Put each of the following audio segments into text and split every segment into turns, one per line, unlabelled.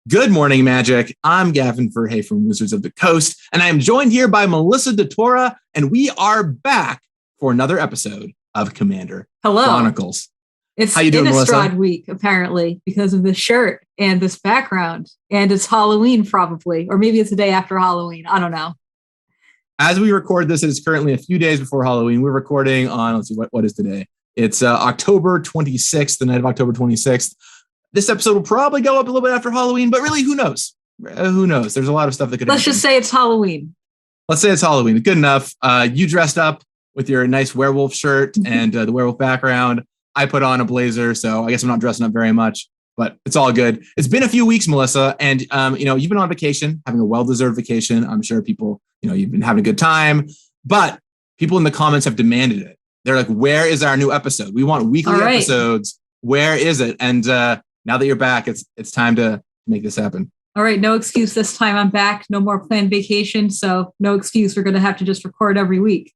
Good morning, Magic. I'm Gavin Verhey from Wizards of the Coast, and I am joined here by Melissa DeTora, and we are back for another episode of Commander Chronicles.
It's
How you doing,
Innistrad
Melissa?
week, apparently, because of this shirt and this background, and it's Halloween probably, or maybe it's the day after Halloween. I don't know.
As we record this, it is currently a few days before Halloween. We're recording on, let's see, what is today? It's October 26th, the night of October 26th. This episode will probably go up a little bit after Halloween, but really, who knows? Who knows? There's a lot of stuff that could
Let's
happen.
just say it's Halloween.
Let's say it's Halloween. Good enough. You dressed up with your nice werewolf shirt and the werewolf background. I put on a blazer, so I guess I'm not dressing up very much, but it's all good. It's been a few weeks, Melissa, and you've been on vacation, having a well-deserved vacation. I'm sure people, you've been having a good time, but people in the comments have demanded it. They're like, "Where is our new episode? We want weekly episodes. Where is it?" And now that you're back, it's time to make this happen.
All right, no excuse this time. I'm back. No more planned vacation, so no excuse. We're going to have to just record every week.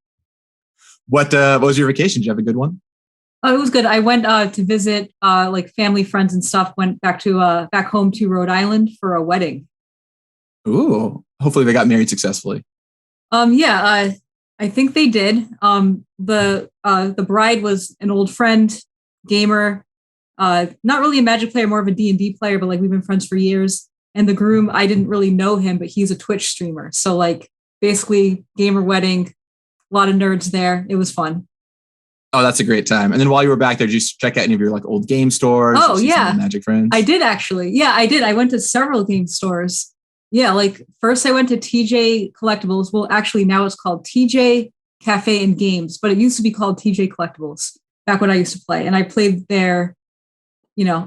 What was your vacation? Did you have a good one?
Oh, it was good. I went to visit like family, friends, and stuff. Went back home to Rhode Island for a wedding.
Ooh, hopefully they got married successfully.
I think they did. The bride was an old friend, gamer, not really a Magic player, more of a D&D player, but like we've been friends for years. And the groom, I didn't really know him, but he's a Twitch streamer. So like basically gamer wedding, a lot of nerds there. It was fun.
Oh, that's a great time. And then while you were back there, did you check out any of your like old game stores?
Oh, yeah.
Magic friends?
I did actually. Yeah, I did. I went to several game stores. Yeah, like first I went to TJ Collectibles. Well, actually now it's called TJ Cafe and Games, but it used to be called TJ Collectibles back when I used to play. And I played there,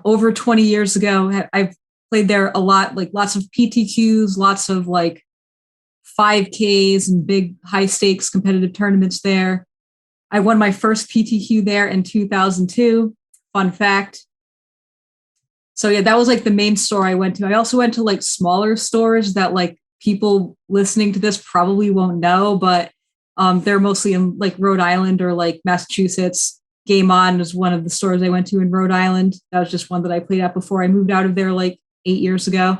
over 20 years ago. I've played there a lot, like lots of PTQs, lots of like 5Ks and big high stakes competitive tournaments there. I won my first PTQ there in 2002. Fun fact. So yeah, that was like the main store I went to. I also went to like smaller stores that like people listening to this probably won't know, but they're mostly in like Rhode Island or like Massachusetts. Game On was one of the stores I went to in Rhode Island. That was just one that I played at before I moved out of there like 8 years ago.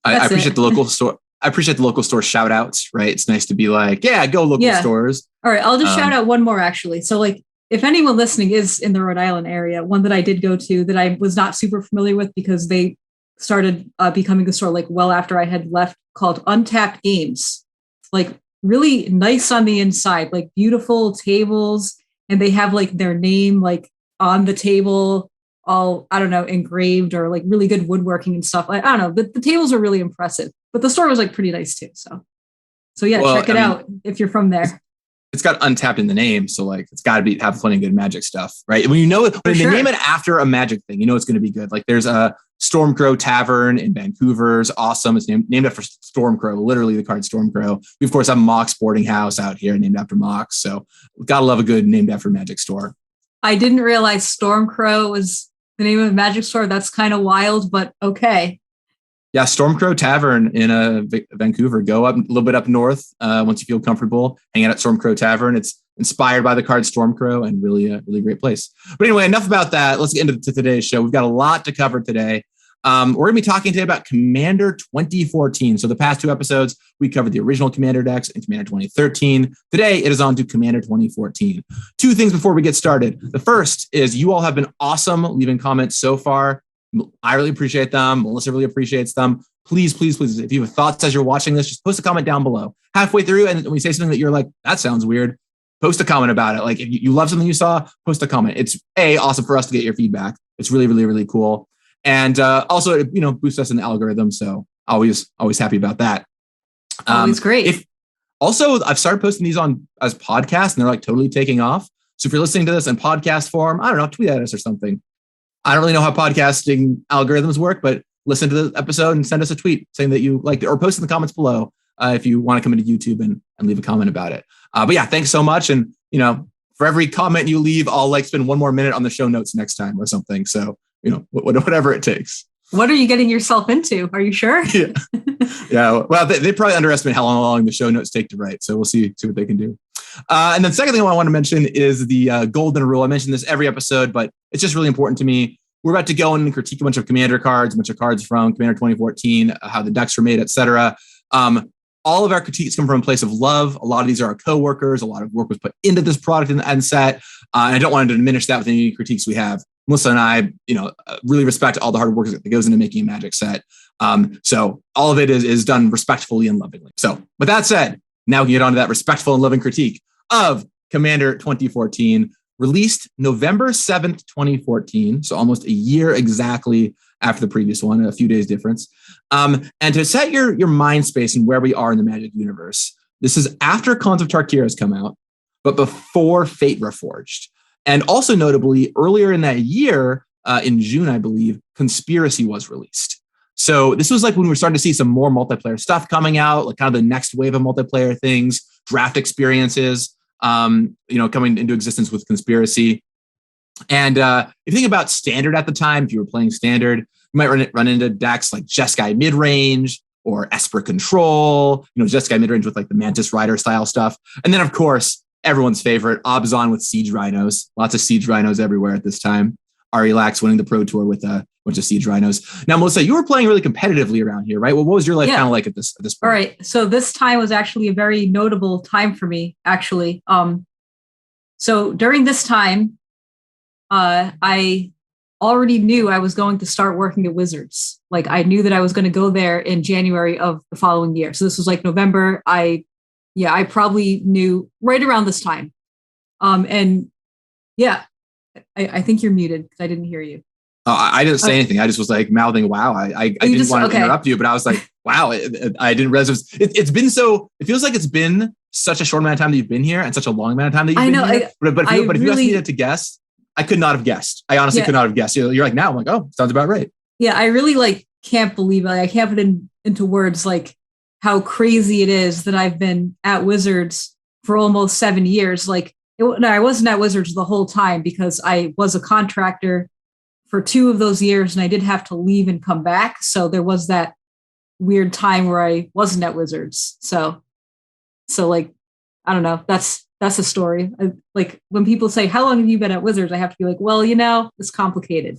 I appreciate the local store. I appreciate the local store shout outs, right? It's nice to be like, yeah, go local stores.
All right. I'll just shout out one more actually. So like if anyone listening is in the Rhode Island area, one that I did go to that I was not super familiar with because they started becoming a store like well after I had left, called Untapped Games. Like really nice on the inside, like beautiful tables. And they have like their name like on the table, all, I don't know, engraved or like really good woodworking and stuff. I don't know. The tables are really impressive, but the store was like pretty nice too. So yeah, check it out if you're from there.
It's got Untapped in the name, so like it's got to have plenty of good Magic stuff, right? When they name it after a Magic thing, it's going to be good. Like there's a Stormcrow Tavern in Vancouver's awesome. It's named after Stormcrow, literally the card Stormcrow. We of course have Mox Boarding House out here named after Mox, so we've got to love a good named after Magic store. I
didn't realize Stormcrow was the name of a Magic store. That's kind of wild, but okay.
Yeah, Stormcrow Tavern in Vancouver. Go up a little bit up north once you feel comfortable. Hang out at Stormcrow Tavern. It's inspired by the card Stormcrow and really a really great place. But anyway, enough about that. Let's get into today's show. We've got a lot to cover today. We're going to be talking today about Commander 2014. So the past two episodes, we covered the original Commander decks in Commander 2013. Today, it is on to Commander 2014. Two things before we get started. The first is you all have been awesome leaving comments so far. I really appreciate them. Melissa really appreciates them. Please, please, please, if you have thoughts as you're watching this, just post a comment down below. Halfway through, and when we say something that you're like, that sounds weird, post a comment about it. Like if you love something you saw, post a comment. It's awesome for us to get your feedback. It's really, really, really cool. And also, it boosts us in the algorithm. So always happy about that.
Always great.
I've started posting these on as podcasts, and they're like totally taking off. So if you're listening to this in podcast form, I don't know, tweet at us or something. I don't really know how podcasting algorithms work, but listen to the episode and send us a tweet saying that you liked it, or post in the comments below if you want to come into YouTube and leave a comment about it. But yeah, thanks so much. And, for every comment you leave, I'll like spend one more minute on the show notes next time or something. So, whatever it takes.
What are you getting yourself into? Are you sure?
Yeah. Yeah. Well, they probably underestimate how long the show notes take to write. So we'll see what they can do. And then second thing I want to mention is the golden rule. I mention this every episode, but it's just really important to me. we're about to go in and critique a bunch of Commander cards, a bunch of cards from Commander 2014, how the decks were made, etc. All of our critiques come from a place of love. A lot of these are our coworkers. A lot of work was put into this product and set. And I don't want to diminish that with any critiques we have. Melissa and I, really respect all the hard work that goes into making a Magic set. So all of it is done respectfully and lovingly. So with that said, now we can get on to that respectful and loving critique of Commander 2014, released November 7th, 2014. So almost a year exactly after the previous one, a few days difference. And to set your mind space and where we are in the Magic universe, this is after Khans of Tarkir has come out, but before Fate Reforged. And also notably, earlier in that year, in June, I believe, Conspiracy was released. So this was like when we were starting to see some more multiplayer stuff coming out, like kind of the next wave of multiplayer things, draft experiences, coming into existence with Conspiracy. And if you think about Standard at the time, if you were playing Standard, you might run into decks like Jeskai Midrange or Esper Control, Jeskai Midrange with like the Mantis Rider style stuff. And then, of course, everyone's favorite, Abzan with Siege Rhinos. Lots of Siege Rhinos everywhere at this time. Ari Lax winning the Pro Tour with a bunch of Siege Rhinos. Now, Melissa, you were playing really competitively around here, right? Well, what was your life kind of like at this point?
All right. So this time was actually a very notable time for me, actually. So during this time, I already knew I was going to start working at Wizards. Like I knew that I was going to go there in January of the following year. So this was like November. I probably knew right around this time. I think you're muted because I didn't hear you.
I didn't say anything. I just was like mouthing, wow. I didn't want to interrupt you, but I was like, wow, I didn't realize it feels like it's been such a short amount of time that you've been here and such a long amount of time that you've been here. But if you asked me to guess, I could not have guessed. I honestly could not have guessed. You're like, now I'm like, oh, sounds about right. Yeah, I really
can't believe it. I can't put it into words how crazy it is that I've been at Wizards for almost 7 years. I wasn't at Wizards the whole time because I was a contractor for 2 of those years and I did have to leave and come back. So there was that weird time where I wasn't at Wizards. So I don't know. That's a story. When people say, how long have you been at Wizards? I have to be like, well, it's complicated.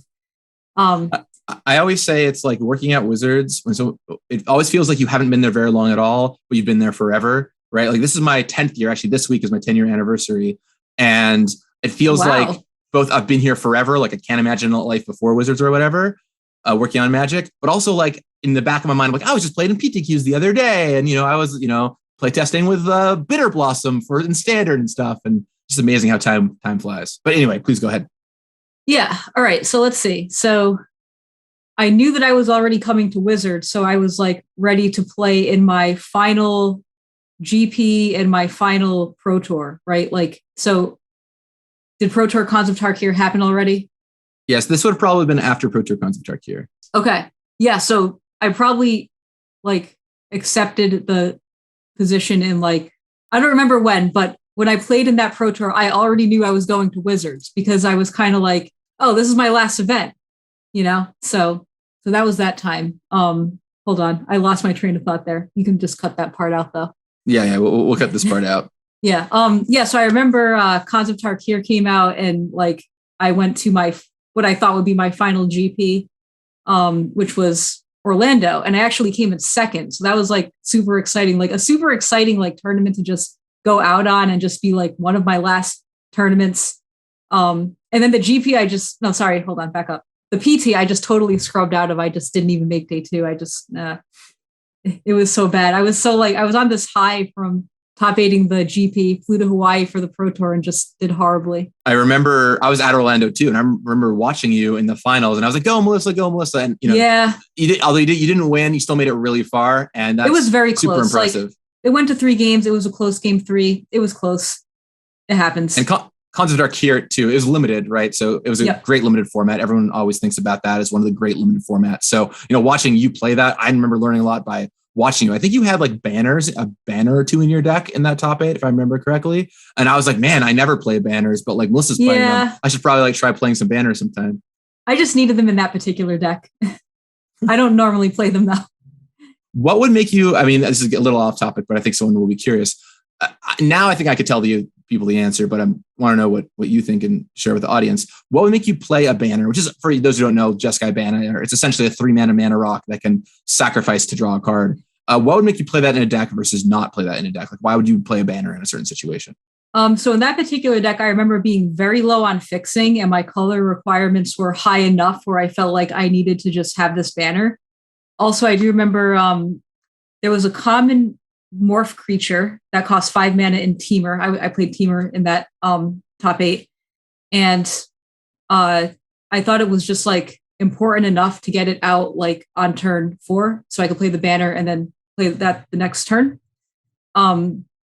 I always say it's like working at Wizards. So it always feels like you haven't been there very long at all, but you've been there forever, right? Like this is my 10th year. Actually, this week is my 10-year anniversary. And it feels like both I've been here forever. Like I can't imagine a life before Wizards or whatever, working on Magic, but also in the back of my mind, I was just playing in PTQs the other day. And, I was, play testing with Bitter Blossom in Standard and stuff. And just amazing how time flies. But anyway, please go ahead.
Yeah. All right. So let's see. So I knew that I was already coming to Wizards. So I was ready to play in my final GP and my final Pro Tour, right? So did Pro Tour Khans of Tarkir happen already?
Yes, this would have probably been after Pro Tour Khans of Tarkir.
Okay. Yeah. So I probably accepted the position in I don't remember when, but when I played in that Pro Tour, I already knew I was going to Wizards because I was kind of oh, this is my last event, So that was that time. Hold on. I lost my train of thought there. You can just cut that part out though.
Yeah. We'll cut this part out.
Yeah. So I remember Khans of Tarkir came out and I went to what I thought would be my final GP, which was Orlando. And I actually came in second. So that was super exciting, a super exciting tournament to just go out on and just be one of my last tournaments. And then the GP, hold on, back up. The PT I just totally scrubbed out of. I just didn't even make day 2. It was so bad. I was I was on this high from top 8ing the GP, flew to Hawaii for the Pro Tour and just did horribly.
I remember I was at Orlando too. And I remember watching you in the finals and I was like, go Melissa. And
yeah,
although you didn't win, you still made it really far. And that's
it was very
super
close.
Impressive.
It went to 3 games. It was a close game 3. It was close. It happens.
And Khans of Tarkir too is limited, right? So it was a great limited format. Everyone always thinks about that as one of the great limited formats. So, watching you play that, I remember learning a lot by watching you. I think you had a banner or 2 in your deck in that top 8, if I remember correctly. And I was like, man, I never play banners, but Melissa's playing them. I should probably try playing some banners sometime.
I just needed them in that particular deck. I don't normally play them though. What
would make you, this is a little off topic, but I think someone will be curious. Now I think I could tell you people the answer, but I want to know what you think and share with the audience. What would make you play a banner, which is, for those who don't know, Jeskai Banner, it's essentially a 3-mana rock that can sacrifice to draw a card. What would make you play that in a deck versus not play that in a deck? Like, why would you play a banner in a certain situation?
So in that particular deck, I remember being very low on fixing, and my color requirements were high enough where I felt like I needed to just have this banner. Also, I do remember there was a common morph creature that cost 5 mana in Teamer. I played Teamer in that top 8, and I thought it was just like important enough to get it out like on turn 4, so I could play the banner and then play that the next turn.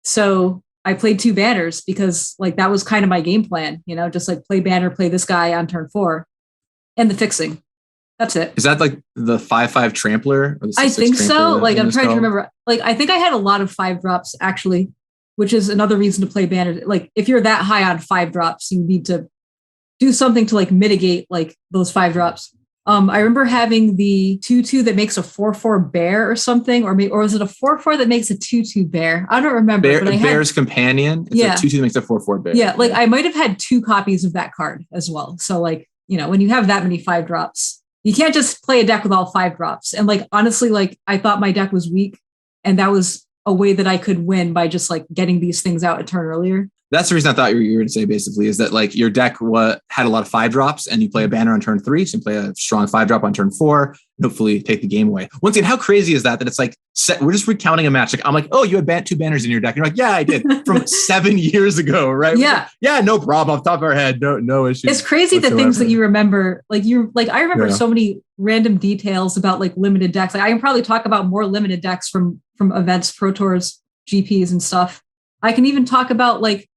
So I played 2 banners because like that was kind of my game plan, just like play banner, play this guy on turn 4, and the fixing. That's it. Is
that like the 5/5 trampler? Or the 6/6
I think so. Like I'm trying to remember. Like I think I had a lot of 5 drops actually, which is another reason to play banner. Like if you're that high on 5 drops, you need to do something to like mitigate like those 5 drops. I remember having the 2/2 that makes a 4/4 bear or something, or is it a 4/4 that makes a 2/2 bear? I don't remember. But
Bear's Companion. It's a 2/2 that makes a 4/4 bear.
Yeah, like I might have had 2 copies of that card as well. So like when you have that many 5 drops, you can't just play a deck with all 5 drops. And like honestly, like I thought my deck was weak, and that was a way that I could win by just like getting these things out a turn earlier.
That's the reason I thought you were going to say basically is that like your deck had a lot of 5 drops, and you play a banner on turn 3, so you play a strong 5 drop on turn 4, and hopefully take the game away. Once again, how crazy is that it's like we're just recounting a match. Like I'm like, oh, you had 2 banners in your deck. And you're like, yeah, I did from 7 years ago, right?
Yeah,
like, yeah, no problem. Off the top of our head, no issue.
It's crazy whatsoever. The things that you remember. Like I remember so many random details about like limited decks. Like I can probably talk about more limited decks from events, Pro Tours, GPs, and stuff. I can even talk about like.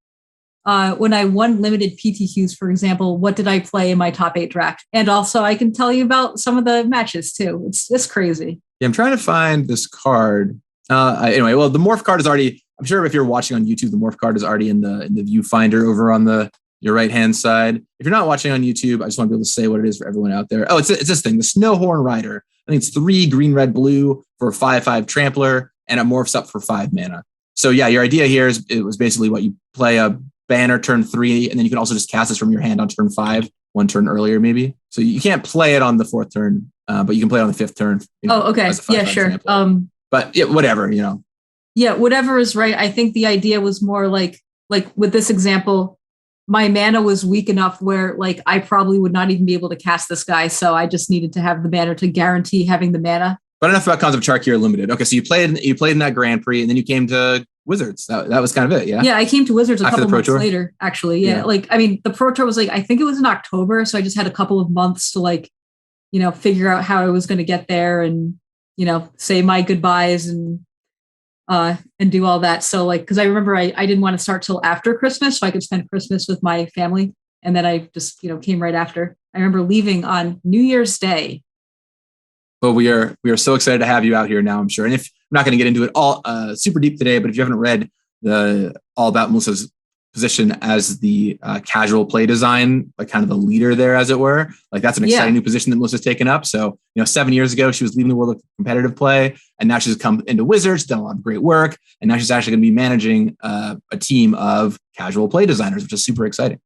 When I won limited PTQs, for example, what did I play in my top 8 draft? And also I can tell you about some of the matches too. It's crazy.
Yeah, I'm trying to find this card. Anyway, well, the morph card is already, I'm sure if you're watching on YouTube, the morph card is already in the viewfinder over on your right-hand side. If you're not watching on YouTube, I just want to be able to say what it is for everyone out there. Oh, it's this thing, the Snowhorn Rider. I think it's 3 green, red, blue for a 5/5 trampler, and it morphs up for 5 mana. So yeah, your idea here it was basically what you play a banner turn 3, and then you can also just cast this from your hand on turn 5, 1 turn earlier maybe. So you can't play it on the 4th turn, but you can play it on the 5th turn.
Okay. Yeah, sure.
But yeah, whatever,
Yeah, whatever is right. I think the idea was more like with this example, my mana was weak enough where like I probably would not even be able to cast this guy, so I just needed to have the banner to guarantee having the mana.
But enough about Cons of Charkier Limited. Okay, so you played in that Grand Prix, and then you came to Wizards. That was kind of it, yeah?
Yeah, I came to Wizards a couple months later, actually. Yeah, like, I mean, the Pro Tour was like, I think it was in October, so I just had a couple of months to like, figure out how I was going to get there and, say my goodbyes and do all that. So like, because I remember I didn't want to start till after Christmas, so I could spend Christmas with my family. And then I just, came right after. I remember leaving on New Year's Day.
Well, we are so excited to have you out here now, I'm sure. And if I'm not going to get into it all super deep today, but if you haven't read all about Melissa's position as the casual play design, like kind of the leader there, as it were, like that's an exciting new position that Melissa's taken up. So, 7 years ago, she was leaving the world of competitive play, and now she's come into Wizards, done a lot of great work, and now she's actually going to be managing a team of casual play designers, which is super exciting.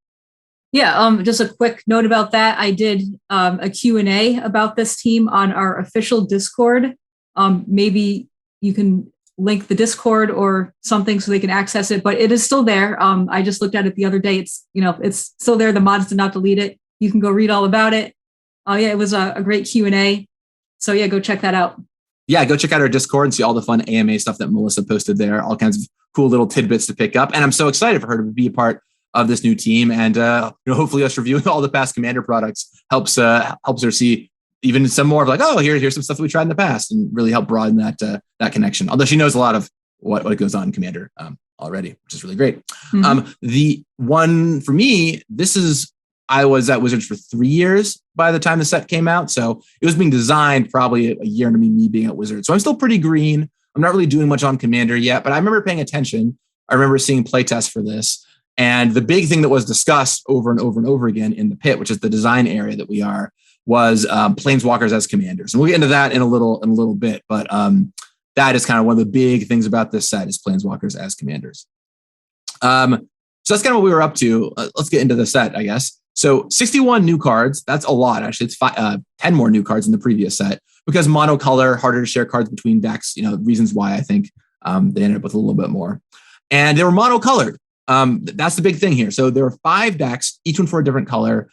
Yeah, just a quick note about that. I did a Q&A about this team on our official Discord. Maybe you can link the Discord or something so they can access it, but it is still there. I just looked at it the other day. It's still there. The mods did not delete it. You can go read all about it. It was a great Q&A. So yeah, go check that out.
Yeah, go check out our Discord and see all the fun AMA stuff that Melissa posted there. All kinds of cool little tidbits to pick up. And I'm so excited for her to be a part of this new team, and hopefully us reviewing all the past Commander products helps her see even some more of like, oh, here's some stuff that we tried in the past, and really help broaden that connection. Although she knows a lot of what goes on in Commander already, which is really great. Mm-hmm. The one for me, I was at Wizards for 3 years by the time the set came out, so it was being designed probably a year into me being at Wizards. So I'm still pretty green. I'm not really doing much on Commander yet, but I remember paying attention. I remember seeing playtests for this. And the big thing that was discussed over and over and over again in the pit, which is the design area that we are, was Planeswalkers as commanders. And we'll get into that in a little bit. But that is kind of one of the big things about this set is Planeswalkers as commanders. So that's kind of what we were up to. Let's get into the set, I guess. So 61 new cards. That's a lot, actually. It's 10 more new cards in the previous set because monocolor, harder to share cards between decks. Reasons why I think they ended up with a little bit more. And they were monocolored. That's the big thing here. So there were 5 decks, each one for a different color.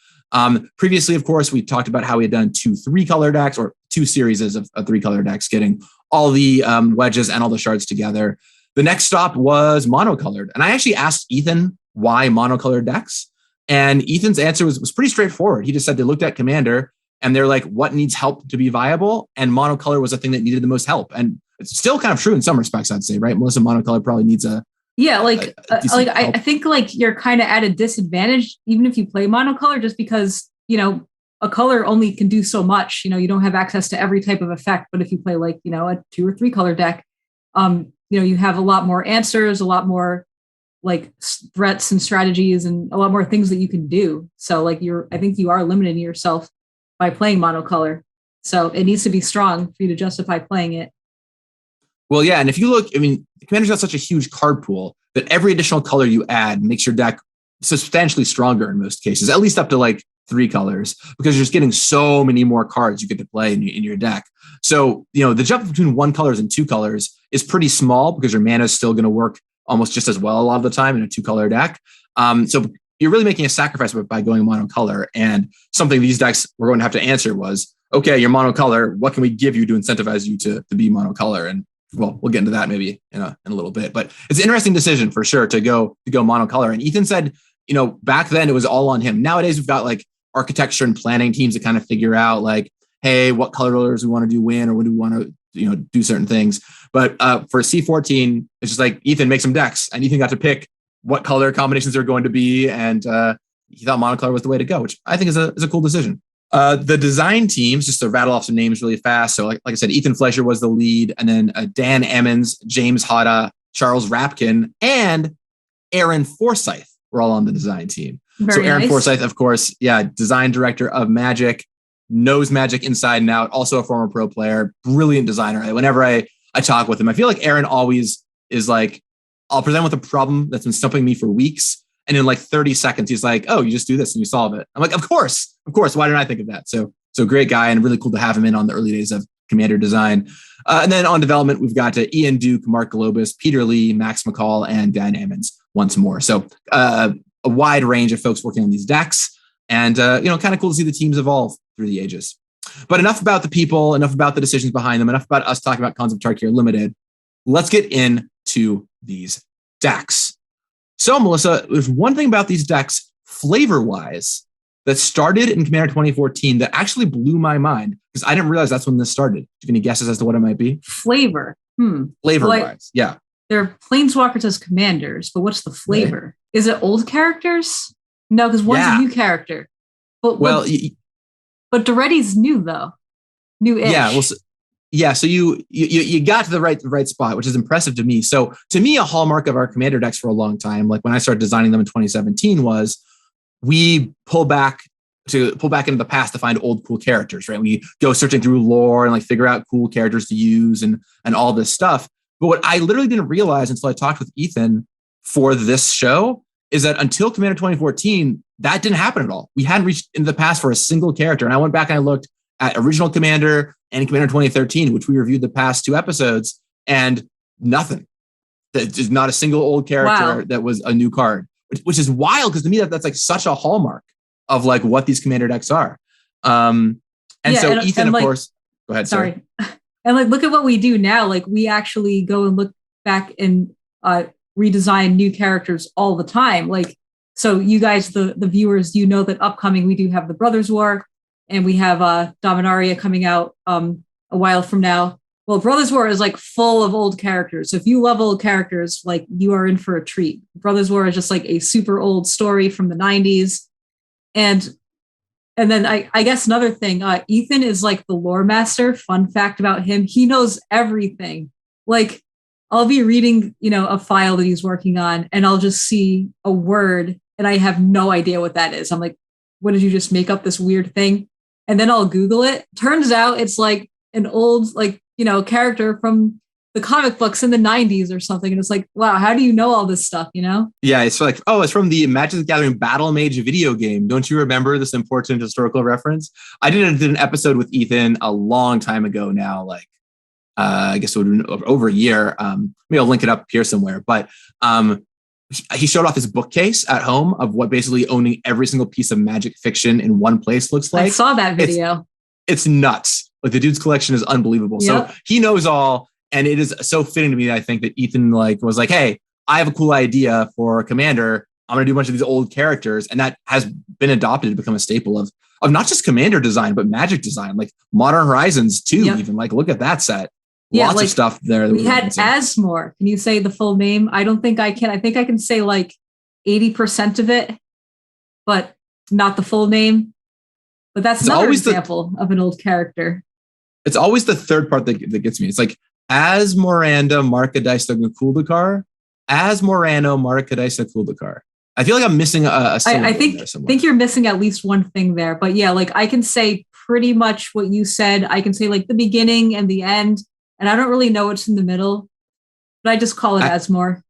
Previously, of course, we talked about how we had done 2 3-color decks or 2 series of 3-color decks, getting all the wedges and all the shards together. The next stop was monocolored. And I actually asked Ethan why monocolored decks. And Ethan's answer was pretty straightforward. He just said they looked at Commander and they're like, what needs help to be viable? And monocolor was the thing that needed the most help. And it's still kind of true in some respects, I'd say, right? Melissa, monocolor probably needs a
I think like you're kind of at a disadvantage even if you play monocolor, just because a color only can do so much. You don't have access to every type of effect. But if you play like a 2 or 3 color deck, you have a lot more answers, a lot more like threats and strategies, and a lot more things that you can do. So like I think you are limiting yourself by playing monocolor. So it needs to be strong for you to justify playing it.
Well, yeah. And if you look, Commander's got such a huge card pool that every additional color you add makes your deck substantially stronger in most cases, at least up to like 3 colors, because you're just getting so many more cards you get to play in your deck. So, the jump between 1 colors and 2 colors is pretty small because your mana is still going to work almost just as well a lot of the time in a 2-color deck. So you're really making a sacrifice by going monocolor. And something these decks were going to have to answer was, okay, you're monocolor. What can we give you to incentivize you to be monocolor? And well, we'll get into that maybe in a little bit, but it's an interesting decision for sure to go monocolor. And Ethan said, back then it was all on him. Nowadays we've got like architecture and planning teams to kind of figure out like, hey, what colors we want to do when, or when do we want to, do certain things. But for C14, it's just like Ethan make some decks, and Ethan got to pick what color combinations they're going to be. And he thought monocolor was the way to go, which I think is a cool decision. The design teams, just to rattle off some names really fast. So like I said, Ethan Fleischer was the lead, and then Dan Emmons, James Hada, Charles Rapkin, and Aaron Forsyth were all on the design team.
Very
Aaron
nice.
Forsyth, of course, design director of Magic, knows Magic inside and out, also a former pro player, brilliant designer. Whenever I talk with him, I feel like Aaron always is like, I'll present with a problem that's been stumping me for weeks. And in like 30 seconds, he's like, oh, you just do this and you solve it. I'm like, of course. Why didn't I think of that? So great guy, and really cool to have him in on the early days of Commander design. And then on development, we've got Ian Duke, Mark Globus, Peter Lee, Max McCall, and Dan Emmons once more. So a wide range of folks working on these decks, and kind of cool to see the teams evolve through the ages. But enough about the people, enough about the decisions behind them, enough about us talking about Concept Tarkir Limited. Let's get into these decks. So, Melissa, there's one thing about these decks, flavor-wise, that started in Commander 2014 that actually blew my mind, because I didn't realize that's when this started. Do you have any guesses as to what it might be?
Flavor.
Flavor-wise, yeah.
They're planeswalkers as commanders, but what's the flavor? Right. Is it old characters? No, because one's a new character. But Doretti's new though. New-ish.
So you got to the right spot, which is impressive to me. So to me, a hallmark of our Commander decks for a long time, like when I started designing them in 2017, was we pull back into the past to find old cool characters, right? We go searching through lore and like figure out cool characters to use and all this stuff. But what I literally didn't realize until I talked with Ethan for this show is that until Commander 2014, that didn't happen at all. We hadn't reached into the past for a single character. And I went back and I looked at original Commander and Commander 2013, which we reviewed the past 2 episodes, and nothing. There's not a single old character that was a new card, which is wild, because to me that's like such a hallmark of like what these Commander decks are. Ethan, of course, go ahead. Sorry.
And like, look at what we do now. Like, we actually go and look back and redesign new characters all the time. Like, so you guys, the viewers, that upcoming we do have the Brothers War, and we have Dominaria coming out a while from now. Well, Brothers War is like full of old characters. So if you love old characters, like, you are in for a treat. Brothers War is just like a super old story from the 90s. And then I guess another thing, Ethan is like the lore master. Fun fact about him, he knows everything. Like, I'll be reading, a file that he's working on, and I'll just see a word and I have no idea what that is. I'm like, what, did you just make up this weird thing? And then I'll Google it. Turns out it's like an old, character from the comic books in the 90s or something. And it's like, wow, how do you know all this stuff, you know?
Yeah, it's like, oh, it's from the Magic the Gathering Battle Mage video game. Don't you remember this important historical reference? I did an episode with Ethan a long time ago now, like I guess it would have been over a year. Maybe I'll link it up here somewhere. But he showed off his bookcase at home of what basically owning every single piece of Magic fiction in one place looks like.
I saw that video.
It's nuts. Like the dude's collection is unbelievable. Yep. So he knows all. And it is so fitting to me, I think, that Ethan was like, hey, I have a cool idea for Commander. I'm going to do a bunch of these old characters. And that has been adopted to become a staple of not just Commander design, but Magic design, like Modern Horizons too. Yep. Even like, look at that set.
Yeah,
lots of stuff there.
We had Asmore. Can you say the full name? I don't think I can. I think I can say like 80% of it, but not the full name. But that's another example of an old character.
It's always the third part that gets me. It's like, as Moranda Markadaisa Kuldakar, as Morano Markadaisa Kuldakar. I feel like I'm missing a syllable.
I think you're missing at least one thing there. But yeah, like I can say pretty much what you said. I can say like the beginning and the end, and I don't really know what's in the middle, but I just call it Asmore.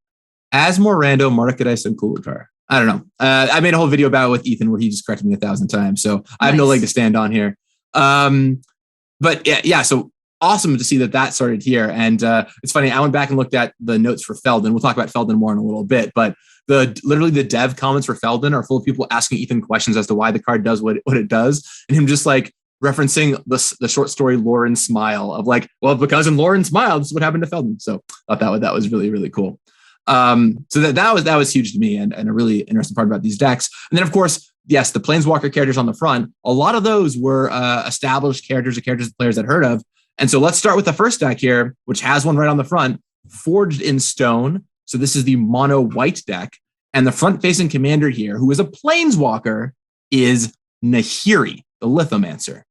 As
Morando Markadaisa Kuldakar. I don't know. I made a whole video about it with Ethan where he just corrected me 1,000 times. So I have no leg to stand on here. But yeah, so awesome to see that started here. And it's funny, I went back and looked at the notes for Feldon. We'll talk about Feldon more in a little bit, but literally the dev comments for Feldon are full of people asking Ethan questions as to why the card does what it does. And him just like referencing the short story Lauren Smile of like, well, because in Lauren Smile, this is what happened to Feldon. So I thought that was really, really cool. So that was huge to me and a really interesting part about these decks. And then of course, yes, the Planeswalker characters on the front, a lot of those were established characters or characters that players had heard of. And so let's start with the first deck here, which has one right on the front, Forged in Stone. So this is the mono white deck. And the front-facing commander here, who is a Planeswalker, is Nahiri, the Lithomancer.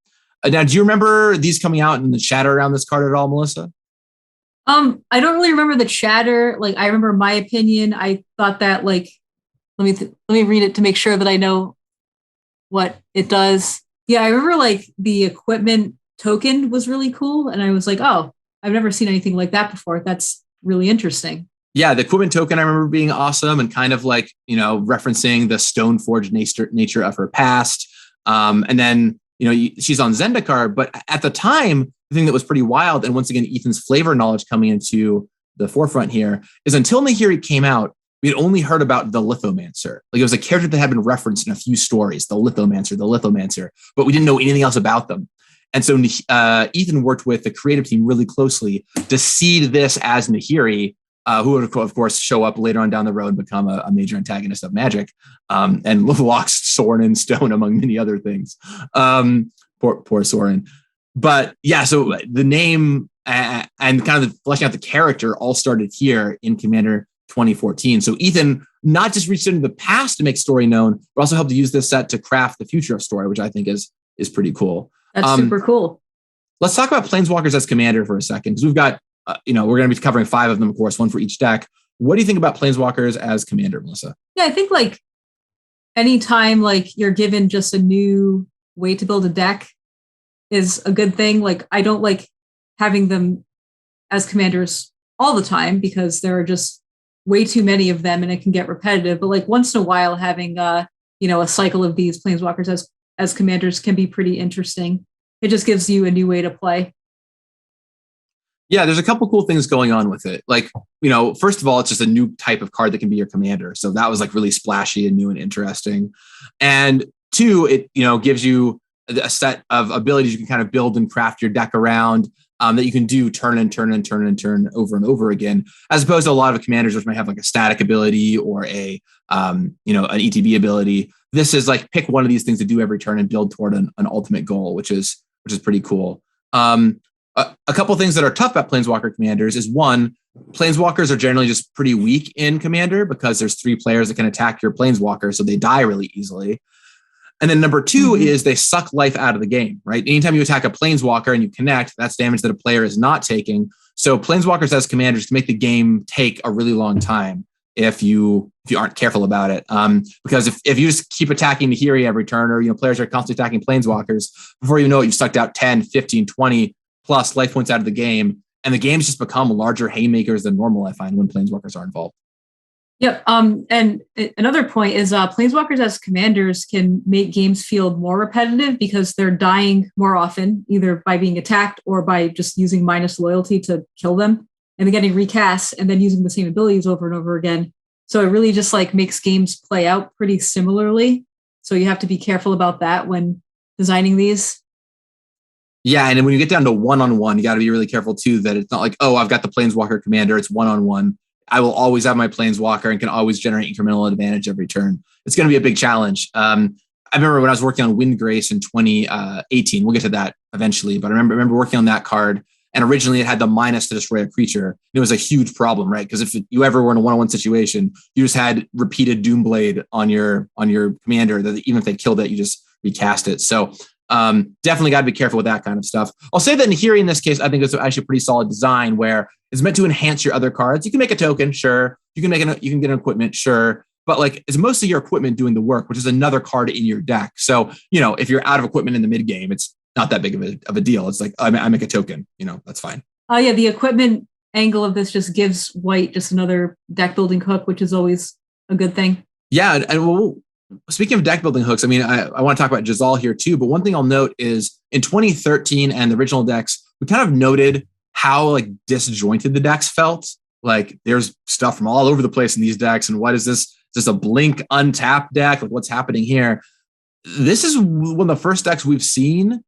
Now, do you remember these coming out in the chatter around this card at all, Melissa?
I don't really remember the chatter. Like, I remember my opinion. I thought that, like, let me read it to make sure that I know what it does. Yeah, I remember, like, the equipment token was really cool. And I was like, oh, I've never seen anything like that before. That's really interesting.
Yeah, the equipment token I remember being awesome and kind of like, referencing the stone forged nature of her past. And then, she's on Zendikar, but at the time, the thing that was pretty wild, and once again, Ethan's flavor knowledge coming into the forefront here, is until Nahiri came out, we had only heard about the Lithomancer. Like it was a character that had been referenced in a few stories, the Lithomancer, but we didn't know anything else about them. And so Ethan worked with the creative team really closely to seed this as Nahiri, who would, of course, show up later on down the road and become a major antagonist of Magic, and locks Sorin in stone, among many other things. Poor Sorin. But yeah, so the name and kind of fleshing out the character all started here in Commander 2014. So Ethan not just reached into the past to make story known, but also helped to use this set to craft the future of story, which I think is pretty cool.
That's super cool.
Let's talk about Planeswalkers as Commander for a second, because we've got, we're going to be covering 5 of them, of course, one for each deck. What do you think about Planeswalkers as Commander, Melissa?
Yeah, I think like anytime like you're given just a new way to build a deck is a good thing. Like I don't like having them as commanders all the time because there are just way too many of them and it can get repetitive. But like once in a while, having a cycle of these Planeswalkers as commanders can be pretty interesting. It just gives you a new way to play.
Yeah, there's a couple cool things going on with it. Like, first of all, it's just a new type of card that can be your commander. So that was like really splashy and new and interesting. And 2, it, gives you a set of abilities you can kind of build and craft your deck around that you can do turn over and over again, as opposed to a lot of commanders which might have like a static ability or an ETB ability. This is like pick one of these things to do every turn and build toward an ultimate goal, which is pretty cool. A couple of things that are tough about Planeswalker commanders is 1, Planeswalkers are generally just pretty weak in Commander because there's 3 players that can attack your Planeswalker, so they die really easily. And then number 2 is they suck life out of the game, right? Anytime you attack a Planeswalker and you connect, that's damage that a player is not taking. So Planeswalkers as commanders can make the game take a really long time if you aren't careful about it. Because if you just keep attacking Nahiri every turn, or players are constantly attacking Planeswalkers, before you know it, you've sucked out 10, 15, 20 plus life points out of the game. and the games just become larger haymakers than normal, I find, when Planeswalkers are involved.
Yep. And another point is Planeswalkers as commanders can make games feel more repetitive because they're dying more often, either by being attacked or by just using minus loyalty to kill them, and then getting recast and then using the same abilities over and over again. So it really just like makes games play out pretty similarly. So you have to be careful about that when designing these.
Yeah, and then when you get down to one-on-one, you got to be really careful too that it's not like, oh, I've got the Planeswalker commander, it's one-on-one. I will always have my Planeswalker and can always generate incremental advantage every turn. It's going to be a big challenge. I remember when I was working on Windgrace in 2018. We'll get to that eventually, but I remember working on that card, and originally it had the minus to destroy a creature. It was a huge problem, right? Because if you ever were in a one-on-one situation, you just had repeated Doomblade on your commander that even if they killed it, you just recast it. So definitely got to be careful with that kind of stuff. I'll say that Nahiri in this case, I think it's actually a pretty solid design where it's meant to enhance your other cards. You can make a token, sure. You can get an equipment, sure. But like it's mostly your equipment doing the work, which is another card in your deck. So, if you're out of equipment in the mid game, it's not that big of a deal. It's like I make a token, that's fine.
Oh yeah, the equipment angle of this just gives white just another deck building hook, which is always a good thing.
Yeah, and speaking of deck building hooks, I mean, I want to talk about Jazal here too, but one thing I'll note is in 2013 and the original decks, we kind of noted how like disjointed the decks felt. Like there's stuff from all over the place in these decks. And what is this? Is this a blink untapped deck? Like what's happening here? This is one of the first decks we've seen,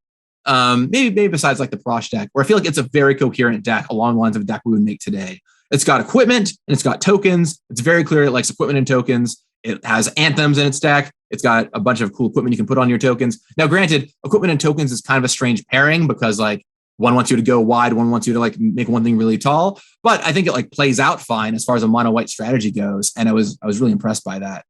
maybe besides like the Prosh deck, where I feel like it's a very coherent deck along the lines of a deck we would make today. It's got equipment and it's got tokens. It's very clear it likes equipment and tokens. It has anthems in its deck. It's got a bunch of cool equipment you can put on your tokens. Now, granted, equipment and tokens is kind of a strange pairing because like one wants you to go wide, one wants you to like make one thing really tall. But I think it like plays out fine as far as a mono white strategy goes. And I was really impressed by that.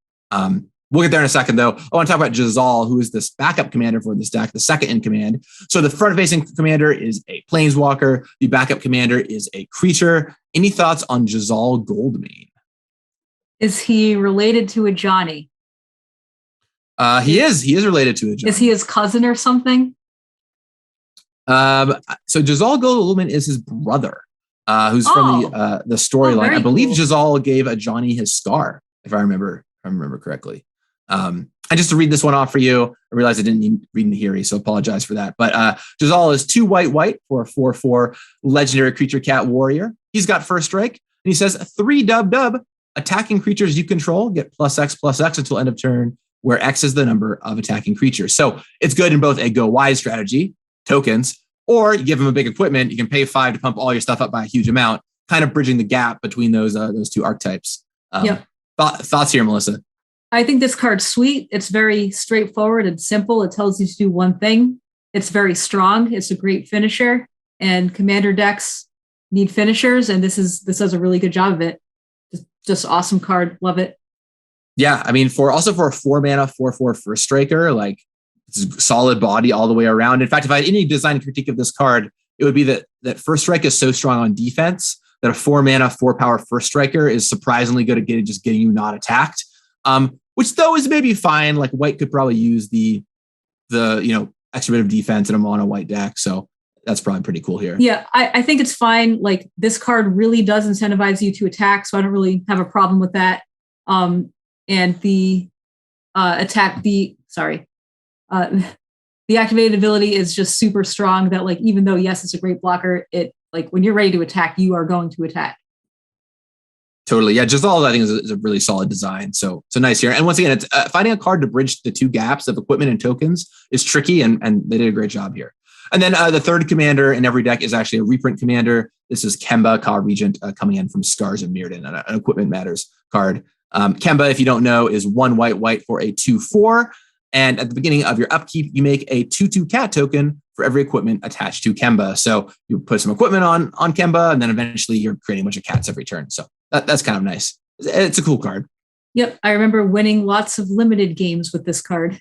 We'll get there in a second, though. I want to talk about Jazal, who is this backup commander for this deck, the second in command. So the front-facing commander is a Planeswalker. The backup commander is a creature. Any thoughts on Jazal Goldmane?
Is he related to a Johnny?
He is. He is related to a Johnny.
Is he his cousin or something?
So Jazal Goldmane is his brother, who's from the storyline. I believe cool. Jazal gave a Johnny his scar, if I remember correctly. And just to read this one off for you, I realized I didn't read Nahiri, so apologize for that. But Jazal is 2 white for a 4/4 legendary creature cat warrior. He's got first strike, and he says 3 dub. Attacking creatures you control get +X until end of turn, where X is the number of attacking creatures. So it's good in both a go wide strategy, tokens, or you give him a big equipment. You can pay 5 to pump all your stuff up by a huge amount, kind of bridging the gap between those two archetypes.
Yep.
Thoughts here, Melissa?
I think this card's sweet. It's very straightforward and simple. It tells you to do one thing. It's very strong. It's a great finisher, and commander decks need finishers, and this does a really good job of it. Just awesome card. Love it.
Yeah, I mean, for a 4-mana 4/4 first striker, like it's a solid body all the way around. In fact, if I had any design critique of this card, it would be that first strike is so strong on defense that a 4-mana 4-power first striker is surprisingly good at getting you not attacked. Which though is maybe fine. Like white could probably use the extra bit of defense in a mono white deck. So that's probably pretty cool here.
Yeah, I think it's fine. Like this card really does incentivize you to attack, so I don't really have a problem with that. And the the activated ability is just super strong. That like even though yes, it's a great blocker, it like when you're ready to attack, you are going to attack.
Totally. Yeah, Jazal, I think, is a really solid design. So nice here. And once again, it's finding a card to bridge the two gaps of equipment and tokens is tricky, and they did a great job here. And then the third commander in every deck is actually a reprint commander. This is Kemba, Ka Regent, coming in from Scars of Mirrodin, an Equipment Matters card. Kemba, if you don't know, is 1 white for a 2/4. And at the beginning of your upkeep, you make a 2/2 cat token for every equipment attached to Kemba. So you put some equipment on Kemba, and then eventually you're creating a bunch of cats every turn. So that's kind of nice. It's a cool card.
Yep. I remember winning lots of limited games with this card.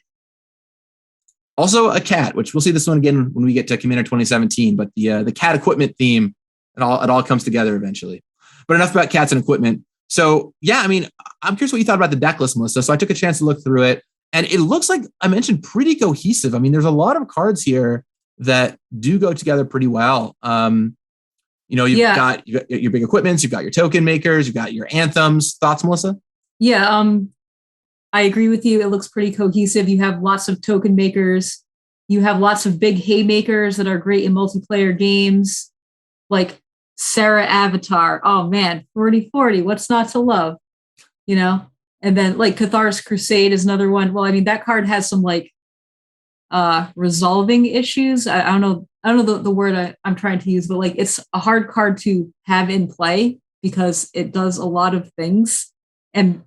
Also a cat, which we'll see this one again when we get to Commander 2017, but the cat equipment theme, it all comes together eventually. But enough about cats and equipment. So yeah, I mean, I'm curious what you thought about the deck list, Melissa. So I took a chance to look through it, and it looks like I mentioned pretty cohesive. I mean, there's a lot of cards here that do go together pretty well. You've got your big equipments, you've got your token makers, you've got your anthems. Thoughts, Melissa?
Yeah, I agree with you. It looks pretty cohesive. You have lots of token makers. You have lots of big haymakers that are great in multiplayer games, like Sarah Avatar. Oh man, 4040. What's not to love? And then like Cathar's Crusade is another one. Well, I mean, that card has some like resolving issues. I don't know the word I'm trying to use, but like it's a hard card to have in play because it does a lot of things and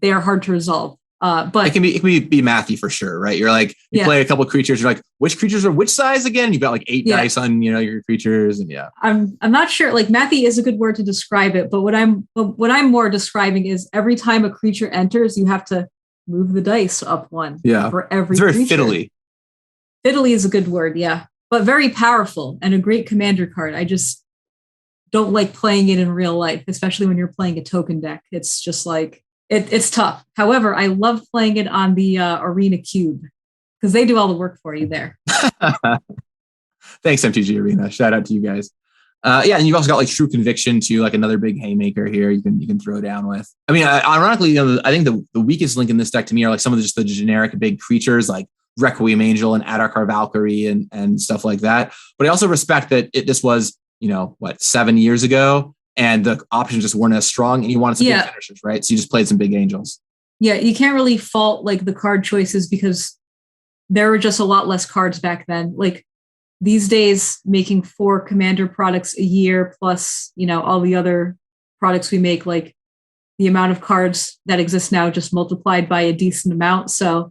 they are hard to resolve. But
it can be mathy for sure, right? You're like, you play a couple of creatures, you're like, which creatures are which size again? You've got like 8 dice on, your creatures, and
I'm not sure. Like mathy is a good word to describe it, but what I'm more describing is every time a creature enters, you have to move the dice up one. For every.
It's very
creature.
fiddly.
Fiddly is a good word, yeah, but very powerful and a great commander card. I just don't like playing it in real life, especially when you're playing a token deck. It's just like. It's tough. However, I love playing it on the Arena Cube because they do all the work for you there.
Thanks, MTG Arena. Shout out to you guys. And you've also got like True Conviction too, like another big haymaker here you can throw down with. I mean, ironically, I think the weakest link in this deck to me are like some of the generic big creatures like Requiem Angel and Addarkar Valkyrie and stuff like that. But I also respect that this was 7 years ago. And the options just weren't as strong, and you wanted some big finishers, right? So you just played some big angels.
Yeah, you can't really fault like the card choices because there were just a lot less cards back then. Like these days, making 4 commander products a year plus, all the other products we make, like the amount of cards that exist now just multiplied by a decent amount. So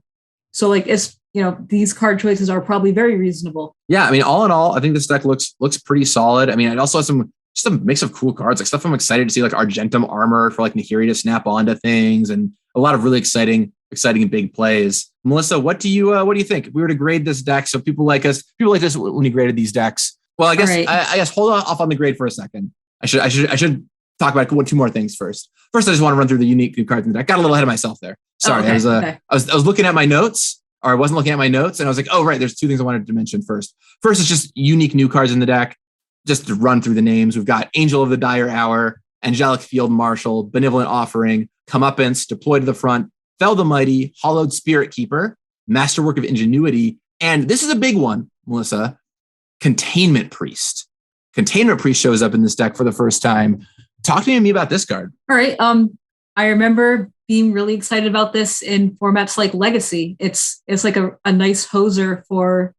like it's these card choices are probably very reasonable.
Yeah, I mean, all in all, I think this deck looks pretty solid. I mean, it also has just a mix of cool cards, like stuff I'm excited to see, like Argentum armor for like Nahiri to snap onto things, and a lot of really exciting and big plays. Melissa, what do you think? If we were to grade this deck, so people like this when you graded these decks. Well, I guess I guess hold off on the grade for a second. I should talk about 2 more things first. First, I just want to run through the unique new cards in the deck. Got a little ahead of myself there. Sorry, I was looking at my notes, or I wasn't looking at my notes, and I was like, oh right, there's 2 things I wanted to mention first. First, it's just unique new cards in the deck. Just to run through the names, we've got Angel of the Dire Hour, Angelic Field Marshal, Benevolent Offering, Comeuppance, Deploy to the Front, Fell the Mighty, Hollowed Spirit Keeper, Masterwork of Ingenuity, and this is a big one, Melissa, Containment Priest. Containment Priest shows up in this deck for the first time. Talk to me about this card.
All right. I remember being really excited about this in formats like Legacy. It's like a nice hoser for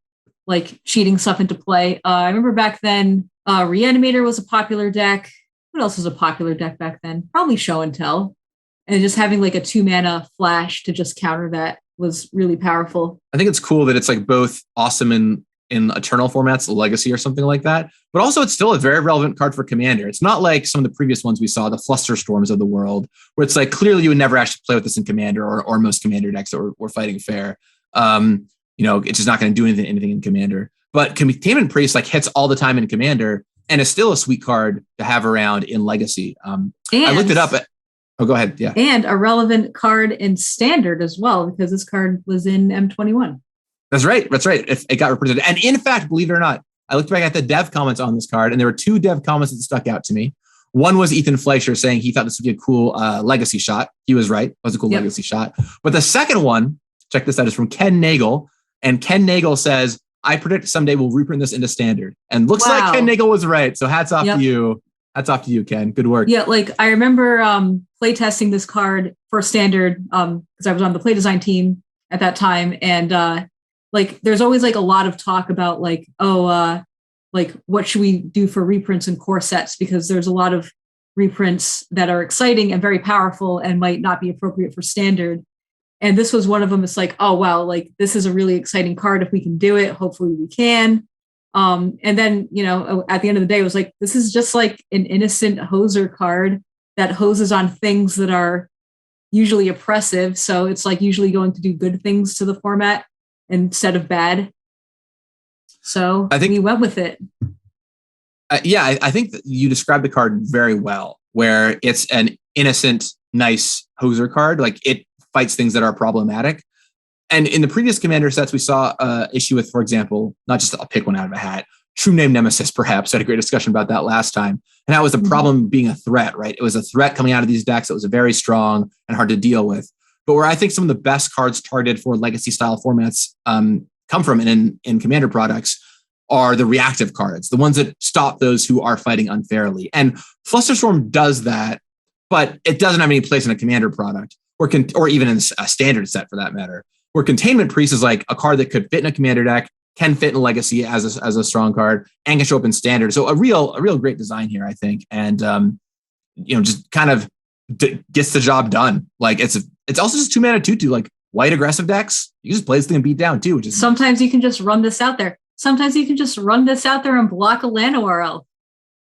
like cheating stuff into play. I remember back then, Reanimator was a popular deck. What else was a popular deck back then? Probably Show and Tell. And just having like a 2-mana flash to just counter that was really powerful. I
think it's cool that it's like both awesome in Eternal formats, Legacy or something like that, but also it's still a very relevant card for Commander. It's not like some of the previous ones we saw, the Flusterstorms of the world, where it's like clearly you would never actually play with this in Commander or most Commander decks that were fighting fair. It's just not going to do anything in Commander. But Containment Priest like hits all the time in Commander and is still a sweet card to have around in Legacy. I looked it up. Go ahead. Yeah.
And a relevant card in Standard as well, because this card was in M21.
That's right. It got represented. And in fact, believe it or not, I looked back at the dev comments on this card, and there were 2 dev comments that stuck out to me. One was Ethan Fleischer saying he thought this would be a cool Legacy shot. He was right. It was a cool Legacy shot. But the second one, check this out, is from Ken Nagel. And Ken Nagel says, I predict someday we'll reprint this into Standard. And looks like Ken Nagel was right. So hats off to you. Hats off to you, Ken. Good work.
Yeah, like I remember playtesting this card for Standard because I was on the play design team at that time. And like there's always like a lot of talk about like, like what should we do for reprints and core sets? Because there's a lot of reprints that are exciting and very powerful and might not be appropriate for Standard. And this was one of them. It's like, oh, wow, like this is a really exciting card. If we can do it, hopefully we can. And then, at the end of the day, it was like, this is just like an innocent hoser card that hoses on things that are usually oppressive. So it's like usually going to do good things to the format instead of bad. So I think we went with it.
I think that you described the card very well, where it's an innocent, nice hoser card. Like it fights things that are problematic. And in the previous Commander sets, we saw issue with, for example, not just I'll pick one out of a hat, true name nemesis, perhaps. I had a great discussion about that last time. And that was the problem being a threat, right? It was a threat coming out of these decks that was very strong and hard to deal with. But where I think some of the best cards targeted for legacy style formats come from in Commander products are the reactive cards, the ones that stop those who are fighting unfairly. And Flusterstorm does that, but it doesn't have any place in a Commander product or even in a standard set for that matter, where Containment Priest is like a card that could fit in a Commander deck, can fit in Legacy as a strong card, and can show up in Standard. So a real great design here, I think. And, just kind of gets the job done. Like it's also just 2-mana 2/2, like white aggressive decks. You just play this thing and beat down too.
Sometimes you can just run this out there. Sometimes you can just run this out there and block a land ORL.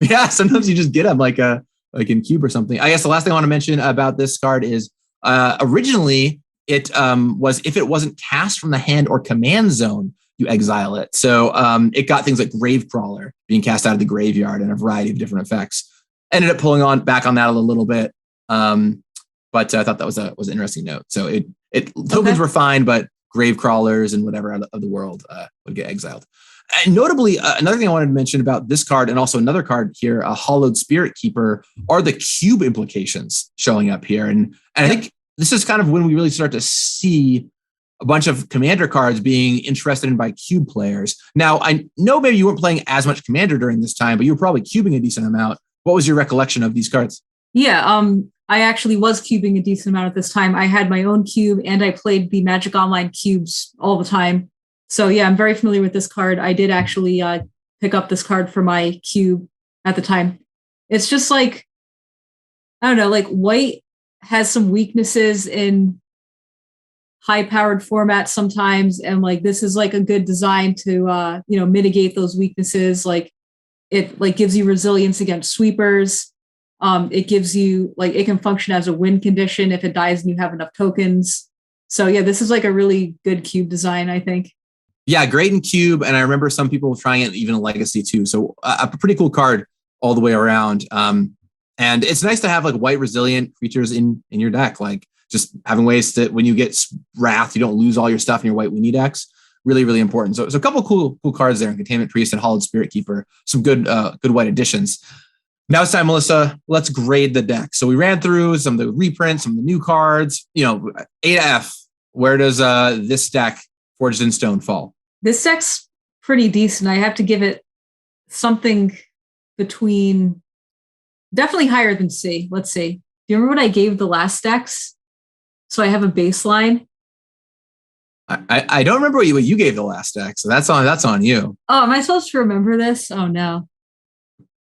Yeah, sometimes you just get them like in Cube or something. I guess the last thing I want to mention about this card is originally it was if it wasn't cast from the hand or command zone, you exile it. So it got things like Gravecrawler being cast out of the graveyard and a variety of different effects. Ended up pulling back on that a little bit. But I thought that was an interesting note. So tokens were fine, but Gravecrawlers and whatever out of the world would get exiled. And notably, another thing I wanted to mention about this card and also another card here, a Hollowed Spirit Keeper, are the cube implications showing up here. And I think this is kind of when we really start to see a bunch of Commander cards being interested in by cube players. Now, I know maybe you weren't playing as much Commander during this time, but you were probably cubing a decent amount. What was your recollection of these cards?
Yeah, I actually was cubing a decent amount at this time. I had my own cube and I played the Magic Online cubes all the time. So yeah, I'm very familiar with this card. I did actually pick up this card for my cube at the time. It's just like, I don't know, like white has some weaknesses in high-powered formats sometimes. And like, this is like a good design to, mitigate those weaknesses. Like it like gives you resilience against sweepers. It gives you like, it can function as a win condition if it dies and you have enough tokens. So yeah, this is like a really good cube design, I think.
Yeah, great in cube. And I remember some people trying it even in Legacy too. So a pretty cool card all the way around. And it's nice to have like white resilient creatures in your deck. Like just having ways that when you get Wrath, you don't lose all your stuff in your white weenie decks. Really, really important. So a couple of cool cards there in Containment Priest and Hollowed Spirit Keeper. Some good white additions. Now it's time, Melissa, let's grade the deck. So we ran through some of the reprints, some of the new cards, A to F. Where does this deck Forged in Stone fall?
This deck's pretty decent. I have to give it something between definitely higher than C. Let's see. Do you remember what I gave the last decks? So I have a baseline.
I don't remember what you gave the last deck. So that's on you.
Oh, am I supposed to remember this? Oh no.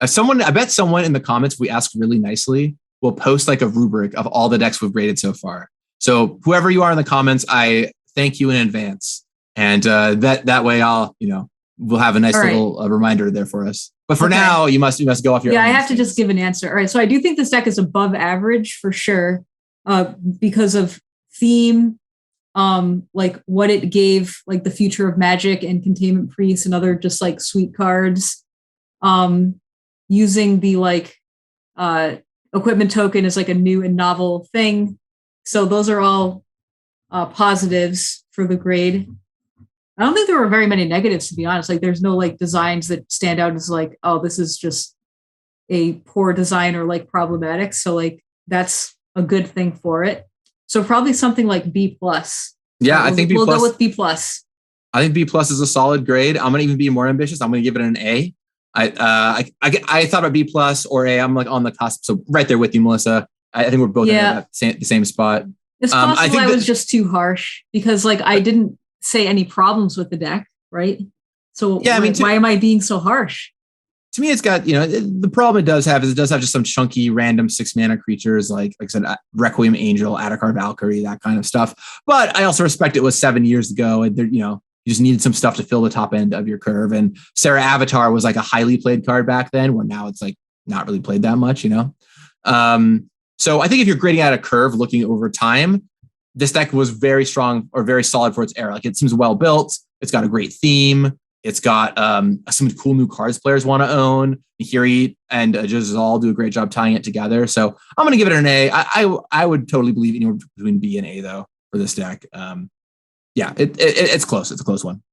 I bet someone in the comments, if we ask really nicely, will post like a rubric of all the decks we've graded so far. So whoever you are in the comments, I thank you in advance. And that way we'll have a nice little reminder there for us. But for now, you must go off your own.
I have to just give an answer. All right. So I do think this deck is above average for sure, because of theme, like what it gave, like the future of Magic and Containment Priest and other just like sweet cards. Using the like equipment token is like a new and novel thing. So those are all positives for the grade. I don't think there were very many negatives, to be honest. Like there's no like designs that stand out as like, oh, this is just a poor design or like problematic. So like that's a good thing for it. So probably something like B+.
Yeah, I think
we'll go with B+.
I think B+ is a solid grade. I'm gonna even be more ambitious. I'm gonna give it an A. I thought about B+ or A. I'm like on the cusp, so right there with you, Melissa. I think we're both in the same spot.
It's possible I was just too harsh because like I didn't say any problems with the deck, right? So why am I being so harsh?
To me, it's got, the problem it does have just some chunky random 6-mana creatures like I said, Requiem Angel, Atakar Valkyrie, that kind of stuff. But I also respect it was 7 years ago, and there, you just needed some stuff to fill the top end of your curve. And Sarah Avatar was like a highly played card back then, where now it's like not really played that much, So I think if you're grading out a curve looking over time, this deck was very strong or very solid for its era. Like it seems well built. It's got a great theme. It's got some cool new cards players want to own. Nahiri and Jazal do a great job tying it together. So I'm going to give it an A. I would totally believe anywhere between B and A though for this deck. It's close. It's a close one.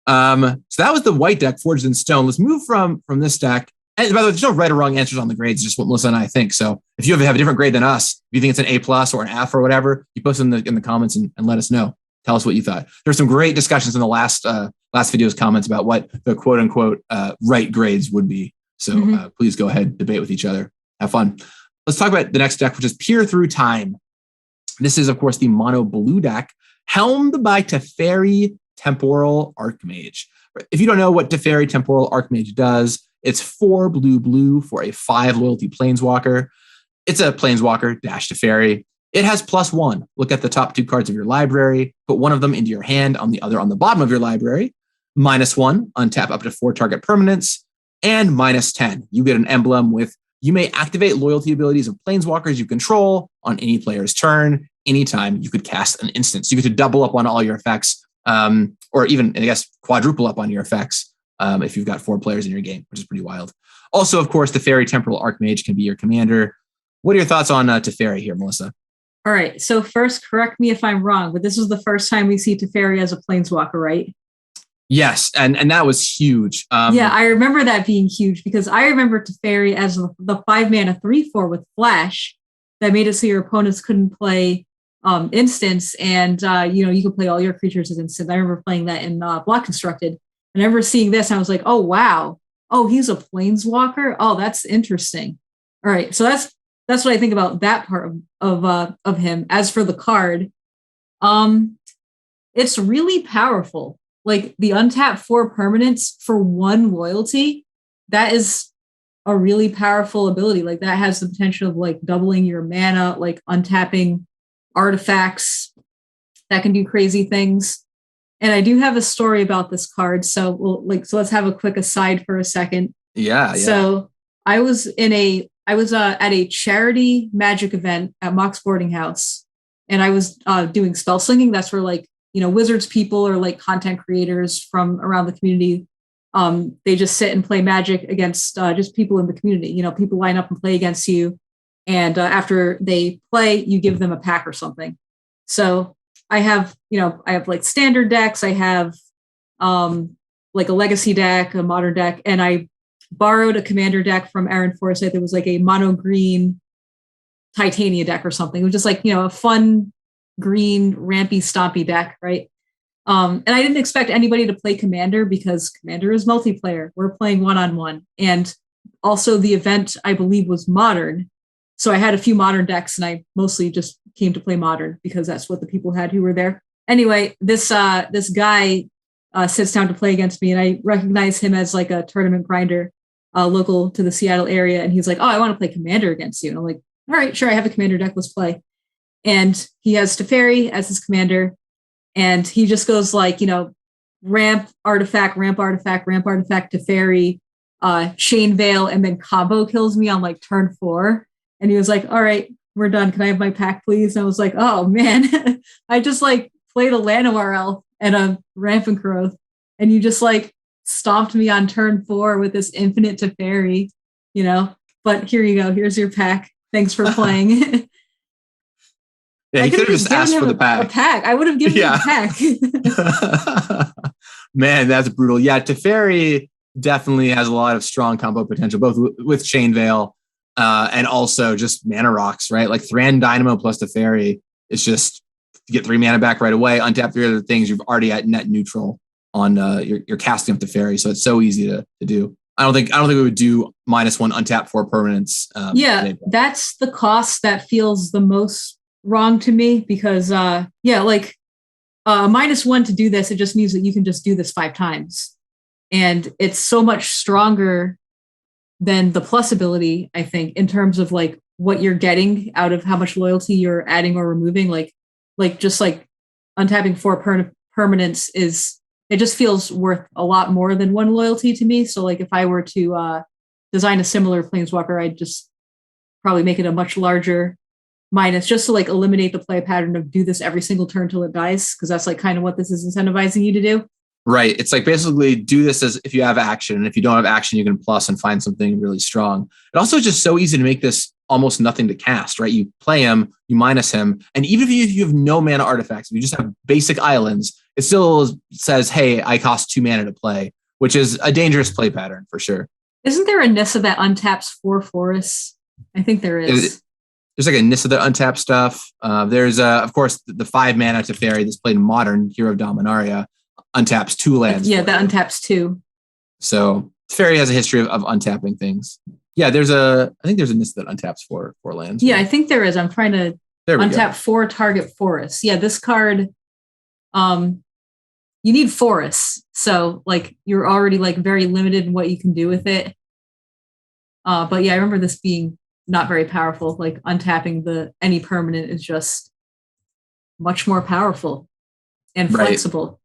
So that was the white deck, Forged in Stone. Let's move from this deck. And by the way, there's no right or wrong answers on the grades, just what Melissa and I think. So if you have a different grade than us, if you think it's an A+ or an F or whatever, you post in the comments and let us know. Tell us what you thought. There's some great discussions in the last video's comments about what the quote unquote right grades would be. So please go ahead, debate with each other. Have fun. Let's talk about the next deck, which is Peer Through Time. This is, of course, the mono blue deck, helmed by Teferi Temporal Archmage. If you don't know what Teferi Temporal Archmage does, it's 4 blue for a 5 loyalty Planeswalker. It's a Planeswalker dash Teferi. It has +1. Look at the top 2 cards of your library, put one of them into your hand, on the other on the bottom of your library. -1, untap up to 4 target permanents, and -10. You get an emblem with, you may activate loyalty abilities of Planeswalkers you control on any player's turn. Anytime you could cast an instant. So you get to double up on all your effects, or even, I guess, quadruple up on your effects if you've got 4 players in your game, which is pretty wild. Also, of course, Teferi Temporal Archmage can be your commander. What are your thoughts on Teferi here, Melissa?
All right. So first, correct me if I'm wrong, but this was the first time we see Teferi as a Planeswalker, right?
Yes, and that was huge.
Yeah, I remember that being huge because I remember Teferi as the 5-mana 3/4 with Flash that made it so your opponents couldn't play instants, and you could play all your creatures as instants. I remember playing that in Block Constructed, and I remember seeing this, and I was like, oh wow, oh he's a Planeswalker. Oh, that's interesting. All right, so that's what I think about that part of him. As for the card, it's really powerful. Like the untap 4 permanents for 1 loyalty, that is a really powerful ability. Like that has the potential of like doubling your mana, like untapping artifacts that can do crazy things. And I do have a story about this card. So let's have a quick aside for a second.
Yeah.
So I was at a charity Magic event at Mox Boarding House, and I was doing spell slinging. That's where Wizards people or like content creators from around the community. They just sit and play Magic against just people in the community. People line up and play against you. And after they play, you give them a pack or something. So I have like standard decks. I have like a legacy deck, a modern deck, and I borrowed a commander deck from Aaron Forsyth. It was like a mono green Titania deck or something. It was just like, a fun green rampy stompy deck, right? And I didn't expect anybody to play Commander because Commander is multiplayer. We're playing 1-on-1. And also the event, I believe, was Modern. So I had a few Modern decks, and I mostly just came to play Modern because that's what the people had who were there. Anyway, this guy sits down to play against me, and I recognize him as like a tournament grinder local to the Seattle area. And he's like, oh, I want to play Commander against you. And I'm like, all right, sure, I have a Commander deck, let's play. And he has Teferi as his commander. And he just goes like, ramp artifact, Teferi, Chain Veil, and then combo kills me on like turn 4. And he was like, all right, we're done. Can I have my pack, please? And I was like, oh man, I just like played a Llanowar Elf and a Rampant Growth. And you just like stomped me on turn 4 with this infinite Teferi, but here you go. Here's your pack. Thanks for playing.
Yeah, he could have just asked for the pack.
A pack. I would have given him a pack.
Man, that's brutal. Yeah, Teferi definitely has a lot of strong combo potential, both with Chain Veil and also just mana rocks, right? Like Thran Dynamo plus Teferi is just, you get 3 mana back right away, untap 3 other things, you've already at net neutral on your casting of Teferi, so it's so easy to do. I don't think we would do -1 untap 4 permanents.
That's the cost that feels the most wrong to me because -1 to do this, it just means that you can just do this 5 times, and it's so much stronger than the plus ability, I think, in terms of like what you're getting out of how much loyalty you're adding or removing. Like just like untapping 4 permanents it just feels worth a lot more than 1 loyalty to me. So like if I were to design a similar Planeswalker, I'd just probably make it a much larger minus, just to like eliminate the play pattern of do this every single turn till it dies, because that's like kind of what this is incentivizing you to do.
Right. It's like basically do this as if you have action, and if you don't have action, you can plus and find something really strong. It also is just so easy to make this almost nothing to cast, right? You play him, you minus him, and even if you have no mana artifacts, if you just have basic islands, it still says, hey, I cost 2 mana to play, which is a dangerous play pattern for sure.
Isn't there a Nissa that untaps 4 forests? I think there is.
There's like a Nissa that untap stuff. There's, of course, the 5 mana Teferi that's played in Modern, Hero of Dominaria, untaps 2 lands.
Yeah, that untaps 2.
So Teferi has a history of untapping things. Yeah, I think there's a Nissa that untaps 4 lands.
Yeah, I think there is. I'm trying to untap 4 target forests. Yeah, this card, you need forests. So like you're already like very limited in what you can do with it. But yeah, I remember this being not very powerful. Like untapping any permanent is just much more powerful and flexible.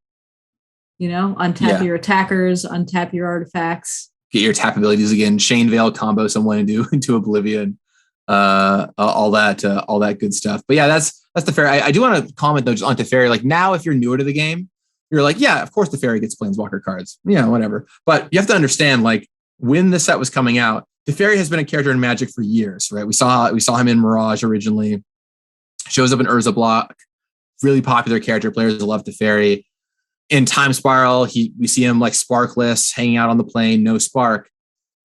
You know, untap your attackers, untap your artifacts.
Get your tap abilities again. Chain Veil combo someone into Oblivion. All that good stuff. But yeah, that's Teferi. I do want to comment though just on Teferi. Like now, if you're newer to the game, you're like, yeah, of course Teferi gets Planeswalker cards. Yeah, whatever. But you have to understand, like when the set was coming out, Teferi has been a character in Magic for years, right? We saw him in Mirage originally. Shows up in Urza Block. Really popular character. Players love Teferi. In Time Spiral, we see him like sparkless, hanging out on the plane, no spark.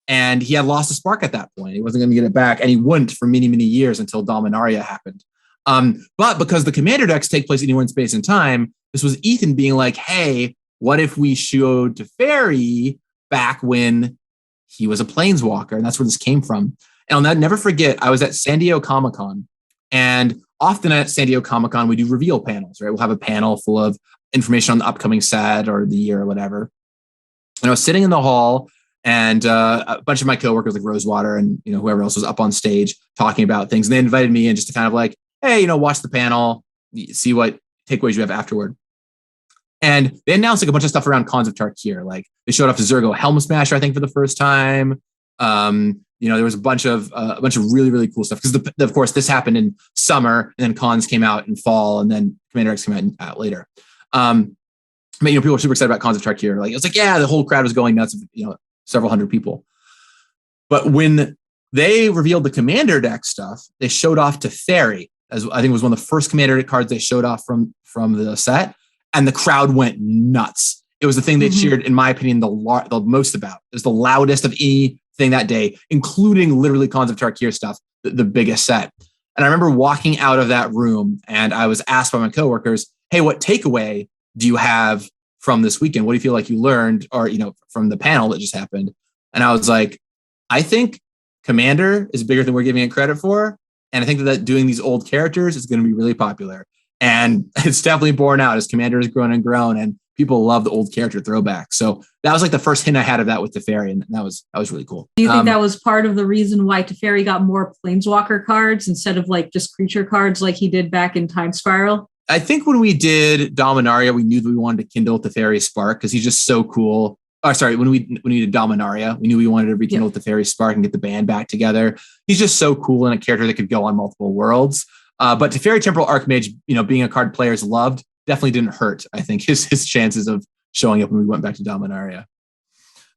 And he had lost a spark at that point. He wasn't going to get it back, and he wouldn't for many, many years until Dominaria happened. But because the Commander decks take place anywhere in space and time, this was Ethan being like, hey, what if we showed Teferi back when he was a Planeswalker? And that's where this came from. And I'll never forget, I was at San Diego Comic-Con, and often at San Diego Comic-Con, we do reveal panels, right? We'll have a panel full of information on the upcoming set or the year or whatever. And I was sitting in the hall, and a bunch of my coworkers like Rosewater and whoever else was up on stage talking about things. And they invited me in just to kind of like, hey, watch the panel, see what takeaways you have afterward. And they announced like a bunch of stuff around Khans of Tarkir. Like they showed off Zergo Helm Smasher, I think, for the first time. There was a bunch of really, really cool stuff because of course this happened in summer, and then Khans came out in fall, and then Commander X came out later. But people were super excited about Khans of Tarkir. Like it was like, yeah, the whole crowd was going nuts. Several hundred people. But when they revealed the Commander deck stuff, they showed off Teferi, as I think it was one of the first Commander deck cards they showed off from the set, and the crowd went nuts. It was the thing they cheered, in my opinion, the most about. It was the loudest of anything that day, including literally Khans of Tarkir stuff, the biggest set. And I remember walking out of that room, and I was asked by my coworkers, hey, what takeaway do you have from this weekend? What do you feel like you learned, or, from the panel that just happened? And I was like, I think Commander is bigger than we're giving it credit for. And I think that doing these old characters is going to be really popular. And it's definitely borne out as Commander has grown and grown, and people love the old character throwback. So that was like the first hint I had of that with Teferi, and that was really cool.
Do you think that was part of the reason why Teferi got more Planeswalker cards instead of like just creature cards like he did back in Time Spiral?
I think when we did Dominaria, we knew that we wanted to kindle Teferi's spark because he's just so cool. When we did Dominaria, we knew we wanted to rekindle Teferi's spark and get the band back together. He's just so cool and a character that could go on multiple worlds. But Teferi Temporal Archmage, being a card players loved, definitely didn't hurt, I think, his chances of showing up when we went back to Dominaria.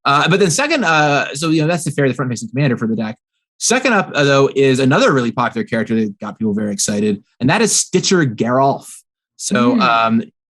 But then second, that's Teferi, the front-facing commander for the deck. Second up, though, is another really popular character that got people very excited, and that is Stitcher Geralf. So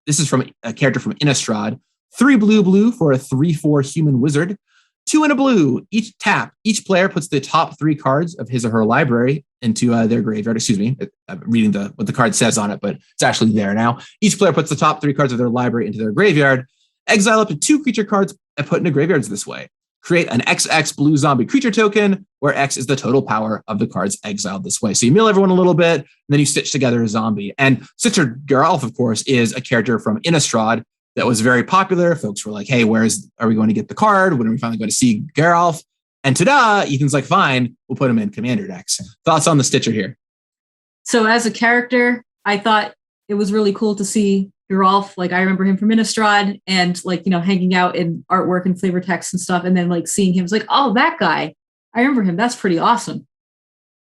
this is from a character from Innistrad. 3 blue for a 3/4 human wizard. 2 and a blue. Each tap. Each player puts the top 3 cards of his or her library into their graveyard. Excuse me. I'm reading what the card says on it, but it's actually there now. Each player puts the top 3 cards of their library into their graveyard. Exile up to 2 creature cards and put into graveyards this way. Create an XX blue zombie creature token, where X is the total power of the cards exiled this way. So you mill everyone a little bit, and then you stitch together a zombie. And Stitcher Geralf, of course, is a character from Innistrad that was very popular. Folks were like, hey, are we going to get the card? When are we finally going to see Geralf? And ta-da, Ethan's like, fine, we'll put him in Commander decks. Thoughts on the Stitcher here?
So as a character, I thought it was really cool to see Geralf. Like I remember him from Innistrad and hanging out in artwork and flavor text and stuff. And then like seeing him, it's like, oh, that guy. I remember him. That's pretty awesome.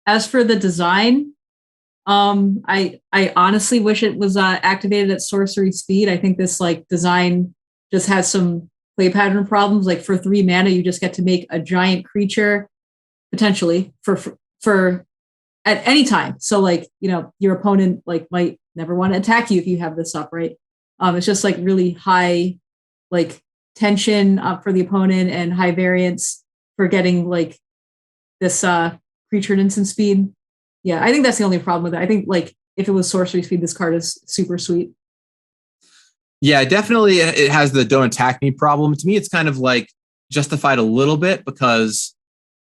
As for the design, I honestly wish it was activated at sorcery speed. I think this like design just has some play pattern problems. Like for 3 mana, you just get to make a giant creature potentially for at any time. So like, your opponent like might never want to attack you if you have this up, right? It's just like really high, like tension for the opponent and high variance for getting like this creature and instant speed. Yeah, I think that's the only problem with it. I think like if it was sorcery speed, this card is super sweet.
Yeah, definitely it has the don't attack me problem. To me, it's kind of like justified a little bit because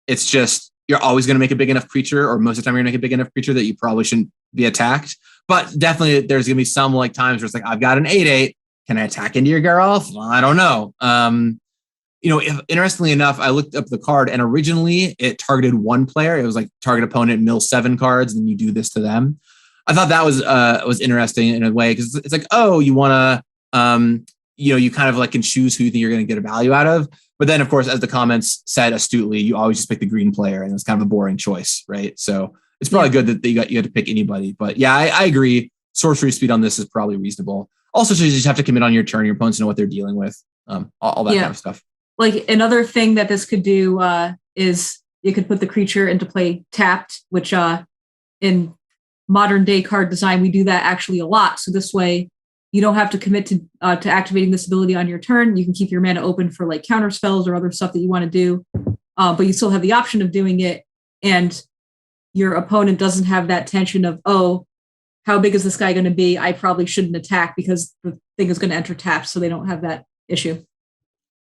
it's just you're always going to make a big enough creature, or most of the time you're going to make a big enough creature that you probably shouldn't be attacked. But definitely there's going to be some like times where it's like, I've got an 8/8. Can I attack into your Geralt? Well, I don't know. Interestingly enough, I looked up the card and originally it targeted one player. It was like target opponent, mill 7 cards, and then you do this to them. I thought that was interesting in a way because it's like, oh, you want to, you kind of like can choose who you think you're going to get a value out of. But then, of course, as the comments said astutely, you always just pick the green player, and it's kind of a boring choice, right? So it's probably good that you had to pick anybody. But yeah, I agree. Sorcery speed on this is probably reasonable. Also, so you just have to commit on your turn. Your opponents know what they're dealing with. All that kind of stuff.
Like another thing that this could do is you could put the creature into play tapped, which in modern day card design, we do that actually a lot. So this way you don't have to commit to activating this ability on your turn. You can keep your mana open for like counter spells or other stuff that you want to do, but you still have the option of doing it. And your opponent doesn't have that tension of, oh, how big is this guy going to be? I probably shouldn't attack because the thing is going to enter tapped, so they don't have that issue.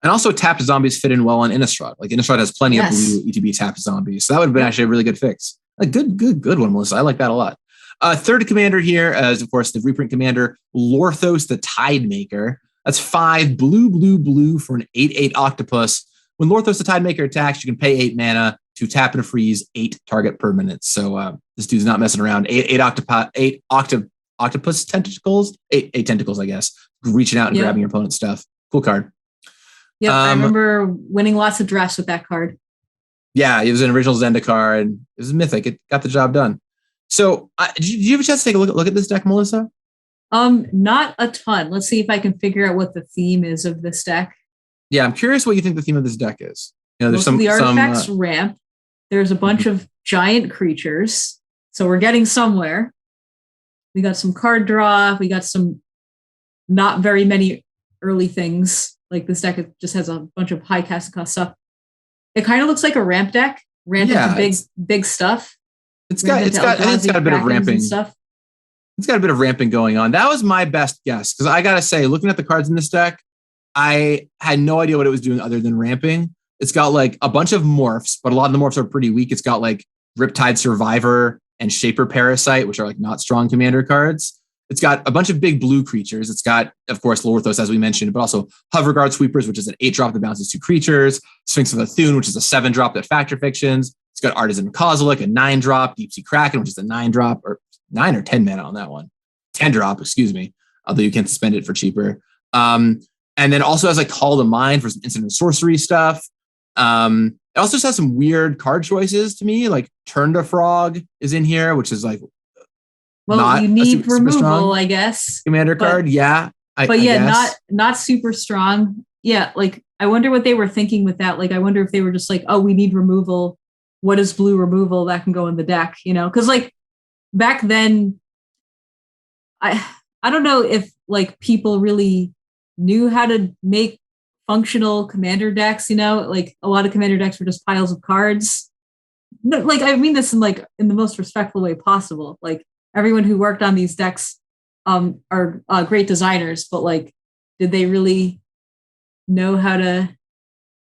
And also tapped zombies fit in well on Innistrad. Like Innistrad has plenty of blue ETB tapped zombies. So that would have been actually a really good fix. A good one, Melissa. I like that a lot. Third commander here is, of course, the reprint commander, Lorthos the Tidemaker. That's 5 blue for an 8/8 octopus. When Lorthos the Tidemaker attacks, you can pay 8 mana to tap and freeze 8 target permanents. So this dude's not messing around. 8 octopus tentacles, 8 tentacles, I guess, reaching out and grabbing your opponent's stuff. Cool card.
Yeah, I remember winning lots of drafts with that card.
Yeah, it was an original Zenda card. It was mythic. It got the job done. So did you have a chance to take a look at this deck, Melissa?
Not a ton. Let's see if I can figure out what the theme is of this deck.
Yeah, I'm curious what you think the theme of this deck is. There's
most of the artifacts ramp. There's a bunch of giant creatures. So we're getting somewhere. We got some card draw. We got some not very many early things. Like this deck just has a bunch of high casting cost stuff. It kind of looks like a ramp deck. Ramp into big stuff.
It's got a bit of ramping stuff. It's got a bit of ramping going on. That was my best guess because I gotta say, looking at the cards in this deck, I had no idea what it was doing other than ramping. It's got like a bunch of morphs, but a lot of the morphs are pretty weak. It's got like Riptide Survivor and Shaper Parasite, which are like not strong commander cards. It's got a bunch of big blue creatures. It's got, of course, Lorthos, as we mentioned, but also Hoverguard Sweepers, which is an 8-drop that bounces 2 creatures. Sphinx of Athun, which is a 7-drop that factor fictions. It's got Artisan Kozilek, a 9-drop. Deep Sea Kraken, which is a 9-drop, or 9 or 10 mana on that one. 10-drop, excuse me, although you can suspend it for cheaper. And then also has like Call to Mind for some instant and sorcery stuff. It also just has some weird card choices to me, like Turn to Frog is in here, which is like,
well, you need removal, I guess.
Commander card, yeah.
I guess. not super strong. Yeah, like I wonder what they were thinking with that. Like I wonder if they were just like, oh, we need removal. What is blue removal that can go in the deck? Because like back then, I don't know if like people really knew how to make functional commander decks. Like a lot of commander decks were just piles of cards. No, like I mean this in the most respectful way possible. Like everyone who worked on these decks are great designers, but like, did they really know how to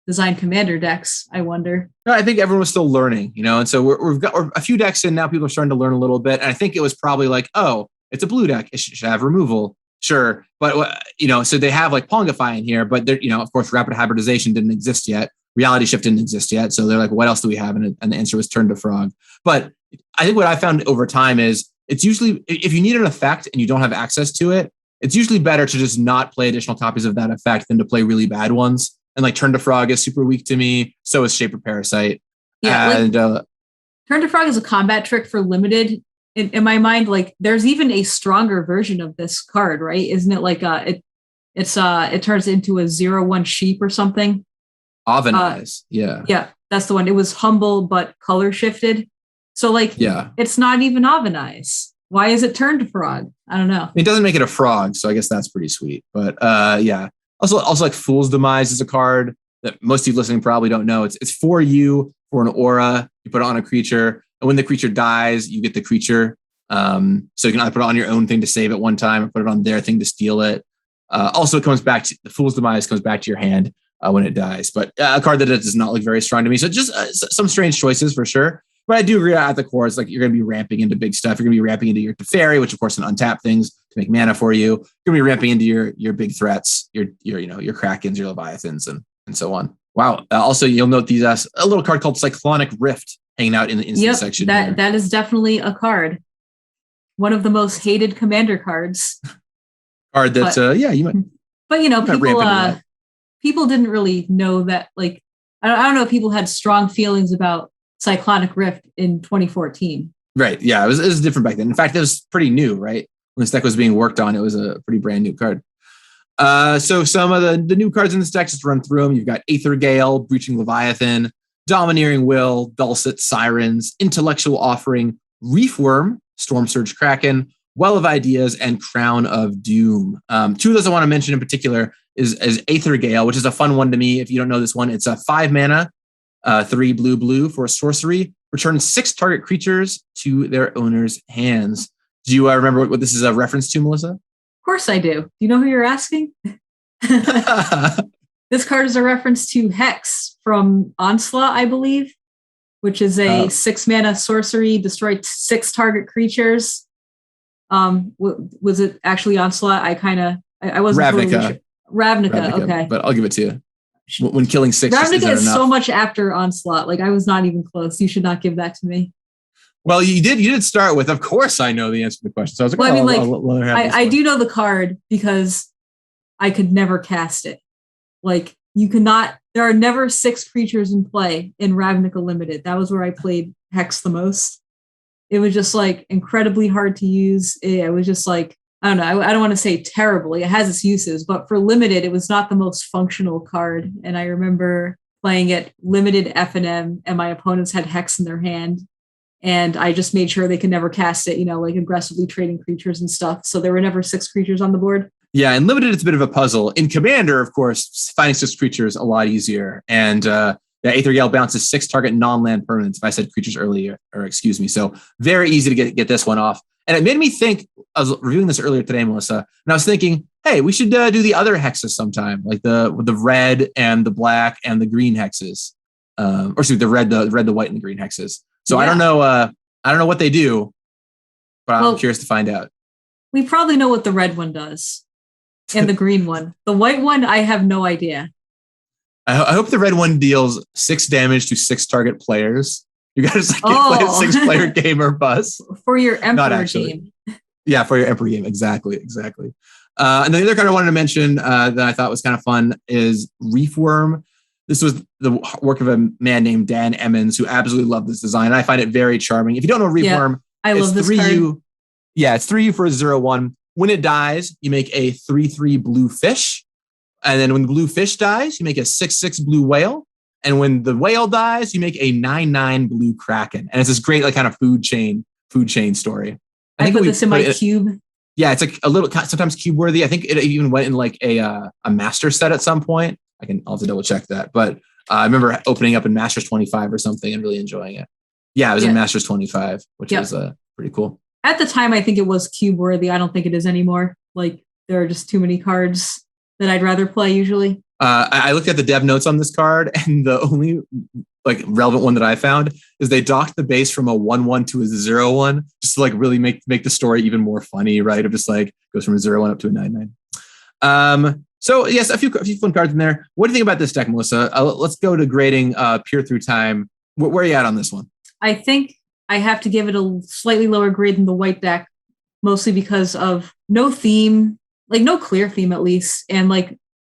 design commander decks? I wonder.
No, I think everyone was still learning, and so we're a few decks in now. People are starting to learn a little bit, and I think it was probably like, oh, it's a blue deck. It should have removal, sure, but so they have like Pongify in here, but they're, of course, Rapid Hybridization didn't exist yet. Reality Shift didn't exist yet, so they're like, what else do we have? And the answer was Turn to Frog. But I think what I found over time is it's usually, if you need an effect and you don't have access to it, it's usually better to just not play additional copies of that effect than to play really bad ones. And like Turn to Frog is super weak to me. So is Shaper Parasite.
Yeah, and Turn to Frog is a combat trick for limited. In my mind, like there's even a stronger version of this card, right? Isn't it like it turns into a 0/1 sheep or something?
Avenize, yeah.
Yeah, that's the one. It was humble but color shifted. So like, it's not even Avenize. Why is it turned to frog? I don't know.
It doesn't make it a frog, so I guess that's pretty sweet. But yeah. Also like Fool's Demise is a card that most of you listening probably don't know. It's for you for an aura. You put it on a creature, and when the creature dies, you get the creature. So you can either put it on your own thing to save it one time, or put it on their thing to steal it. Also, it comes back to the Fool's Demise comes back to your hand when it dies. But a card that does not look very strong to me. So just some strange choices for sure. But I do agree at the core, it's like you're going to be ramping into big stuff. You're going to be ramping into your Teferi, which of course can untap things to make mana for you. You're going to be ramping into your big threats, your Krakens, your Leviathans, and so on. Wow. Also, you'll note these a little card called Cyclonic Rift hanging out in the instant section.
That is definitely a card. One of the most hated commander cards.
Card that you might.
But people didn't really know that. Like I don't know if people had strong feelings about Cyclonic Rift in 2014.
Right. Yeah, it was different back then. In fact, it was pretty new, right? When this deck was being worked on, it was a pretty brand new card. So some of the new cards in this deck, just to run through them. You've got Aether Gale, Breaching Leviathan, Domineering Will, Dulcet Sirens, Intellectual Offering, Reefworm, Storm Surge Kraken, Well of Ideas, and Crown of Doom. Two of those I want to mention in particular is Aether Gale, which is a fun one to me. If you don't know this one, it's a 5 mana, 3 blue for a sorcery. Return 6 target creatures to their owner's hands. Do you remember what this is a reference to, Melissa?
Of course I do. Do you know who you're asking? This card is a reference to Hex from Onslaught, I believe, which is a 6 mana sorcery, destroy 6 target creatures. Was it actually Onslaught? I wasn't
Ravnica.
Totally sure. Ravnica, okay.
But I'll give it to you. When killing 6
Ravnica is so much after Onslaught. Like I was not even close. You should not give that to me.
Well, you did start with, of course I know the answer to the question. So I was like,
I do know the card because I could never cast it. Like there are never 6 creatures in play in Ravnica Limited. That was where I played Hex the most. It was just like incredibly hard to use. It was just like, I don't know. I don't want to say terribly. It has its uses, but for Limited, it was not the most functional card. And I remember playing it Limited F&M, and my opponents had Hex in their hand. And I just made sure they could never cast it, like aggressively trading creatures and stuff. So there were never 6 creatures on the board.
Yeah, in Limited, it's a bit of a puzzle. In Commander, of course, finding 6 creatures a lot easier. And Aether Gale bounces 6 target non-land permanents. If I said creatures earlier, or excuse me. So very easy to get this one off. And it made me think, I was reviewing this earlier today, Melissa, and I was thinking, hey, we should do the other hexes sometime, like the red and the black and the green hexes. Or excuse me, the red, the white, and the green hexes. So yeah. I don't know what they do, but I'm curious to find out.
We probably know what the red one does and the green one. The white one, I have no idea.
I hope the red one deals 6 damage to 6 target players. You guys play a 6-player game or bust.
For your Emperor game.
Yeah, for your Emperor game. Exactly. And the other card I wanted to mention that I thought was kind of fun is Reefworm. This was the work of a man named Dan Emmons, who absolutely loved this design. I find it very charming. If you don't know Reefworm,
I love this card.
It's 3U for a 0/1. When it dies, you make a 3/3 blue fish. And then when the blue fish dies, you make a 6/6 blue whale. And when the whale dies, you make a 9/9 blue kraken. And it's this great kind of food chain story.
I put this in my cube.
Yeah, it's like a little sometimes cube worthy. I think it even went in like a master set at some point. I'll have to double check that. But I remember opening up in Masters 25 or something and really enjoying it. Yeah, it was in Masters 25, which was pretty cool.
At the time, I think it was cube worthy. I don't think it is anymore. Like there are just too many cards that I'd rather play usually.
I looked at the dev notes on this card, and the only relevant one that I found is they docked the base from a 1/1 to a 0/1, just to really make the story even more funny, right? Of just goes from a 0/1 up to a 9/9. So yes, a few fun cards in there. What do you think about this deck, Melissa? Let's go to grading Peer Through Time. Where are you at on this one?
I think I have to give it a slightly lower grade than the white deck, mostly because of no theme, no clear theme at least, and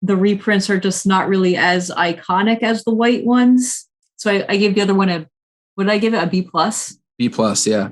the reprints are just not really as iconic as the white ones. So I gave the other one what did I give it? A B+?
B+, yeah.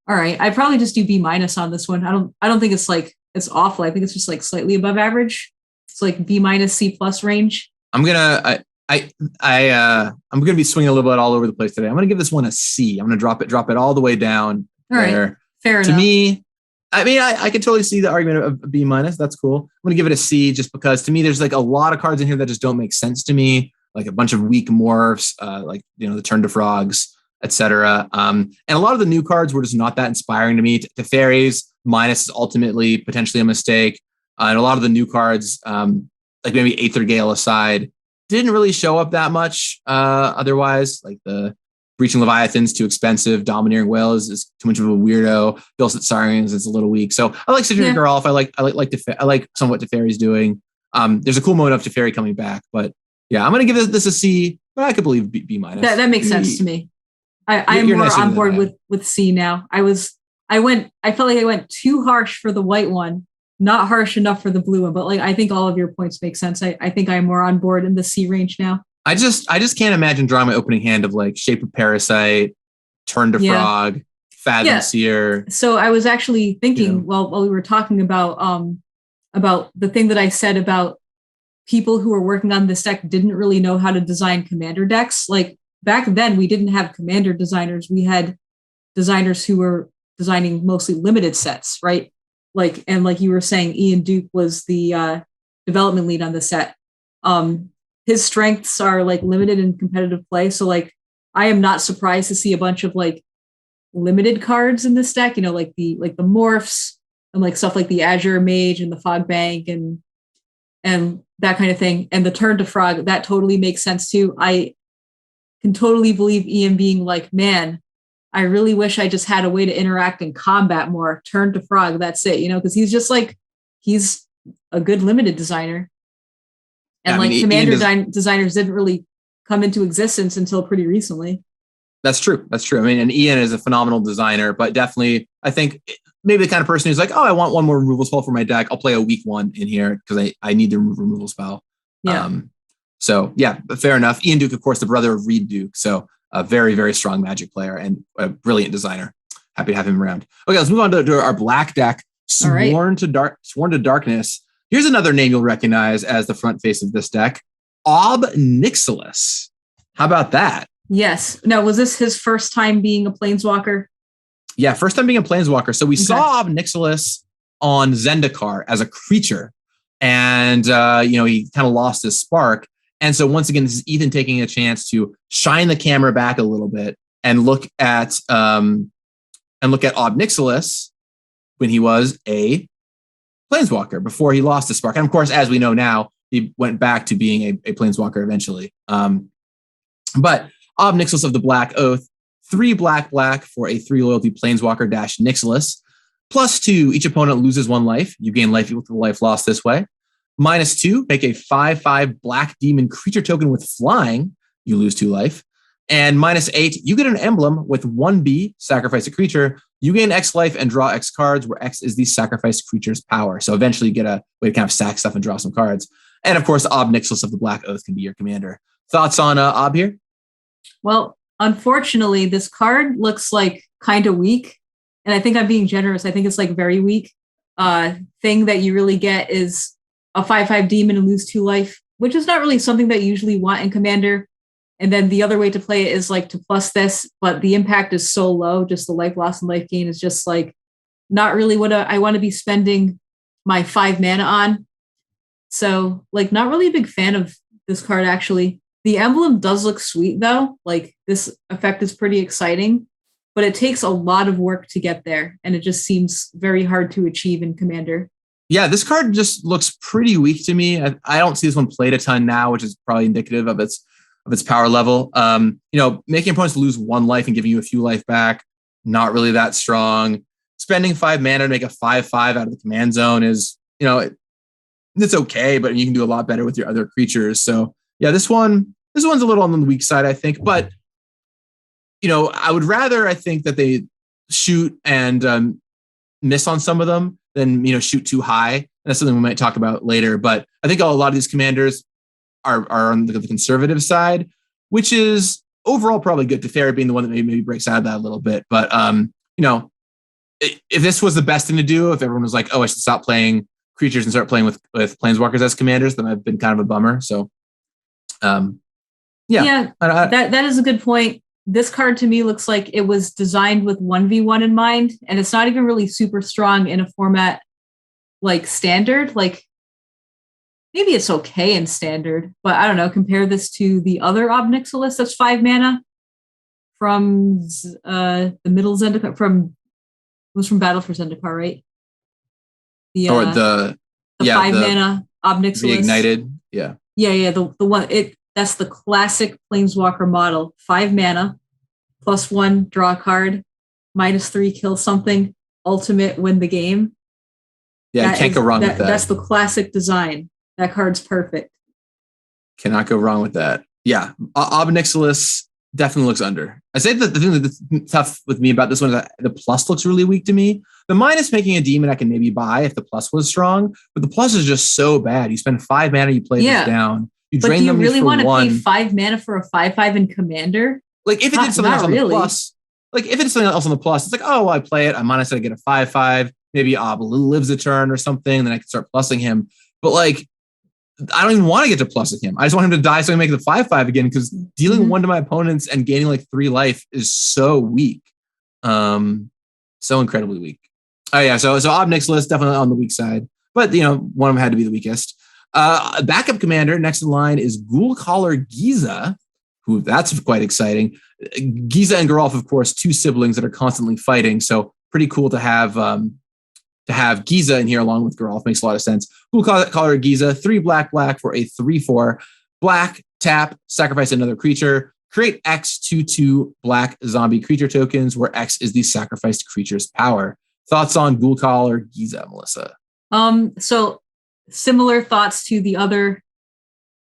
All right. I'd probably just do B- on this one. I don't think it's it's awful. I think it's just slightly above average. It's B- C+ range.
I I'm going to be swinging a little bit all over the place today. I'm going to give this one a C. I'm going to drop it all the way down there.
Right. Fair enough.
To me, I mean, I can totally see the argument of B minus. That's cool. I'm going to give it a C just because to me, there's like a lot of cards in here that just don't make sense to me. Like a bunch of weak morphs, like, the Turn to Frogs, etc. And a lot of the new cards were just not that inspiring to me. Teferis minus is ultimately potentially a mistake. And a lot of the new cards, like maybe Aether Gale aside, didn't really show up that much otherwise. Like the Breaching Leviathan's too expensive. Domineering Whale is too much of a weirdo. Bilset Sirens is a little weak. So I like Citric Girl. I like somewhat Teferi's doing. There's a cool moment of Teferi coming back, but yeah, I'm gonna give this a C, but I could believe B minus.
That makes sense to me. I'm more on board with C now. I felt like I went too harsh for the white one, not harsh enough for the blue one, but like I think all of your points make sense. I think I'm more on board in the C range now. I
just can't imagine drawing my opening hand of like Shape of Parasite, Turn to Frog, Fathom Seer.
So I was actually thinking while we were talking about the thing that I said about people who were working on this deck didn't really know how to design commander decks. Like back then we didn't have commander designers. We had designers who were designing mostly limited sets, right? Like you were saying, Ian Duke was the development lead on the set. His strengths are like limited in competitive play. So like, I am not surprised to see a bunch of like limited cards in this deck, like the morphs and like stuff like the Azure Mage and the Fog Bank and that kind of thing. And the Turn to Frog, that totally makes sense too. I can totally believe Ian being like, man, I really wish I just had a way to interact in combat more. Turn to Frog, that's it, because he's just like, he's a good limited designer. And commander designers didn't really come into existence until pretty recently.
That's true. I mean, and Ian is a phenomenal designer, but definitely, I think maybe the kind of person who's like, oh, I want one more removal spell for my deck. I'll play a weak one in here because I need the removal spell.
Yeah.
So yeah, but fair enough. Ian Duke, of course, the brother of Reed Duke. So a very, very strong Magic player and a brilliant designer. Happy to have him around. Okay, let's move on to our black deck, Sworn to Darkness. Here's another name you'll recognize as the front face of this deck, Ob Nixilis. How about that?
Yes. Now, was this his first time being a Planeswalker?
Yeah, first time being a Planeswalker. So we saw Ob Nixilis on Zendikar as a creature, and he kind of lost his spark. And so once again, this is Ethan taking a chance to shine the camera back a little bit and look at Ob Nixilis when he was a Planeswalker before he lost the spark. And of course, as we know now, he went back to being a Planeswalker eventually. But Ob Nixilis of the Black Oath, 3 black for a 3 loyalty Planeswalker Nixilis. +2, each opponent loses 1 life. You gain life equal to the life lost this way. -2, make a 5/5 black demon creature token with flying. You lose 2 life. And -8, you get an emblem with 1B, sacrifice a creature. You gain X life and draw X cards, where X is the sacrificed creature's power. So eventually you get a way to kind of sack stuff and draw some cards. And of course, Ob Nixilis of the Black Oath can be your commander. Thoughts on Ob here?
Well, unfortunately, this card looks like kind of weak. And I think I'm being generous. I think it's like very weak. Thing that you really get is a 5/5 demon and lose 2 life, which is not really something that you usually want in Commander. And then the other way to play it is like to plus this, but the impact is so low. Just the life loss and life gain is just like not really what I want to be spending my 5 mana on. So like not really a big fan of this card actually. The emblem does look sweet though. Like this effect is pretty exciting, but it takes a lot of work to get there. And it just seems very hard to achieve in Commander.
Yeah, this card just looks pretty weak to me. I don't see this one played a ton now, which is probably indicative of its power level. Making opponents lose 1 life and giving you a few life back, not really that strong. Spending 5 mana to make a 5/5 out of the command zone is, it's okay, but you can do a lot better with your other creatures. So yeah, this one's a little on the weak side, I think. But I would rather, I think, that they shoot and miss on some of them than shoot too high. And that's something we might talk about later. But I think a lot of these commanders are on the conservative side, which is overall probably good. Teferi being the one that maybe breaks out of that a little bit. But if this was the best thing to do, if everyone was like, oh, I should stop playing creatures and start playing with Planeswalkers as commanders, then I've been kind of a bummer. So
Yeah, that is a good point. This card to me looks like it was designed with 1v1 in mind, and it's not even really super strong in a format like standard. Like maybe it's okay in standard, but I don't know. Compare this to the other Obnixilis that's 5 mana from the middle Zendikar from Battle for Zendikar, right? The 5 mana Obnixilis.
Reignited. Yeah.
Yeah. The one that's the classic Planeswalker model. 5 mana, +1, draw a card, -3, kill something, ultimate, win the game.
Yeah, you can't go wrong with that.
That's the classic design. That card's perfect.
Cannot go wrong with that. Yeah, Obnixilis definitely looks under. I say that the thing that's tough with me about this one is that the plus looks really weak to me. The minus making a demon I can maybe buy if the plus was strong, but the plus is just so bad. You spend 5 mana, you play this down.
But do you really want to pay 5 mana for a 5/5 in Commander?
Like if it did something else on the plus, like if it's something else on the plus, it's like, oh, well, I play it. I'm honest, I get a 5/5. Maybe Ob lives a turn or something, then I can start plussing him. But like, I don't even want to get to plussing him. I just want him to die so I can make the 5/5 again, because dealing 1 to my opponents and gaining like 3 life is so weak. So incredibly weak. Oh yeah, so Obnixilis definitely on the weak side, but one of them had to be the weakest. Backup commander next in line is Ghoulcaller Giza, who that's quite exciting. Giza and Geralf, of course, 2 siblings that are constantly fighting. So pretty cool to have Giza in here along with Geralf. Makes a lot of sense. Ghoulcaller Giza, 3 black for a 3/4. Black, tap, sacrifice another creature. Create X 2/2 black zombie creature tokens, where X is the sacrificed creature's power. Thoughts on Ghoulcaller Giza, Melissa?
So similar thoughts to the other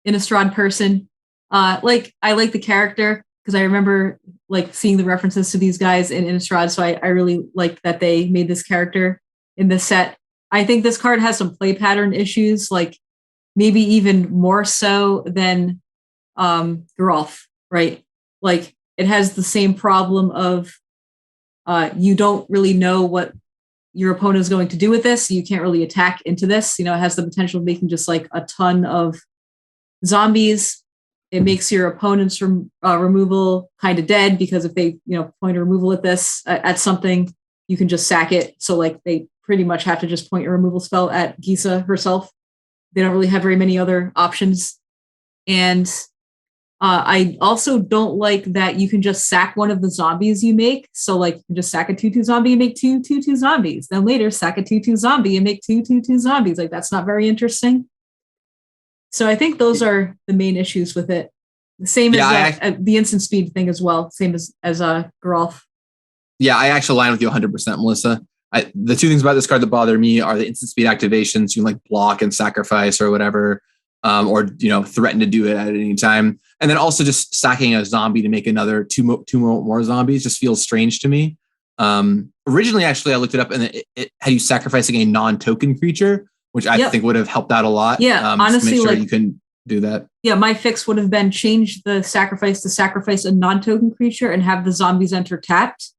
Innistrad person. I like the character because I remember like seeing the references to these guys in Innistrad, so I really like that they made this character in this set. I think this card has some play pattern issues, like maybe even more so than Geralf, right? Like it has the same problem of you don't really know what your opponent is going to do with this. So you can't really attack into this. It has the potential of making just like a ton of zombies. It makes your opponent's removal kind of dead, because if they point a removal at this at something, you can just sack it. So like they pretty much have to just point a removal spell at Giza herself. They don't really have very many other options. And I also don't like that you can just sack one of the zombies you make. So like you can just sack a 2/2 zombie and make 2/2 zombies. Then later sack a 2/2 zombie and make 2/2 zombies. Like that's not very interesting. So I think those are the main issues with it. The same as the instant speed thing as well. Same as Geralf.
Yeah, I actually line with you 100%, Melissa. The 2 things about this card that bother me are the instant speed activations. You can like block and sacrifice or whatever, or threaten to do it at any time. And then also just sacking a zombie to make another two more zombies just feels strange to me. Originally, actually, I looked it up, and it had you sacrificing a non-token creature, which I think would have helped out a lot.
Yeah, honestly,
to make sure you can do that.
Yeah, my fix would have been change the sacrifice to sacrifice a non-token creature and have the zombies enter tapped.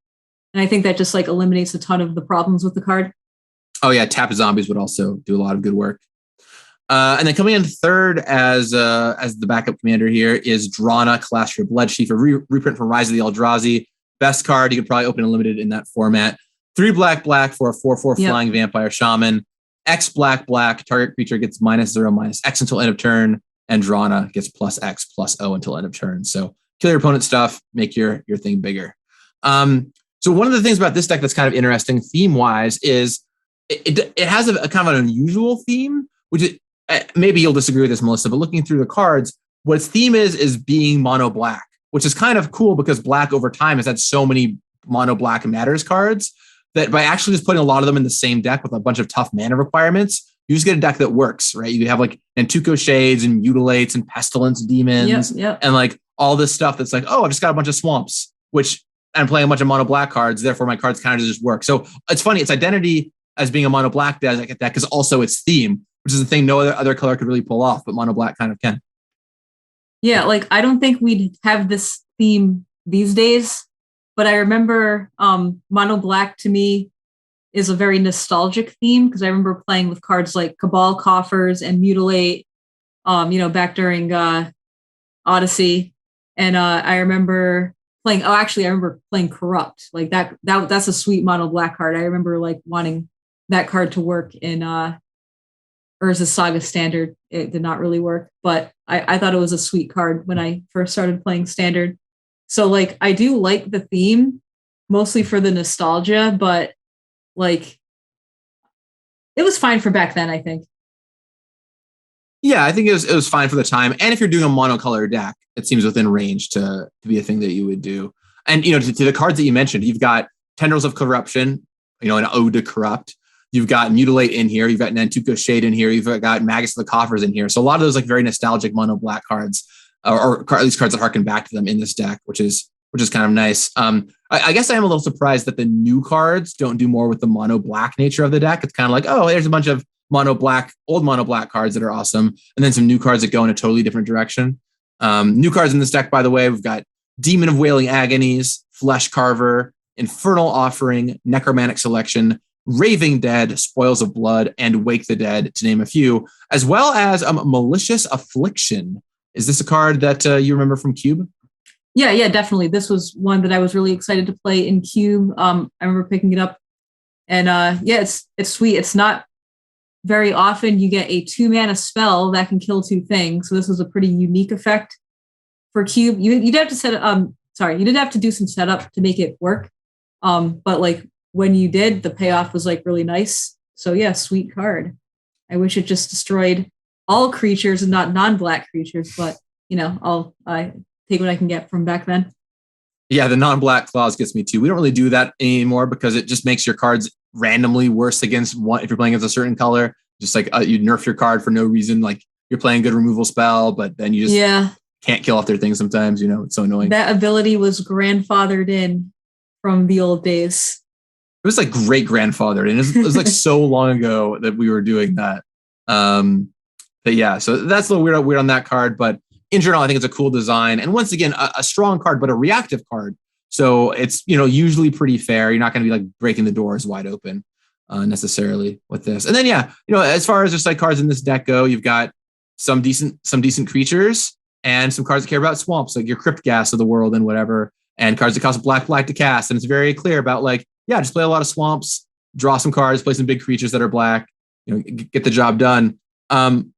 And I think that just like eliminates a ton of the problems with the card.
Oh yeah, tap zombies would also do a lot of good work. And then coming in third as the backup commander here is Drana, Kalashtra Bloodsheaf, a reprint from Rise of the Eldrazi. Best card you could probably open and limited in that format. 3 black for a 4/4 flying vampire shaman. X black, target creature gets -0/-X until end of turn, and Drana gets +X/+O until end of turn. So kill your opponent's stuff, make your thing bigger. So one of the things about this deck that's kind of interesting theme-wise is it has a kind of an unusual theme, which is, maybe you'll disagree with this, Melissa, but looking through the cards, what its theme is being mono black, which is kind of cool because black over time has had so many mono black matters cards that by actually just putting a lot of them in the same deck with a bunch of tough mana requirements, you just get a deck that works, right? You have like Nantuko Shades and Mutilates and Pestilence Demons and like all this stuff that's like, oh, I've just got a bunch of swamps, which I'm playing a bunch of mono black cards, therefore my cards kind of just work. So it's funny, its identity as being a mono black deck is also its theme, which is the thing no other color could really pull off, but mono black kind of can.
Yeah, like I don't think we'd have this theme these days, but I remember mono black to me is a very nostalgic theme because I remember playing with cards like Cabal Coffers and Mutilate, back during Odyssey. And I remember playing. Oh, actually, I remember playing Corrupt. Like that's a sweet mono black card. I remember like wanting that card to work in Urza's Saga Standard. It did not really work, but I thought it was a sweet card when I first started playing Standard. So like I do like the theme, mostly for the nostalgia, but like it was fine for back then, I think.
Yeah, I think it was fine for the time. And if you're doing a monocolor deck, it seems within range to be a thing that you would do. And, you know, to the cards that you mentioned, you've got Tendrils of Corruption, you know, an Ode to Corrupt. You've got Mutilate in here. You've got Nantuko Shade in here. You've got Magus of the Coffers in here. So a lot of those like very nostalgic mono black cards, or at least cards that harken back to them in this deck, which is kind of nice. I guess I am a little surprised that the new cards don't do more with the mono black nature of the deck. It's kind of like, oh, there's a bunch of old mono black cards that are awesome, and then some new cards that go in a totally different direction. New cards in this deck, by the way, we've got Demon of Wailing Agonies, Flesh Carver, Infernal Offering, Necromantic Selection, Raving Dead, Spoils of Blood, and Wake the Dead, to name a few, as well as Malicious Affliction. Is this a card that you remember from Cube?
Yeah, definitely. This was one that I was really excited to play in Cube. I remember picking it up, and it's sweet. It's not very often you get a 2-mana spell that can kill 2 things. So this was a pretty unique effect for Cube. You did have to you did have to do some setup to make it work. But like when you did, the payoff was like really nice. So yeah, sweet card. I wish it just destroyed all creatures and not non-black creatures, but you know, I take what I can get from back then.
Yeah, the non-black clause gets me too. We don't really do that anymore because it just makes your cards randomly worse against one. If you're playing against a certain color, just like you nerf your card for no reason. Like you're playing a good removal spell, but then you just can't kill off their things sometimes. You know, it's so annoying.
That ability was grandfathered in from the old days.
It was like great grandfathered, and it was like so long ago that we were doing that. But yeah, so that's a little weird on that card, but in general, I think it's a cool design. And once again, a strong card, but a reactive card. So it's, you know, usually pretty fair. You're not going to be like breaking the doors wide open necessarily with this. And then, yeah, you know, as far as just like cards in this deck go, you've got some decent creatures and some cards that care about swamps, like your Crypt Gas of the world and whatever, and cards that cost black to cast. And it's very clear about like, yeah, just play a lot of swamps, draw some cards, play some big creatures that are black, you know, get the job done.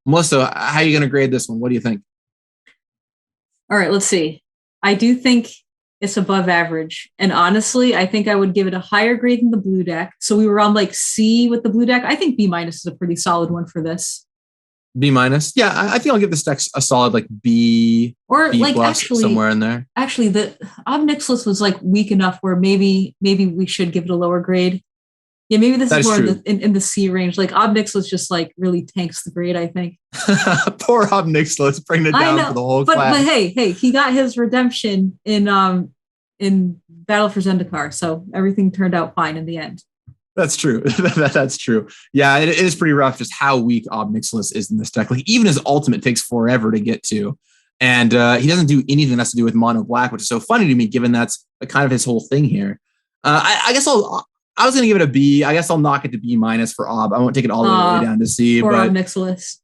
Melissa, how are you going to grade this one? What do you think?
All right, let's see. I do think it's above average. And honestly, I think I would give it a higher grade than the blue deck. So we were on like C with the blue deck. I think B- is a pretty solid one for this.
B-? Yeah, I think I'll give this deck a solid like B
or
B
like
plus,
actually
somewhere in there.
Actually, the Ob Nixilis was like weak enough where maybe we should give it a lower grade. Yeah, maybe this is more in the C range. Like Ob Nixilis just like really tanks the grade, I think.
Poor Ob Nixilis, bringing it down for the whole class.
But hey, he got his redemption in Battle for Zendikar, so everything turned out fine in the end.
That's true. That's true. Yeah, it is pretty rough just how weak Ob Nixilis is in this deck. Like even his ultimate takes forever to get to. And he doesn't do anything that has to do with mono black, which is so funny to me, given that's kind of his whole thing here. I guess I was going to give it a B. I guess I'll knock it to B- for Ob. I won't take it all the way down to C.
For
Ob
Nixilis.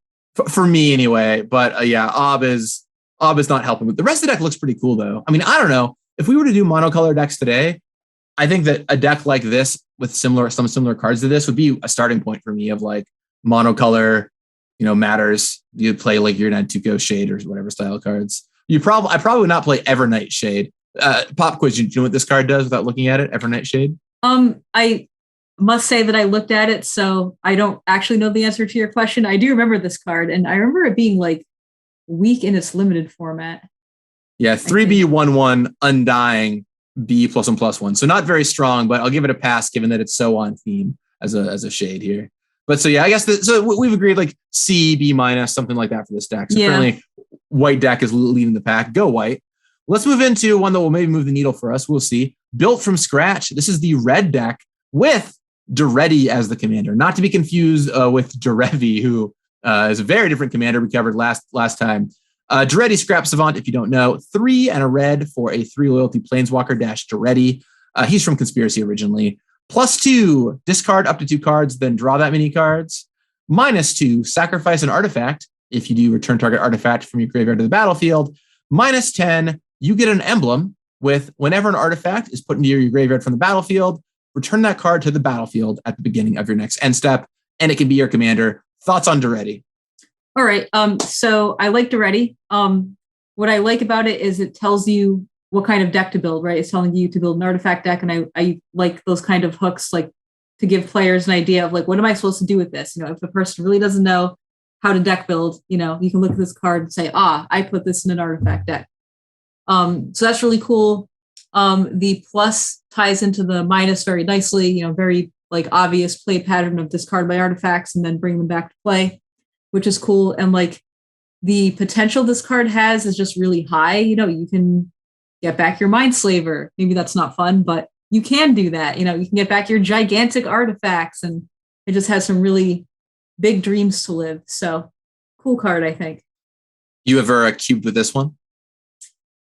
For me anyway. But yeah, Ob is not helping. But the rest of the deck looks pretty cool though. I mean, I don't know. If we were to do monocolor decks today, I think that a deck like this with some similar cards to this would be a starting point for me of like monocolor, you know, matters. You play like your Nantuko Shade or whatever style cards. I probably would not play Evernight Shade. Pop quiz, do you know what this card does without looking at it? Evernight Shade?
I must say that I looked at it, so I don't actually know the answer to your question. I do remember this card, and I remember it being like weak in its limited format.
Yeah, 3B 1/1 Undying B +1/+1. So not very strong, but I'll give it a pass given that it's so on theme as a shade here. But so yeah, I guess so we've agreed like C, B-, something like that for this deck. So apparently white deck is leading the pack. Go white. Let's move into one that will maybe move the needle for us. We'll see. Built from scratch. This is the red deck with Duretti as the commander. Not to be confused with Durevi, who is a very different commander we covered last time. Duretti Scrap Savant, if you don't know, 3 and a red for a 3 loyalty Planeswalker Duretti. He's from Conspiracy originally. +2, discard up to 2 cards, then draw that many cards. -2, sacrifice an artifact. If you do return target artifact from your graveyard to the battlefield. -10, you get an emblem with whenever an artifact is put into your graveyard from the battlefield, return that card to the battlefield at the beginning of your next end step, and it can be your commander. Thoughts on DeTora?
All right. So I like DeTora. What I like about it is it tells you what kind of deck to build, right? It's telling you to build an artifact deck, and I like those kind of hooks, like to give players an idea of like, what am I supposed to do with this? If the person really doesn't know how to deck build, you can look at this card and say, I put this in an artifact deck. So that's really cool. The plus ties into the minus very nicely, very like obvious play pattern of discard my artifacts and then bring them back to play, which is cool. And like the potential this card has is just really high. You can get back your Mindslaver. Maybe that's not fun, but you can do that. You can get back your gigantic artifacts, and it just has some really big dreams to live. So cool card, I think.
You ever cubed with this one?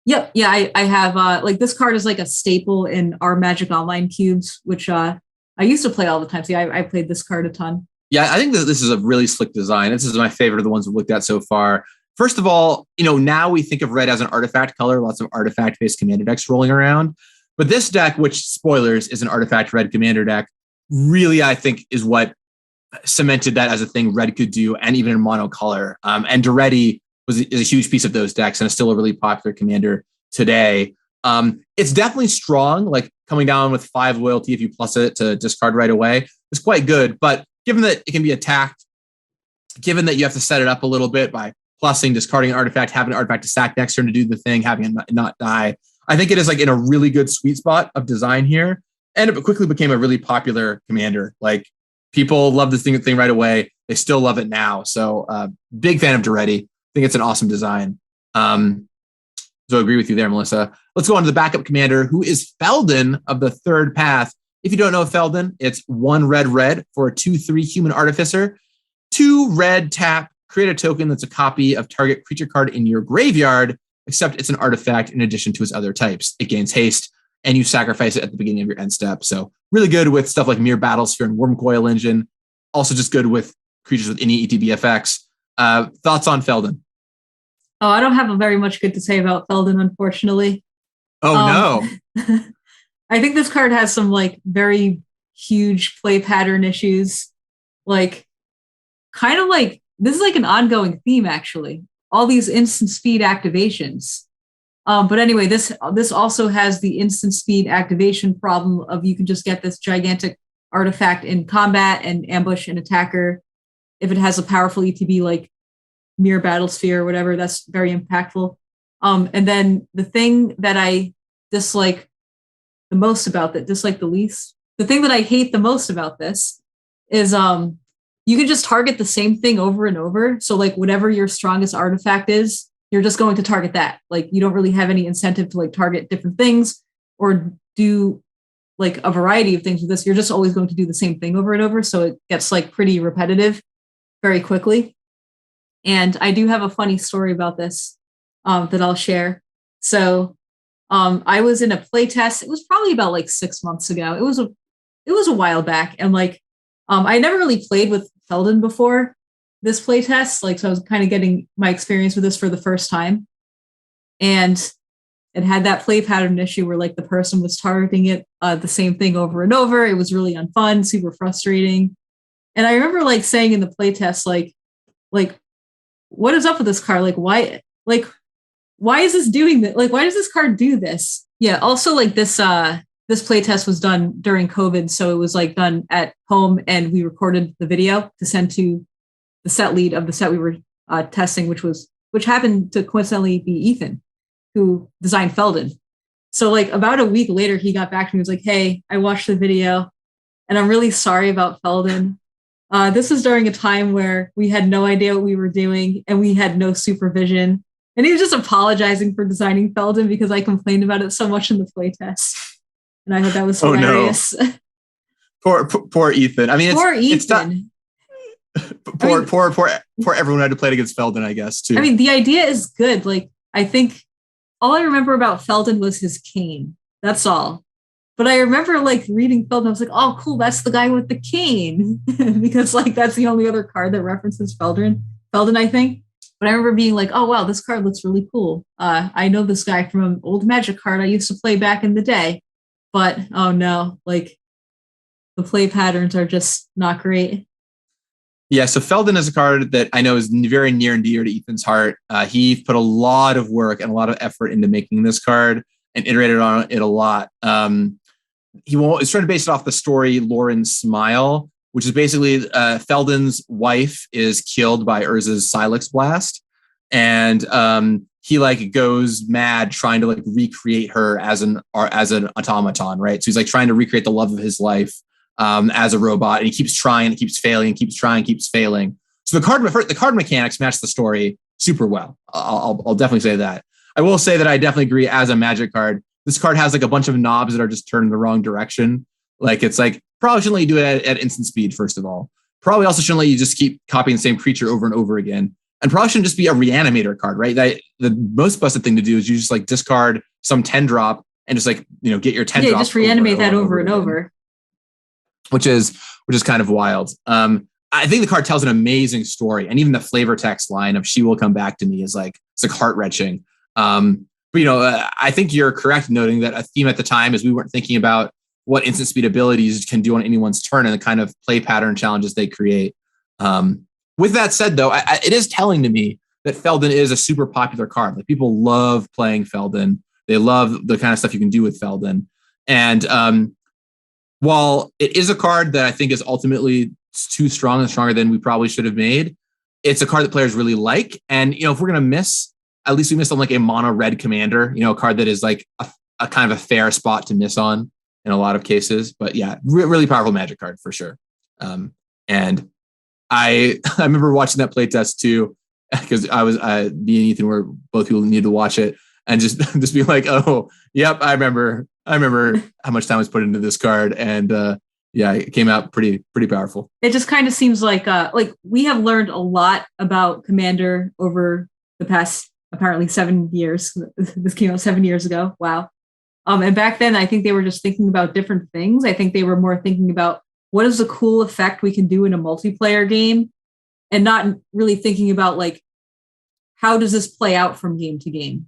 Yep. Yeah, I have like this card is like a staple in our Magic Online cubes, which I used to play all the time. See, I played this card a ton.
Yeah, I think that this is a really slick design. This is my favorite of the ones we've looked at so far. First of all, now we think of red as an artifact color, lots of artifact-based commander decks rolling around. But this deck, which, spoilers, is an artifact red commander deck, really, I think, is what cemented that as a thing red could do, and even in monocolor. And DeTora is a huge piece of those decks and is still a really popular commander today. It's definitely strong, like coming down with 5 loyalty if you plus it to discard right away. It's quite good, but given that it can be attacked, given that you have to set it up a little bit by plussing, discarding an artifact, having an artifact to sack next turn to do the thing, having it not die, I think it is like in a really good sweet spot of design here. And it quickly became a really popular commander. Like people love this thing right away. They still love it now. So big fan of DeTora. I think it's an awesome design. So I agree with you there, Melissa. Let's go on to the backup commander, who is Feldon of the Third Path. If you don't know Feldon, it's 1 red for a 2/3 human artificer. 2 red tap, create a token that's a copy of target creature card in your graveyard, except it's an artifact in addition to its other types. It gains haste, and you sacrifice it at the beginning of your end step. So really good with stuff like Mere Battlesphere and Wormcoil Engine. Also just good with creatures with any ETB effects. Thoughts on Feldon?
Oh, I don't have very much good to say about Feldon, unfortunately.
Oh, no.
I think this card has some like very huge play pattern issues. Like kind of like, this is like an ongoing theme, actually. All these instant speed activations. But anyway, this also has the instant speed activation problem of you can just get this gigantic artifact in combat and ambush an attacker. If it has a powerful ETB like Mere Battlesphere or whatever, that's very impactful. And then the thing that I dislike the most about that, dislike the least, the thing that I hate the most about this is you can just target the same thing over and over. So like whatever your strongest artifact is, you're just going to target that. Like you don't really have any incentive to like target different things or do like a variety of things with this. You're just always going to do the same thing over and over. So it gets like pretty repetitive very quickly. And I do have a funny story about this that I'll share. So I was in a play test. It was probably about like 6 months ago. It was a while back. And like, I never really played with Feldon before this play test. Like, so I was kind of getting my experience with this for the first time. And it had that play pattern issue where like the person was targeting it the same thing over and over. It was really unfun, super frustrating. And I remember like saying in the play test, like, what is up with this card? Why is this doing that? Like, why does this card do this? Yeah. Also like this playtest was done during COVID. So it was like done at home and we recorded the video to send to the set lead of the set we were testing, which happened to coincidentally be Ethan, who designed Feldon. So like about a week later, he got back to me and was like, hey, I watched the video and I'm really sorry about Feldon. This was during a time where we had no idea what we were doing and we had no supervision. And he was just apologizing for designing Feldon because I complained about it so much in the playtest. And I thought that was hilarious.
Oh, no. Poor Ethan. I mean,
poor Ethan.
Poor everyone who had to play it against Feldon, I guess, too.
I mean, the idea is good. Like, I think all I remember about Feldon was his cane. That's all. But I remember like reading Feldon, I was like, oh, cool, that's the guy with the cane. Because like that's the only other card that references Feldon, I think. But I remember being like, oh, wow, this card looks really cool. I know this guy from an old Magic card I used to play back in the day. But, oh no, like the play patterns are just not great.
Yeah, so Feldon is a card that I know is very near and dear to Ethan's heart. He put a lot of work and a lot of effort into making this card and iterated on it a lot. He's trying to base it off the story Lauren's Smile, which is basically Feldon's wife is killed by Urza's Silex Blast. And he like goes mad trying to like recreate her as an automaton, right? So he's like trying to recreate the love of his life as a robot, and he keeps trying, keeps failing, keeps trying, keeps failing. So the card mechanics match the story super well. I'll definitely say that. I will say that I definitely agree as a Magic card. This card has like a bunch of knobs that are just turned in the wrong direction. Like it's like probably shouldn't let you do it at instant speed. First of all, probably also shouldn't let you just keep copying the same creature over and over again. And probably shouldn't just be a reanimator card, right? The most busted thing to do is you just like discard some 10 drop and just like, get your 10 drop.
Just reanimate that over and over.
Which is kind of wild. I think the card tells an amazing story, and even the flavor text line of "She will come back to me" is like it's like heart wrenching. But I think you're correct noting that a theme at the time is we weren't thinking about what instant speed abilities can do on anyone's turn and the kind of play pattern challenges they create. With that said, though, it is telling to me that Feldon is a super popular card. Like people love playing Feldon. They love the kind of stuff you can do with Feldon, and while it is a card that I think is ultimately too strong and stronger than we probably should have made, it's a card that players really like. And, if we're going to miss, at least we missed on like a mono red commander, a card that is like a kind of a fair spot to miss on in a lot of cases. But yeah, really powerful Magic card for sure. And I remember watching that playtest too, because I was, me and Ethan were both people who needed to watch it and just be like, oh, yep, I remember how much time was put into this card, and it came out pretty powerful.
It just kind of seems like we have learned a lot about Commander over the past apparently 7 years. This came out 7 years ago. Wow. And back then, I think they were just thinking about different things. I think they were more thinking about what is the cool effect we can do in a multiplayer game, and not really thinking about like how does this play out from game to game.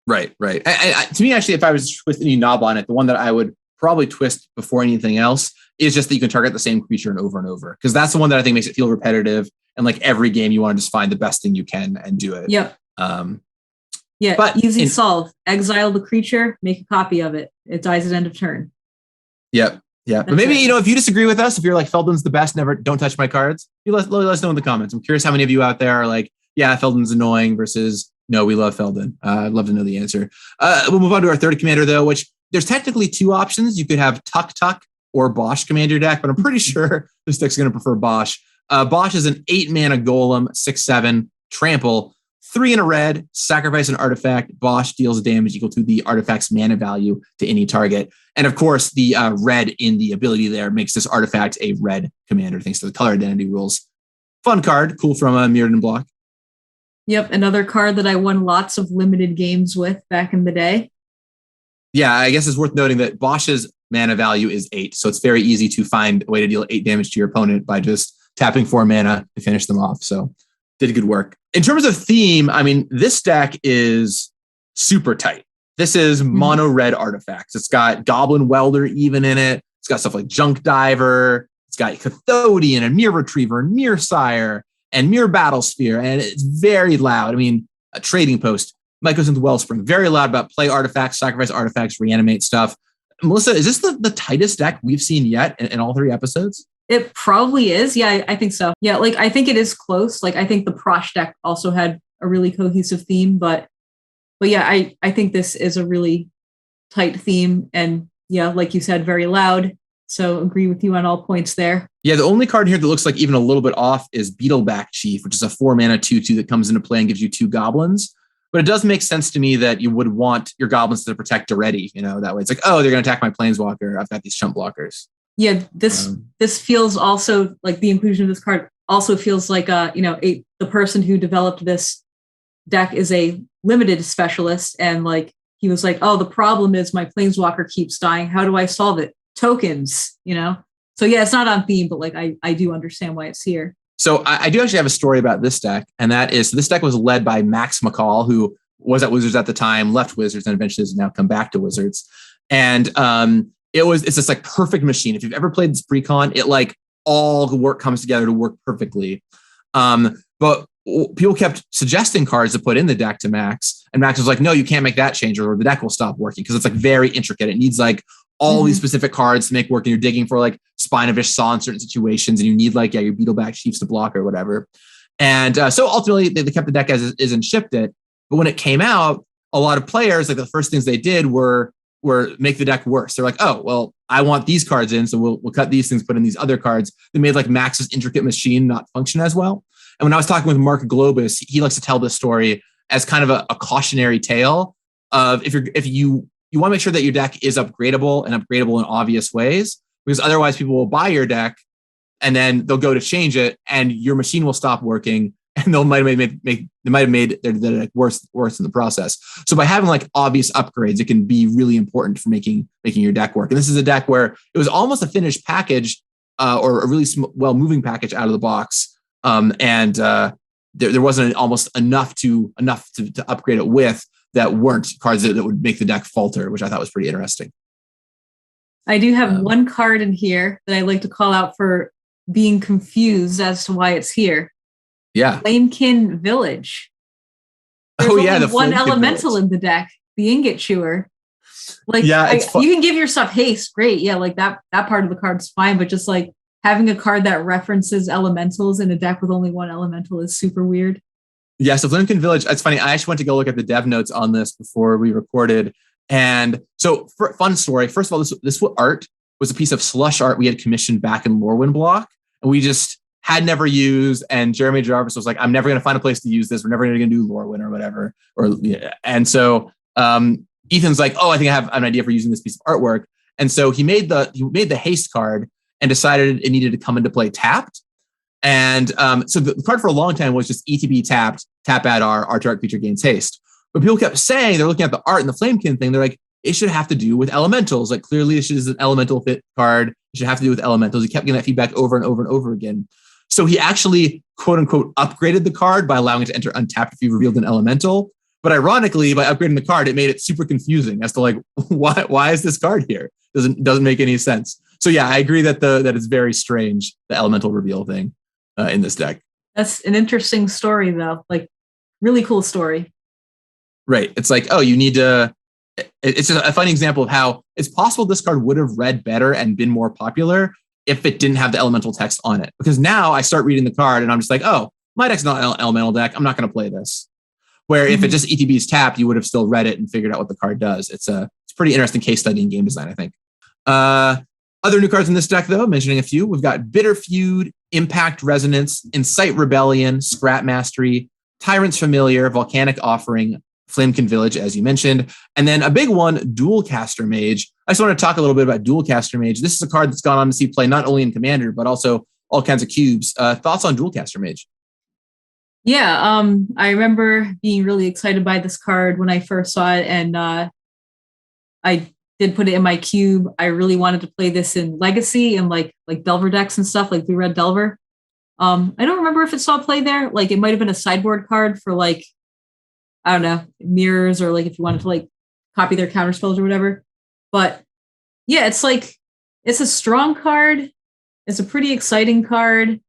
Right. To me, actually, if I was twisting any knob on it, the one that I would probably twist before anything else is just that you can target the same creature and over, because that's the one that I think makes it feel repetitive. And like every game, you want to just find the best thing you can and do it.
Yep. But easy solve. Exile the creature, make a copy of it. It dies at end of turn.
Yep. Yeah. But maybe, if you disagree with us, if you're like Feldon's the best, don't touch my cards, let us know in the comments. I'm curious how many of you out there are like, yeah, Feldon's annoying versus no, we love Feldon. I'd love to know the answer. We'll move on to our third commander, though, which there's technically two options. You could have Tuck or Bosch commander deck, but I'm pretty sure this deck's going to prefer Bosch. Bosch is an 8-mana golem, 6/7, trample, 3 in a red, sacrifice an artifact. Bosch deals damage equal to the artifact's mana value to any target. And of course, the red in the ability there makes this artifact a red commander, thanks to the color identity rules. Fun card, cool from Mirrodin block.
Yep, another card that I won lots of limited games with back in the day.
Yeah, I guess it's worth noting that Bosch's mana value is 8, so it's very easy to find a way to deal 8 damage to your opponent by just tapping 4 mana to finish them off. So did good work. In terms of theme, I mean, this deck is super tight. This is mono red artifacts. It's got Goblin Welder even in it. It's got stuff like Junk Diver. It's got Cathodian and Mirror Retriever and Mirror Sire and Mirror Battlesphere, and it's very loud. I mean, a trading post, Mycosynth Wellspring, very loud about play artifacts, sacrifice artifacts, reanimate stuff. Melissa, is this the tightest deck we've seen yet in all 3 episodes?
It probably is. Yeah, I think so. Yeah, like I think it is close. Like I think the Prosh deck also had a really cohesive theme, but yeah, I think this is a really tight theme, and yeah, like you said, very loud. So agree with you on all points there. Yeah,
the only card here that looks like even a little bit off is Beetleback Chief, which is a 4-mana 2/2 that comes into play and gives you 2 goblins. But it does make sense to me that you would want your goblins to protect already. That way it's like, oh, they're going to attack my Planeswalker. I've got these chump blockers.
Yeah, this feels also like the inclusion of this card also feels like the person who developed this deck is a limited specialist, and like he was like, oh, the problem is my Planeswalker keeps dying. How do I solve it? Tokens, So yeah, it's not on theme, but like I do understand why it's here.
So I do actually have a story about this deck, and that is this deck was led by Max McCall, who was at Wizards at the time, left Wizards, and eventually has now come back to Wizards. And it's this like perfect machine. If you've ever played this pre-con, it like all the work comes together to work perfectly. But people kept suggesting cards to put in the deck to Max, and Max was like, "No, you can't make that change, or the deck will stop working because it's like very intricate. It needs like all these specific cards to make work, and you're digging for like Spine of Ishsaw in certain situations, and you need like your Beetleback Chiefs to block or whatever." And so ultimately, they kept the deck as is and shipped it. But when it came out, a lot of players, like the first things they did were make the deck worse. They're like, "Oh, well, I want these cards in, so we'll cut these things, put in these other cards." They made like Max's intricate machine not function as well. And when I was talking with Mark Globus, he likes to tell this story as kind of a cautionary tale of if you want to make sure that your deck is upgradable and upgradable in obvious ways, because otherwise people will buy your deck and then they'll go to change it and your machine will stop working and they might have made their deck worse in the process. So by having like obvious upgrades, it can be really important for making your deck work. And this is a deck where it was almost a finished package or a really well moving package out of the box. There wasn't almost enough to upgrade it with that weren't cards that would make the deck falter, which I thought was pretty interesting.
I do have one card in here that I like to call out for being confused as to why it's here.
Yeah.
Flamekin Village. There's the one elemental Village in the deck, the Ingot Chewer. Like, yeah, you can give yourself haste, great. Yeah, like that part of the card's fine, but just like having a card that references elementals in a deck with only one elemental is super weird.
Yeah, so Flamekin Village, it's funny. I actually went to go look at the dev notes on this before we recorded. And so, fun story. First of all, this art was a piece of slush art we had commissioned back in Lorwyn block, and we just had never used. And Jeremy Jarvis was like, "I'm never going to find a place to use this. We're never going to do Lorwyn or whatever." And so Ethan's like, "Oh, I think I have an idea for using this piece of artwork." And so he made the haste card and decided it needed to come into play tapped. And so the card for a long time was just ETB tapped, tap add our target creature gains haste. But people kept saying, they're looking at the art and the Flamekin thing, they're like, it should have to do with elementals. Like clearly this is an elemental fit card. It should have to do with elementals. He kept getting that feedback over and over and over again. So he actually, quote unquote, upgraded the card by allowing it to enter untapped if you revealed an elemental. But ironically, by upgrading the card, it made it super confusing as to like, why is this card here? Doesn't make any sense. So yeah, I agree that it's very strange, the elemental reveal thing in this deck.
That's an interesting story though. Like really cool story.
Right. It's like, oh, you need to, it's just a funny example of how it's possible this card would have read better and been more popular if it didn't have the elemental text on it. Because now I start reading the card and I'm just like, oh, my deck's not an elemental deck. I'm not going to play this. Where if it just ETB's tapped, you would have still read it and figured out what the card does. It's a pretty interesting case study in game design, I think. Other new cards in this deck, though, mentioning a few, we've got Bitter Feud, Impact Resonance, Incite Rebellion, Scrap Mastery, Tyrant's Familiar, Volcanic Offering, Flamekin Village, as you mentioned, and then a big one, Dualcaster Mage. I just want to talk a little bit about Dualcaster Mage. This is a card that's gone on to see play not only in Commander, but also all kinds of cubes. Thoughts on Dualcaster Mage?
Yeah, I remember being really excited by this card when I first saw it, and I did put it in my cube. I really wanted to play this in Legacy and like Delver decks and stuff, like Blue Red Delver. I don't remember if it saw play there. Like it might have been a sideboard card for like, I don't know, mirrors, or like if you wanted to like copy their counter spells or whatever. But yeah, it's a strong card. It's a pretty exciting card.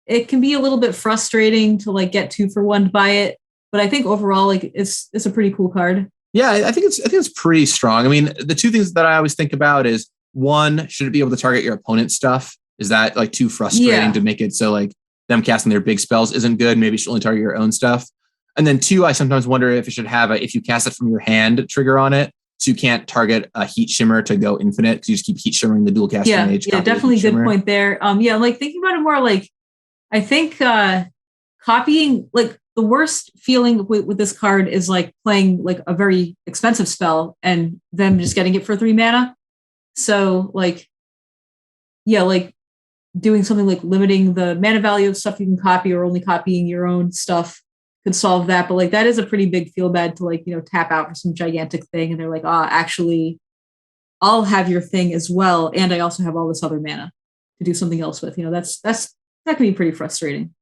It can be a little bit frustrating to like get 2-for-1 by it, but I think overall like it's a pretty cool card.
Yeah, I think it's pretty strong. I mean, the two things that I always think about is one, should it be able to target your opponent's stuff? Is that like too frustrating to make it so like them casting their big spells isn't good? Maybe it should only target your own stuff. And then two, I sometimes wonder if it should have if you cast it from your hand trigger on it, so you can't target a Heat Shimmer to go infinite because you just keep Heat Shimmering the Dualcaster Mage.
Yeah, definitely good point there. Yeah, like thinking about it more like, I think copying, like the worst feeling with this card is like playing like a very expensive spell and them just getting it for 3 mana. So like, yeah, like doing something like limiting the mana value of stuff you can copy or only copying your own stuff could solve that. But like that is a pretty big feel bad to like, tap out for some gigantic thing. And they're like, actually, I'll have your thing as well. And I also have all this other mana to do something else with. That's that can be pretty frustrating.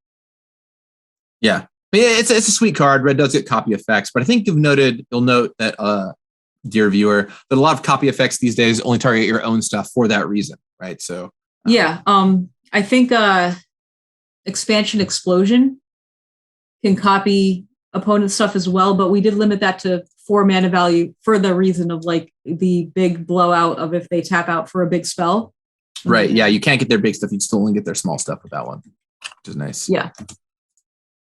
Yeah. It's a sweet card. Red does get copy effects, but I think you'll note that, dear viewer, that a lot of copy effects these days only target your own stuff for that reason, right? So
yeah, I think Expansion Explosion can copy opponent stuff as well, but we did limit that to 4 mana value for the reason of like the big blowout of if they tap out for a big spell.
Right. Yeah, you can't get their big stuff. You'd still only get their small stuff with that one, which is nice.
Yeah.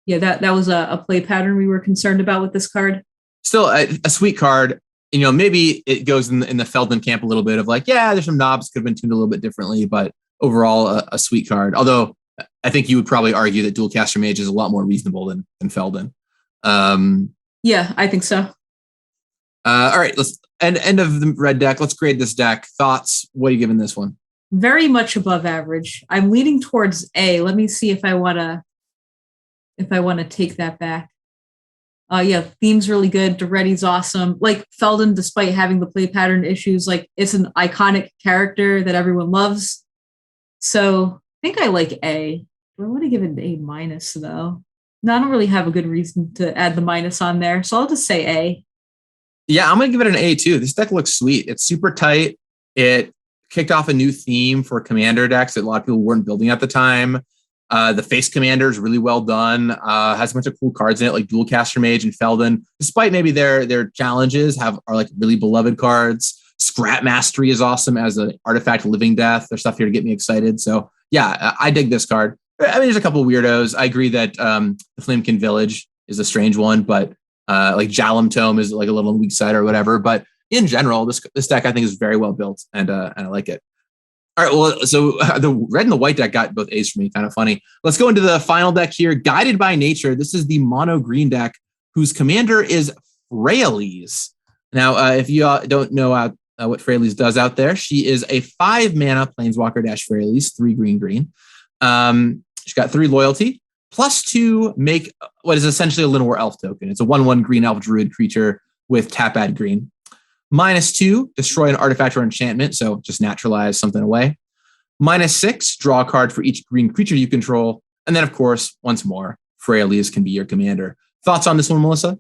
Yeah, that was a play pattern we were concerned about with this card.
Still a sweet card. Maybe it goes in the Feldon camp a little bit of like, yeah, there's some knobs could have been tuned a little bit differently, but overall a sweet card. Although I think you would probably argue that Dualcaster Mage is a lot more reasonable than Feldon.
Yeah, I think so.
All right, let's end of the red deck. Let's grade this deck. Thoughts? What are you giving this one?
Very much above average. I'm leaning towards A. Let me see if I want to take that back. Yeah, theme's really good. Duretti's awesome. Like Feldon, despite having the play pattern issues, like it's an iconic character that everyone loves. So I think I like A. I want to give it an A minus though. No, I don't really have a good reason to add the minus on there. So I'll just say A.
Yeah, I'm going to give it an A too. This deck looks sweet. It's super tight. It kicked off a new theme for commander decks that a lot of people weren't building at the time. The face commander is really well done. Has a bunch of cool cards in it, like Dualcaster Mage and Feldon. Despite maybe their challenges, are like really beloved cards. Scrap Mastery is awesome as an artifact, Living Death. There's stuff here to get me excited. So yeah, I dig this card. I mean, there's a couple of weirdos. I agree that the Flamekin Village is a strange one, but like Jalum Tome is like a little on the weak side or whatever. But in general, this deck I think is very well built, and I like it. All right, well, so the red and the white deck got both A's for me. Kind of funny. Let's go into the final deck here. Guided by Nature. This is the mono green deck whose commander is Freyalise. Now, if you don't know what Freyalise does out there, she is a 5 mana Planeswalker - Freyalise, 3 green. She's got 3 loyalty, +2 make what is essentially a Llanowar Elf token. It's a 1/1 green elf druid creature with tap add green. -2, destroy an artifact or enchantment, so just naturalize something away. -6, draw a card for each green creature you control. And then, of course, once more, Freyalise can be your commander. Thoughts on this one, Melissa?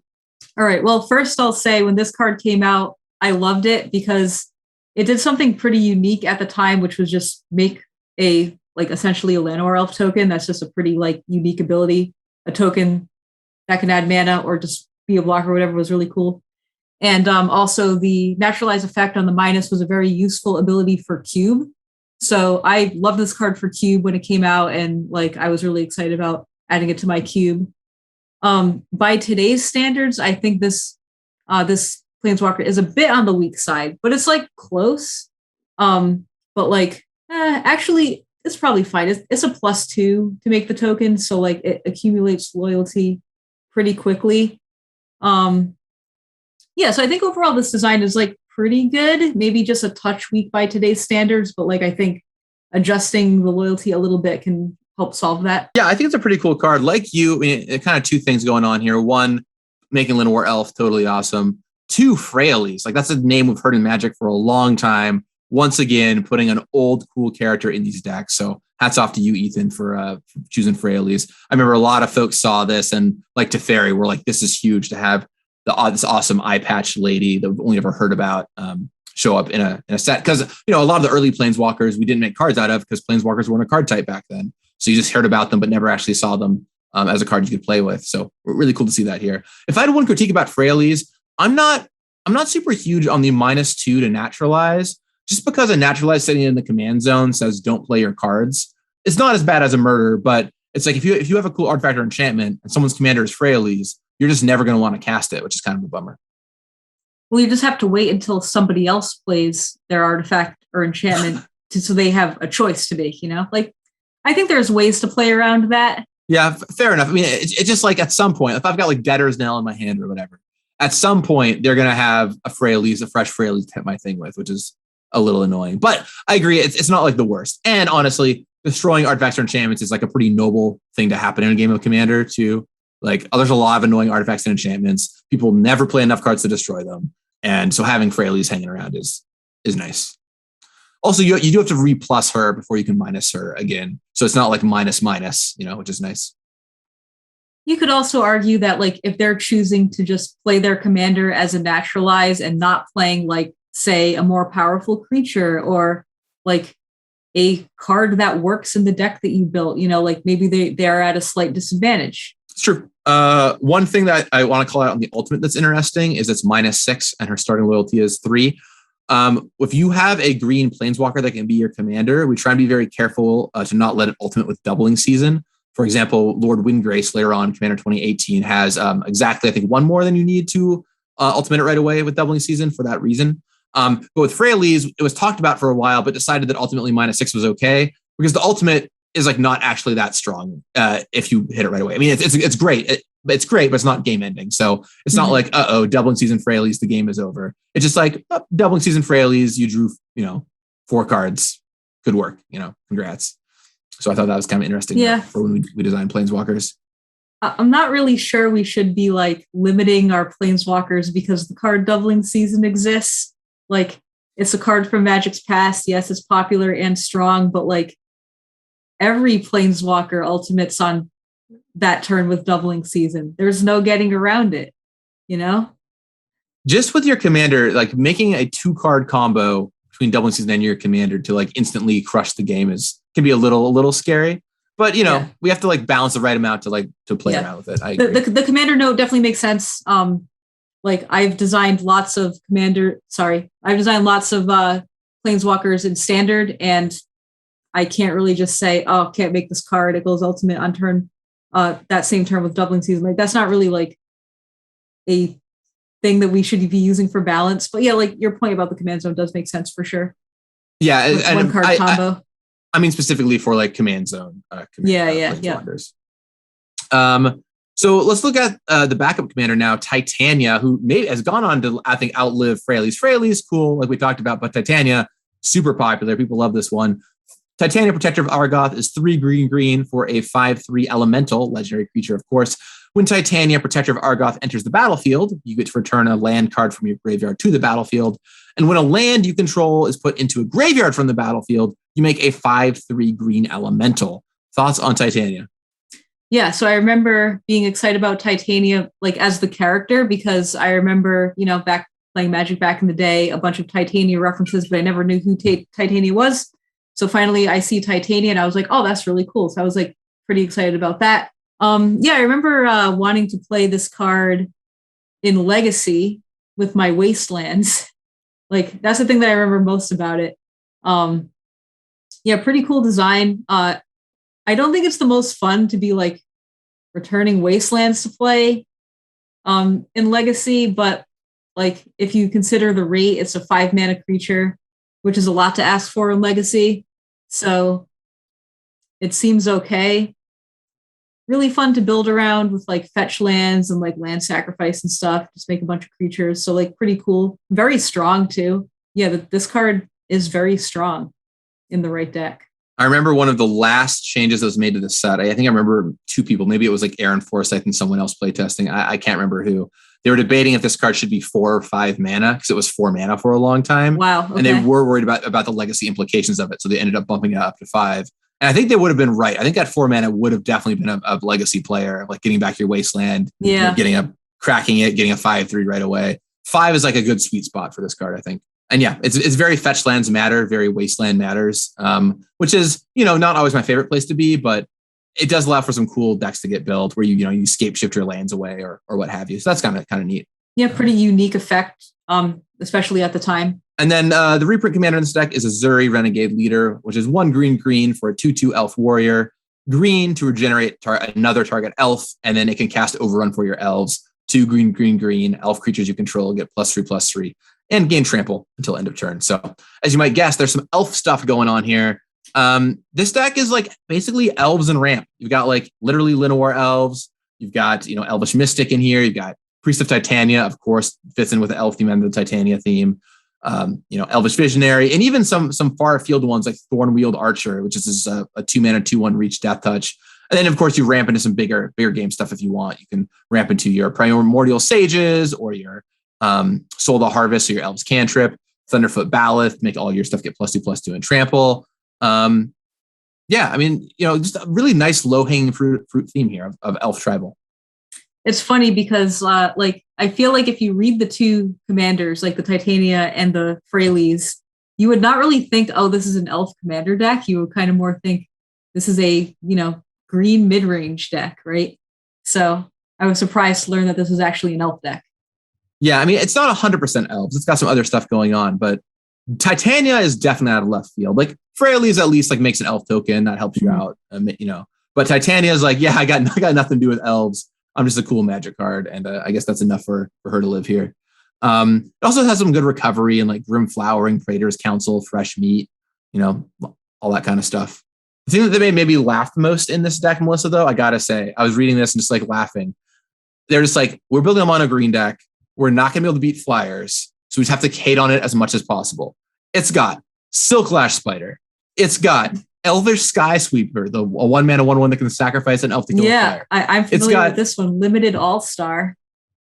All right. Well, first I'll say when this card came out, I loved it because it did something pretty unique at the time, which was just make essentially a Llanowar Elf token. That's just a pretty unique ability. A token that can add mana or just be a blocker or whatever was really cool. And also the naturalize effect on the minus was a very useful ability for Cube. So I love this card for Cube when it came out, and I was really excited about adding it to my Cube. By today's standards, I think this Planeswalker is a bit on the weak side, but it's close. Actually, it's probably fine. It's a +2 to make the token, so it accumulates loyalty pretty quickly. Yeah, so I think overall this design is pretty good. Maybe just a touch weak by today's standards, but I think adjusting the loyalty a little bit can help solve that.
Yeah, I think it's a pretty cool card. Like you, I mean, it kind of 2 things going on here. 1, making Llanowar Elf totally awesome. 2, Freyalise. That's a name we've heard in Magic for a long time. Once again, putting an old cool character in these decks. So hats off to you, Ethan, for choosing Freyalise. I remember a lot of folks saw this and teferi were this is huge to have this awesome eye patch lady that we've only ever heard about show up in a set. Because, a lot of the early Planeswalkers we didn't make cards out of because Planeswalkers weren't a card type back then. So you just heard about them, but never actually saw them as a card you could play with. So really cool to see that here. If I had one critique about Freyalise, I'm not super huge on the -2 to naturalize. Just because a naturalize setting in the command zone says don't play your cards, it's not as bad as a murder, but it's if you have a cool artifact or enchantment and someone's commander is Freyalise, you're just never going to want to cast it, which is kind of a bummer.
Well, you just have to wait until somebody else plays their artifact or enchantment so they have a choice to make, I think there's ways to play around that.
Yeah, fair enough. I mean, it's just at some point, if I've got Debtor's Knell in my hand or whatever, at some point they're going to have a fresh Freyalise to hit my thing with, which is a little annoying. But I agree, it's not the worst. And honestly, destroying artifacts or enchantments is a pretty noble thing to happen in a game of Commander too. There's a lot of annoying artifacts and enchantments. People never play enough cards to destroy them. And so having Freyalise hanging around is nice. Also, you do have to re-plus her before you can minus her again. So it's not like minus, which is nice.
You could also argue that like if they're choosing to just play their commander as a naturalize and not playing like, say, a more powerful creature or like a card that works in the deck that you built, like maybe they're at a slight disadvantage.
It's true. One thing that I want to call out on the ultimate that's interesting is it's -6 and her starting loyalty is 3. If you have a green planeswalker that can be your commander, we try and be very careful to not let it ultimate with doubling season. For example, Lord Windgrace later on, Commander 2018, has exactly, I think, one more than you need to ultimate it right away with doubling season for that reason. But with Freyalise, it was talked about for a while, but decided that ultimately -6 was okay because the ultimate is like not actually that strong if you hit it right away. I mean, it's great. It's great, but it's not game ending. So it's not like, doubling season Freyalise, the game is over. It's just like doubling season Freyalise, you drew, 4 cards. Good work, congrats. So I thought that was kind of interesting for when we design planeswalkers.
I'm not really sure we should be like limiting our planeswalkers because the card doubling season exists. Like it's a card from Magic's past. Yes, it's popular and strong, but like every planeswalker ultimates on that turn with doubling season. There's no getting around it,
Just with your commander, like making a 2-card combo between doubling season and your commander to like instantly crush the game can be a little scary. But we have to like balance the right amount to play around with it. I agree.
The commander note definitely makes sense. Like I've designed lots of planeswalkers in standard, and I can't really just say, can't make this card. It goes ultimate on turn, that same turn with doubling season. Like that's not really like a thing that we should be using for balance. But yeah, like your point about the command zone does make sense for sure.
Yeah, and
one card combo.
I mean specifically for like command zone. Planeswalkers. So let's look at the backup commander now, Titania, who has gone on to, I think, outlive Freyalise. Freyalise, cool, like we talked about, but Titania, super popular. People love this one. Titania, Protector of Argoth, is 3 green for a 5/3 elemental, legendary creature, of course. When Titania, Protector of Argoth, enters the battlefield, you get to return a land card from your graveyard to the battlefield. And when a land you control is put into a graveyard from the battlefield, you make a 5/3 green elemental. Thoughts on Titania?
Yeah, so I remember being excited about Titania like as the character because I remember, back playing Magic back in the day, a bunch of Titania references, but I never knew who Titania was. So finally I see Titania and I was like, oh, that's really cool. So I was like pretty excited about that. I remember wanting to play this card in Legacy with my Wastelands. Like that's the thing that I remember most about it. Pretty cool design. I don't think it's the most fun to be like returning Wastelands to play in Legacy, but like if you consider the rate, it's a 5-mana creature, which is a lot to ask for in Legacy. So it seems okay. Really fun to build around with like fetch lands and like land sacrifice and stuff. Just make a bunch of creatures. So like pretty cool. Very strong too. Yeah, this card is very strong in the right deck.
I remember one of the last changes that was made to the set. I think I remember 2 people. Maybe it was like Aaron Forsyth and someone else playtesting. I can't remember who. They were debating if this card should be 4 or 5 mana because it was 4 mana for a long time.
Wow. Okay.
And they were worried about the legacy implications of it. So they ended up bumping it up to 5. And I think they would have been right. I think that 4 mana would have definitely been a legacy player, like getting back your Wasteland, cracking it, getting a 5/3 right away. 5 is like a good sweet spot for this card, I think. And yeah, it's very fetch lands matter, very wasteland matters, which is, not always my favorite place to be, but it does allow for some cool decks to get built where you scape shift your lands away or what have you. So that's kind of neat.
Yeah, pretty unique effect, especially at the time.
And then the reprint commander in this deck is a Zuri Renegade Leader, which is 1 green for a 2/2 elf warrior. Green to regenerate another target elf, and then it can cast Overrun for your elves. 2 green elf creatures you control get +3/+3 and gain trample until end of turn. So as you might guess, there's some elf stuff going on here. This deck is like basically elves and ramp. You've got like literally Llanowar elves. You've got, Elvish Mystic in here. You've got Priest of Titania, of course, fits in with the elf theme and the Titania theme. Elvish Visionary, and even some far afield ones like Thornwield Archer, which is a 2-mana 2/1 reach death touch. And then of course you ramp into some bigger game stuff if you want. You can ramp into your Primordial Sages or your Soul the Harvest or your Elves Cantrip. Thunderfoot Baloth, make all your stuff get +2/+2 and trample. Yeah, I mean, just a really nice low-hanging fruit theme here of Elf Tribal.
It's funny because I feel like if you read the two commanders, like the Titania and the Freyleys, you would not really think, oh, this is an Elf commander deck. You would kind of more think this is a, green mid-range deck, right? So I was surprised to learn that this was actually an Elf deck.
Yeah, I mean, it's not 100% Elves. It's got some other stuff going on, but Titania is definitely out of left field. Like Freyleys at least makes an Elf token that helps you out, But Titania is like, yeah, I got nothing to do with Elves. I'm just a cool Magic card, and I guess that's enough for her to live here. It also has some good recovery and like Grim Flowering, Praetor's Council, Fresh Meat, all that kind of stuff. The thing that made me laugh the most in this deck, Melissa, though, I gotta say, I was reading this and just like laughing. They're just like, we're building a mono green deck. We're not gonna be able to beat flyers, so we just have to hate on it as much as possible. It's got Silklash Spider. It's got Elvish Sky Sweeper, a 1-mana 1/1 that can sacrifice an elf to kill a flyer.
I'm familiar with this one. Limited All-Star.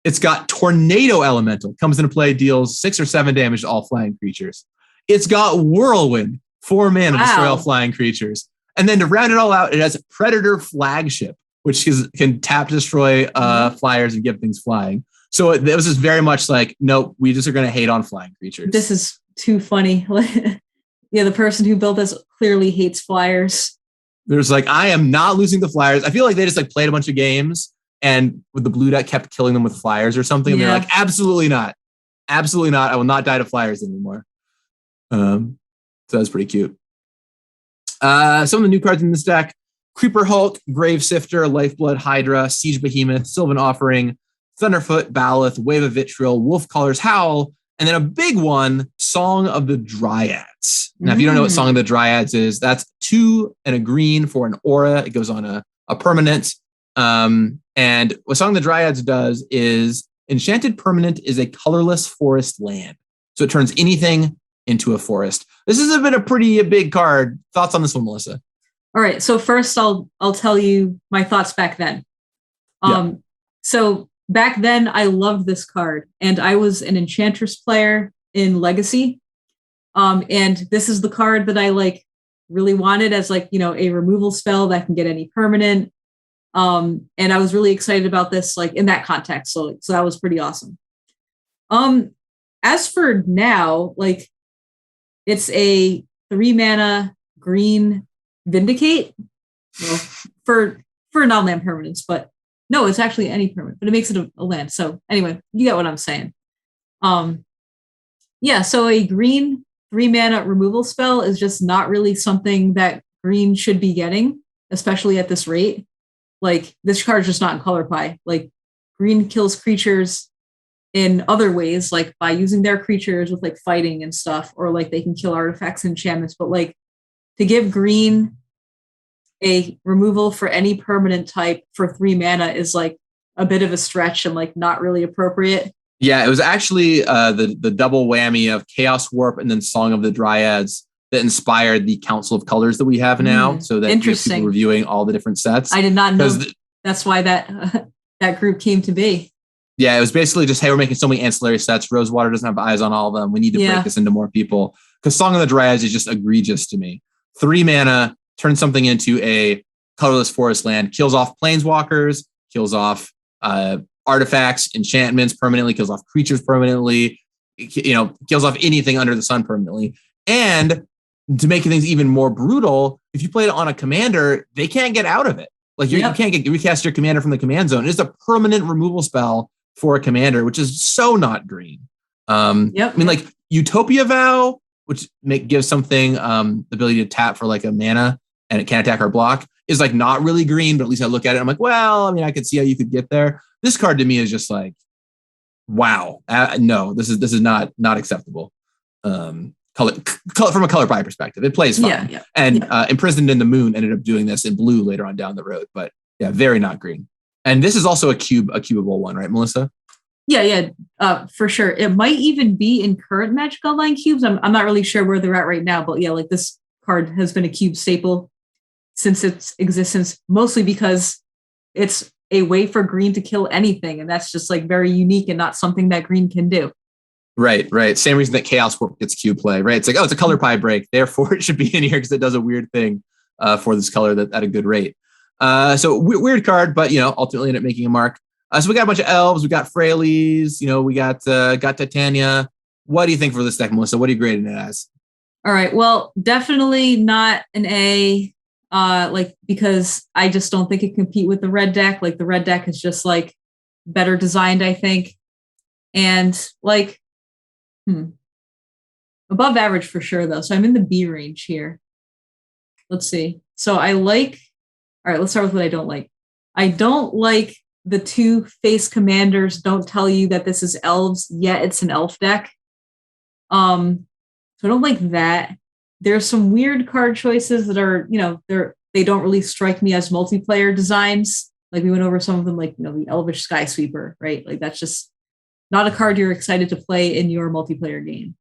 It's got Tornado Elemental. Comes into play, deals 6 or 7 damage to all flying creatures. It's got Whirlwind, 4 mana, destroy all flying creatures. And then to round it all out, it has Predator Flagship, which can tap, destroy flyers and give things flying. So it was just very much like, nope, we just are going to hate on flying creatures.
This is too funny. Yeah, the person who built this clearly hates flyers.
There's like, I am not losing the flyers. I feel like they just played a bunch of games and with the blue deck kept killing them with flyers or something. And they're like, absolutely not. Absolutely not. I will not die to flyers anymore. So that's pretty cute. Some of the new cards in this deck: Creeper Hulk, Grave Sifter, Lifeblood Hydra, Siege Behemoth, Sylvan Offering, Thunderfoot Baloth, Wave of Vitriol, Wolf Caller's Howl, and then a big one, Song of the Dryads. Now, if you don't know what Song of the Dryads is, that's 2 and a green for an aura. It goes on a permanent. And what Song of the Dryads does is enchanted permanent is a colorless forest land. So it turns anything into a forest. This has been a pretty big card. Thoughts on this one, Melissa?
All right. So first I'll tell you my thoughts back then. So back then I loved this card, and I was an Enchantress player in Legacy. And this is the card that I really wanted as a removal spell that can get any permanent. And I was really excited about this in that context. So that was pretty awesome. As for now, it's a 3-mana green Vindicate. Well, for non-land permanents, but no, it's actually any permanent, but it makes it a land. So anyway, you get what I'm saying. So a green 3-mana removal spell is just not really something that green should be getting, especially at this rate. This card's just not in color pie. Green kills creatures in other ways, by using their creatures with fighting and stuff, or they can kill artifacts and enchantments. But to give green a removal for any permanent type for 3 mana is a bit of a stretch and not really appropriate.
Yeah, it was actually the double whammy of Chaos Warp and then Song of the Dryads that inspired the Council of Colors that we have now. So that people reviewing all the different sets.
I did not know that's why that group came to be.
Yeah, it was basically just, hey, we're making so many ancillary sets. Rosewater doesn't have eyes on all of them. We need to break this into more people. Because Song of the Dryads is just egregious to me. 3 mana, turn something into a colorless forest land, kills off planeswalkers, kills off artifacts, enchantments permanently, kills off creatures permanently, kills off anything under the sun permanently. And to make things even more brutal, if you play it on a commander, they can't get out of it. You can't recast your commander from the command zone. It's a permanent removal spell for a commander, which is so not green. Utopia Vow, which gives something the ability to tap for a mana and it can't attack or block, is not really green, but at least I look at it, I'm I could see how you could get there. This card to me is just wow. No, this is not acceptable. Color from a color pie perspective, it plays fine. Imprisoned in the Moon ended up doing this in blue later on down the road, but very not green. And this is also a cubable one, right, Melissa? For sure. It might even be in current Magic Online cubes. I'm not really sure where they're at right now, but this card has been a cube staple since its existence, mostly because it's a way for green to kill anything, and that's just very unique and not something that green can do. Right. Same reason that Chaos Warp gets Q play, right? It's like, oh, it's a color pie break. Therefore, it should be in here because it does a weird thing for this color that at a good rate. So weird card, but, ultimately ended up making a mark. So we got a bunch of elves. We got Freyalies. We got Titania. What do you think for this deck, Melissa? What are you grading it as?
All right. Well, definitely not an A, because I just don't think it can compete with the red deck. Like the red deck is just like better designed, I think. And above average for sure, though. So I'm in the B range here. Let's see. So all right, let's start with what I don't like. I don't like the two face commanders don't tell you that this is elves, yet it's an elf deck. So I don't like that. There's some weird card choices that are, they don't really strike me as multiplayer designs. Like we went over some of them, like, the Elvish Sky Sweeper, right? Like that's just not a card you're excited to play in your multiplayer game.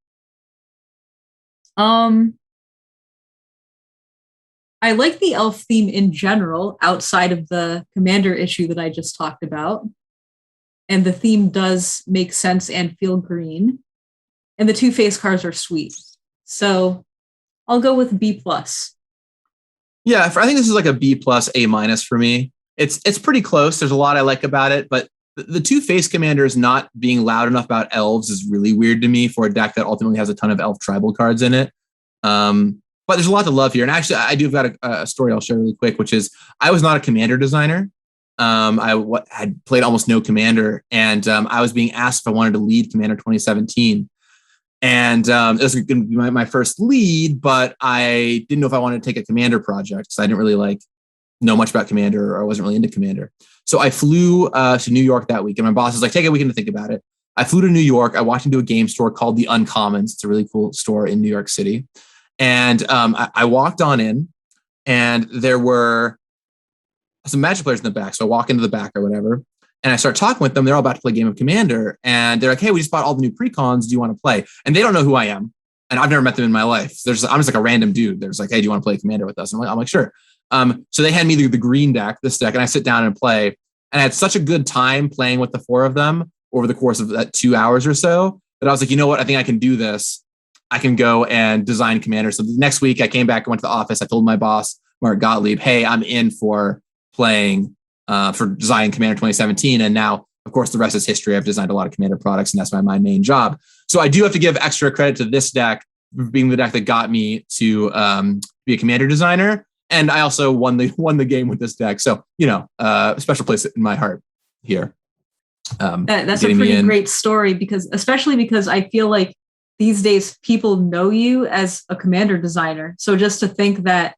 I like the elf theme in general, outside of the commander issue that I just talked about. And the theme does make sense and feel green. And the two face cards are sweet. So I'll go with B+.
Yeah, I think this is like a B+, A- for me. It's pretty close. There's a lot I like about it, but the two face commanders not being loud enough about elves is really weird to me for a deck that ultimately has a ton of elf tribal cards in it. But there's a lot to love here. And actually, I do have got a story I'll share really quick, which is I was not a commander designer. I had played almost no commander, and I was being asked if I wanted to lead Commander 2017. And it was going to be my first lead, but I didn't know if I wanted to take a commander project because I didn't really know much about commander, or I wasn't really into commander. So I flew to New York that week, and my boss was like, take a weekend to think about it. I flew to New York. I walked into a game store called the Uncommons. It's a really cool store in New York City. And I walked on in, and there were some Magic players in the back. So I walk into the back or whatever, and I start talking with them. They're all about to play a game of Commander. And they're like, hey, we just bought all the new precons. Do you want to play? And they don't know who I am. And I've never met them in my life. I'm just like a random dude. There's like, hey, do you want to play Commander with us? I'm like, sure. So they hand me the green deck, this deck, and I sit down and play. And I had such a good time playing with the four of them over the course of that 2 hours or so that I was like, you know what? I think I can do this. I can go and design Commander. So the next week I came back and went to the office. I told my boss, Mark Gottlieb, hey, I'm in for playing for designing Commander 2017. And now, of course, the rest is history. I've designed a lot of Commander products, and that's my main job. So I do have to give extra credit to this deck being the deck that got me to be a Commander designer. And I also won the game with this deck. So, a special place in my heart here.
That's a pretty great story, especially because I feel like these days people know you as a Commander designer. So just to think that,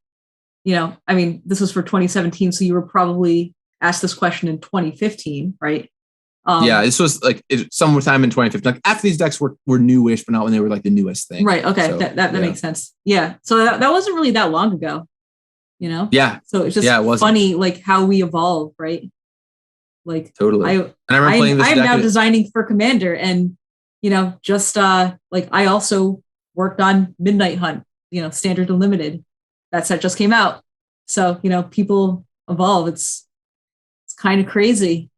this was for 2017. So you were probably asked this question in 2015, right?
Yeah, this was sometime in 2015. Like after these decks were newish, but not when they were like the newest thing.
Right. Okay. So, that makes sense. Yeah. So that wasn't really that long ago, Yeah. So it's just funny, like how we evolve, right? Like
totally. I remember playing this deck.
I'm now designing for Commander, and I also worked on Midnight Hunt, Standard and Limited. That set just came out. So, people evolve. It's kind of crazy.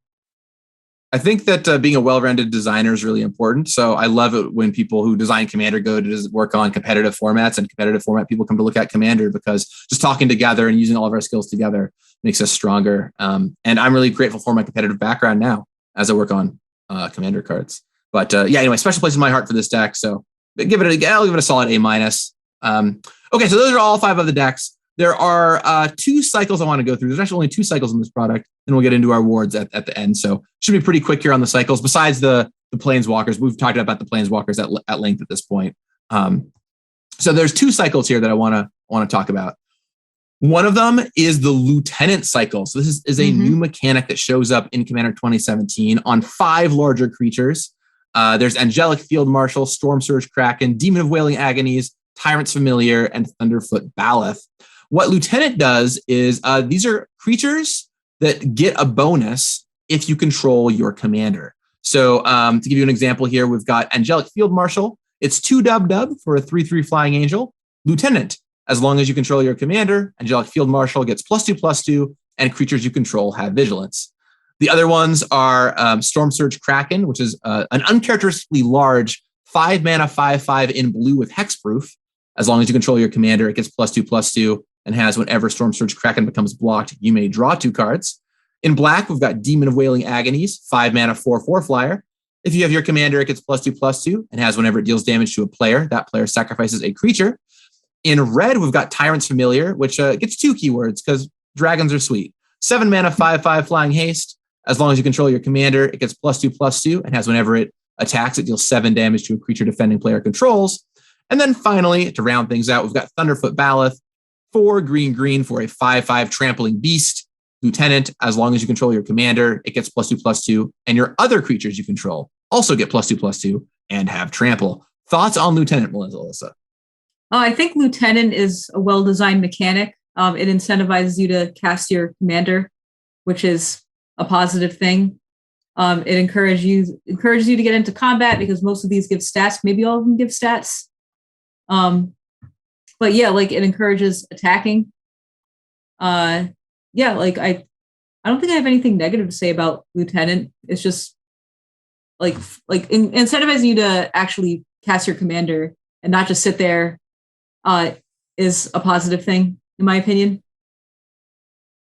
I think that being a well-rounded designer is really important. So I love it when people who design Commander go to work on competitive formats, and competitive format people come to look at Commander, because just talking together and using all of our skills together makes us stronger. And I'm really grateful for my competitive background now as I work on Commander cards. But anyway, special place in my heart for this deck. So I'll give it a solid A-. Okay, so those are all 5 of the decks. There are 2 cycles I want to go through. There's actually only 2 cycles in this product, and we'll get into our awards at the end. So should be pretty quick here on the cycles. Besides the Planeswalkers, we've talked about the Planeswalkers at length at this point. So there's 2 cycles here that I want to talk about. One of them is the Lieutenant cycle. So this is a new mechanic that shows up in Commander 2017 on 5 larger creatures. There's Angelic Field Marshal, Storm Surge Kraken, Demon of Wailing Agonies, Tyrant's Familiar, and Thunderfoot Baloth. What Lieutenant does is these are creatures that get a bonus if you control your commander. So to give you an example here, we've got Angelic Field Marshal. It's 2 dub for a 3/3 Flying Angel. Lieutenant, as long as you control your commander, Angelic Field Marshal gets +2/+2, and creatures you control have Vigilance. The other ones are Storm Surge Kraken, which is an uncharacteristically large 5 mana, 5/5 in blue with hexproof. As long as you control your commander, it gets +2/+2 and has whenever Storm Surge Kraken becomes blocked, you may draw 2 cards. In black, we've got Demon of Wailing Agonies, 5 mana, 4/4 flyer. If you have your commander, it gets +2/+2 and has whenever it deals damage to a player, that player sacrifices a creature. In red, we've got Tyrant's Familiar, which gets 2 keywords because dragons are sweet. 7 mana, 5/5 flying haste. As long as you control your commander, it gets +2/+2 and has whenever it attacks, it deals 7 damage to a creature defending player controls. And then finally, to round things out, we've got Thunderfoot Baloth, 4 green for a 5/5 trampling beast. Lieutenant, as long as you control your commander, it gets +2/+2, and your other creatures you control also get +2/+2 and have trample. Thoughts on Lieutenant, Melissa?
I think Lieutenant is a well-designed mechanic. It incentivizes you to cast your commander, which is a positive thing. It encourages you to get into combat because most of these give stats. Maybe all of them give stats. But yeah, like it encourages attacking. Yeah, like I don't think I have anything negative to say about Lieutenant. It's just like incentivizing you to actually cast your commander and not just sit there is a positive thing, in my opinion.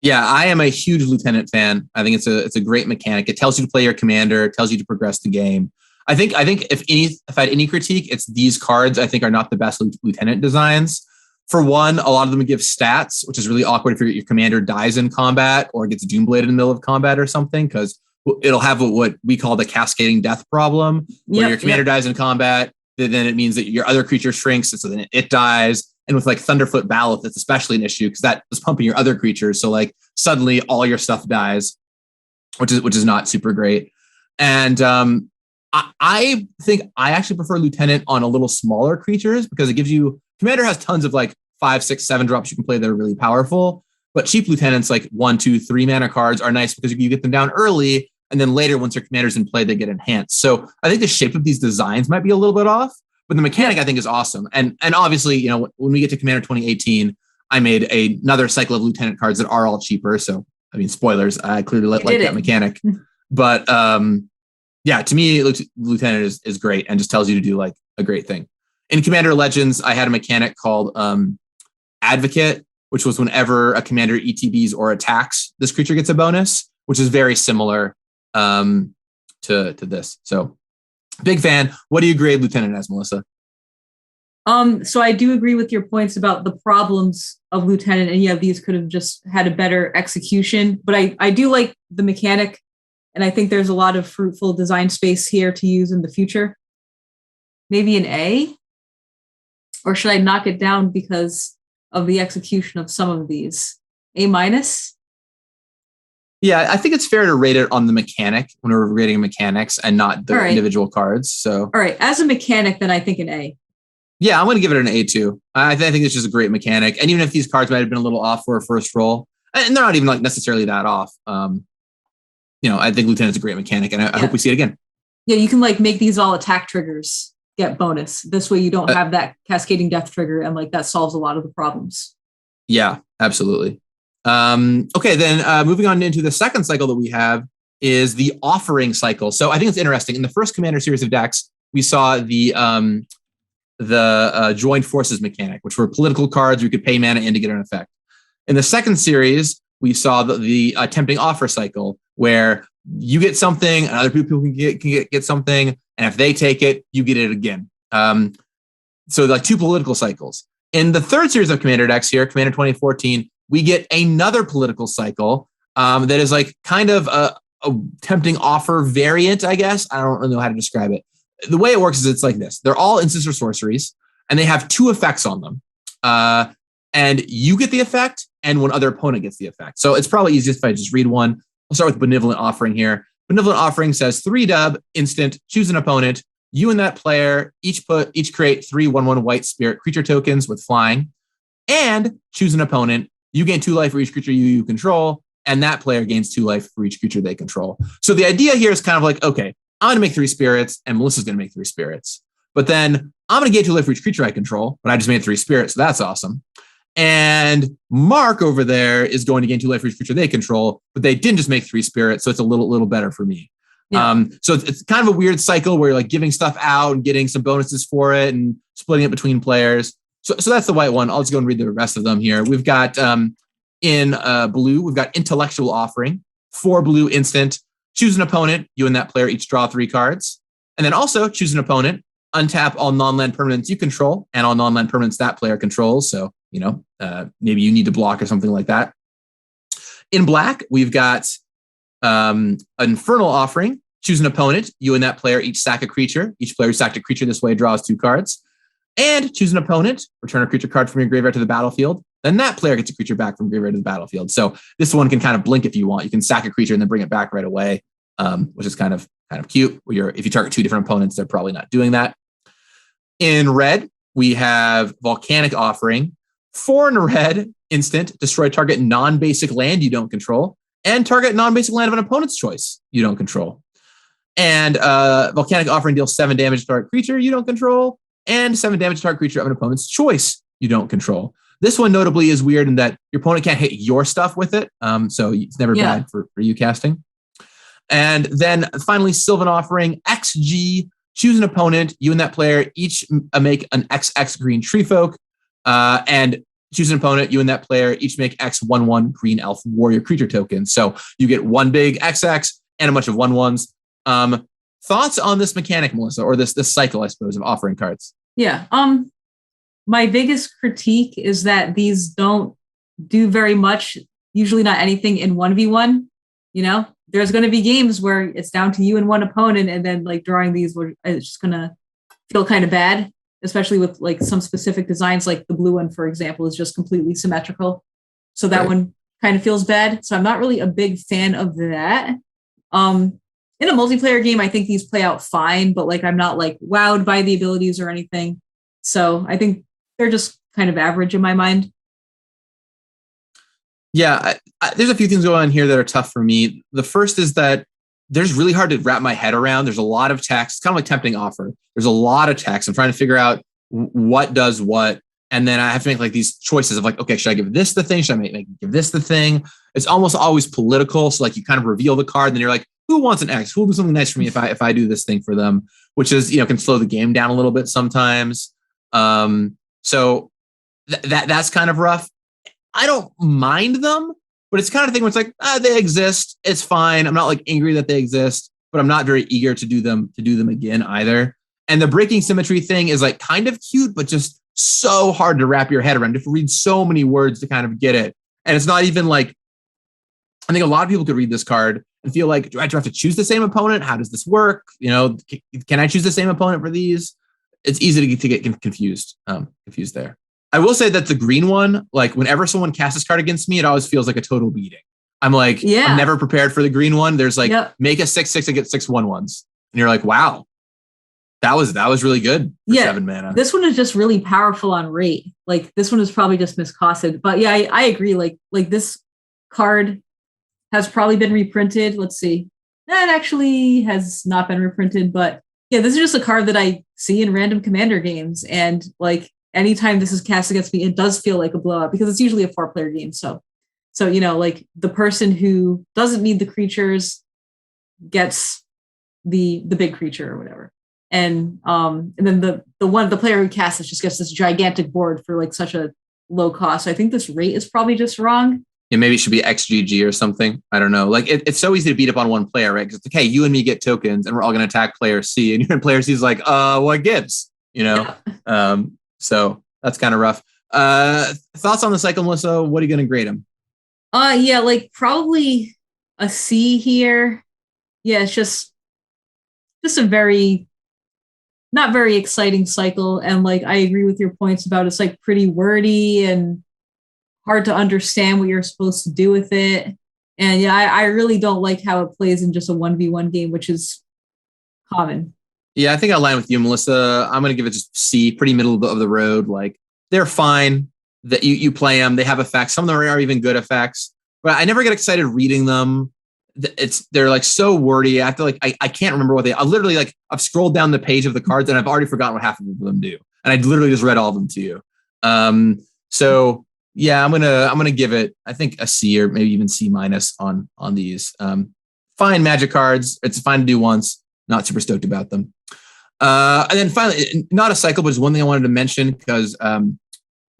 Yeah, I am a huge Lieutenant fan. I think it's a great mechanic. It tells you to play your commander, it tells you to progress the game. I think if I had any critique, it's these cards I think are not the best Lieutenant designs. For one, a lot of them give stats, which is really awkward if your commander dies in combat or gets Doombladed in the middle of combat or something, because it'll have what we call the cascading death problem, where your commander dies in combat, then it means that your other creature shrinks, and so then it dies. And with like Thunderfoot Baloth, it's especially an issue because that is pumping your other creatures. So like suddenly all your stuff dies, which is not super great. And I think I actually prefer Lieutenant on a little smaller creatures because it gives you commander has tons of like 5, 6, 7 drops you can play that are really powerful. But cheap Lieutenants like 1, 2, 3 mana cards are nice because you get them down early, and then later once your commander's in play, they get enhanced. So I think the shape of these designs might be a little bit off. But the mechanic, I think, is awesome. And obviously, you know, when we get to Commander 2018, I made another cycle of Lieutenant cards that are all cheaper. So, I mean, spoilers, I clearly like that mechanic. But yeah, to me, Lieutenant is great and just tells you to do like a great thing. In Commander Legends, I had a mechanic called Advocate, which was whenever a commander ETBs or attacks, this creature gets a bonus, which is very similar to this. So, big fan. What do you grade Lieutenant as, Melissa?
So I do agree with your points about the problems of Lieutenant, and yeah, these could have just had a better execution. But I do like the mechanic, and I think there's a lot of fruitful design space here to use in the future. Maybe an A? Or should I knock it down because of the execution of some of these? A-?
Yeah, I think it's fair to rate it on the mechanic when we're rating mechanics and not the individual cards. So,
all right, as a mechanic, then I think an A.
Yeah, I'm going to give it an A too. I think it's just a great mechanic. And even if these cards might have been a little off for a first roll, and they're not even like necessarily that off, you know, I think Lieutenant's a great mechanic, and I hope we see it again.
Yeah, you can like make these all attack triggers get bonus. This way you don't have that cascading death trigger, and like that solves a lot of the problems. Yeah,
absolutely. Okay, then moving on into the second cycle that we have is the offering cycle. So I think it's interesting. In the first Commander series of decks, we saw the joined forces mechanic, which were political cards we could pay mana in to get an effect. In the second series, we saw the tempting offer cycle, where you get something and other people can get something, and if they take it, you get it again. So like 2 political cycles. In the third series of Commander decks here, Commander 2014, we get another political cycle that is like kind of a tempting offer variant, I guess. I don't really know how to describe it. The way it works is it's like this. They're all instants or sorceries, and they have 2 effects on them. And you get the effect, and one other opponent gets the effect. So it's probably easiest if I just read one. I'll start with Benevolent Offering here. Benevolent Offering says 3 instant, choose an opponent. You and that player each create 3 1/1 white spirit creature tokens with flying, and choose an opponent. You gain 2 life for each creature you control, and that player gains 2 life for each creature they control. So the idea here is kind of like, okay, I'm going to make 3 spirits, and Melissa's going to make 3 spirits. But then I'm going to gain 2 life for each creature I control, but I just made 3 spirits, so that's awesome. And Mark over there is going to gain 2 life for each creature they control, but they didn't just make 3 spirits, so it's a little better for me.
Yeah.
So it's kind of a weird cycle where you're like giving stuff out and getting some bonuses for it and splitting it between players. So that's the white one. I'll just go and read the rest of them here. We've got in blue, we've got Intellectual Offering, 4 blue instant. Choose an opponent. You and that player each draw 3 cards. And then also choose an opponent. Untap all non-land permanents you control and all non-land permanents that player controls. So, maybe you need to block or something like that. In black, we've got Infernal Offering. Choose an opponent. You and that player each sack a creature. Each player who sacked a creature this way draws 2 cards. And choose an opponent. Return a creature card from your graveyard to the battlefield. Then that player gets a creature back from graveyard to the battlefield. So this one can kind of blink if you want. You can sack a creature and then bring it back right away, which is kind of cute. If you target 2 different opponents, they're probably not doing that. In red, we have Volcanic Offering. 4 in red, instant, destroy target non-basic land you don't control, and target non-basic land of an opponent's choice you don't control. And Volcanic Offering deals 7 damage to target creature you don't control, and 7 damage to target creature of an opponent's choice you don't control. This one notably is weird in that your opponent can't hit your stuff with it, so it's never bad for you casting. And then finally, Sylvan Offering, XG. Choose an opponent. You and that player each make an XX green tree folk, and choose an opponent. You and that player each make X11 green elf warrior creature tokens. So you get 1 big XX and a bunch of 1/1s. Thoughts on this mechanic, Melissa, or this cycle, I suppose, of offering cards?
Yeah. My biggest critique is that these don't do very much. Usually, not anything in 1v1. There's going to be games where it's down to you and one opponent, and then like drawing these, it's just going to feel kind of bad, especially with like some specific designs, like the blue one, for example, is just completely symmetrical. So that one kind of feels bad. So I'm not really a big fan of that. In a multiplayer game, I think these play out fine, but like I'm not like wowed by the abilities or anything. So I think they're just kind of average in my mind.
Yeah, there's a few things going on here that are tough for me. The first is that there's really hard to wrap my head around. There's a lot of text, kind of like Tempting Offer. There's a lot of text. I'm trying to figure out what does what. And then I have to make like these choices of like, okay, should I give this the thing? Should I give this the thing? It's almost always political. So like you kind of reveal the card and then you're like, who wants an X? Who will do something nice for me if I do this thing for them? Which is, can slow the game down a little bit sometimes. So that's kind of rough. I don't mind them, but it's kind of thing where it's like, they exist. It's fine. I'm not like angry that they exist, but I'm not very eager to do them again either. And the breaking symmetry thing is like kind of cute, but just so hard to wrap your head around. You have to read so many words to kind of get it. And it's not even like, I think a lot of people could read this card and feel like, do I have to choose the same opponent? How does this work? Can I choose the same opponent for these? It's easy to get confused there. I will say that the green one, like whenever someone casts this card against me, it always feels like a total beating. I'm like, I'm never prepared for the green one. There's like, make a 6/6 and get 6 1/1s. And you're like, wow, that was really good for 7 mana.
This one is just really powerful on rate. Like this one is probably just miscosted. But yeah, I agree. Like this card has probably been reprinted. Let's see. That actually has not been reprinted. But yeah, this is just a card that I see in random Commander games. And like, anytime this is cast against me, it does feel like a blowout because it's usually a 4-player game. So like the person who doesn't need the creatures gets the big creature or whatever. And then the player who casts it just gets this gigantic board for like such a low cost. So I think this rate is probably just wrong.
Yeah, maybe it should be XGG or something. I don't know. Like it's so easy to beat up on one player, right? Because it's like, hey, you and me get tokens and we're all going to attack player C. And player C is like, what gives? Yeah. So that's kind of rough. Thoughts on the cycle, Melissa? What are you going to grade him?
Yeah, like probably a C here. Yeah, it's just a very not very exciting cycle. And like I agree with your points about it's like pretty wordy and hard to understand what you're supposed to do with it. And yeah, I really don't like how it plays in just a 1v1 game, which is common.
Yeah, I think I'll line with you, Melissa. I'm going to give it just C, pretty middle of the road. Like they're fine that you play them. They have effects. Some of them are even good effects, but I never get excited reading them. They're like so wordy. I have to I can't remember what I literally like, I've scrolled down the page of the cards and I've already forgotten what half of them do. And I literally just read all of them to you. So yeah, I'm going to give it, I think a C or maybe even C- on these. fine Magic cards. It's fine to do once. Not super stoked about them. And then finally, not a cycle, but just one thing I wanted to mention because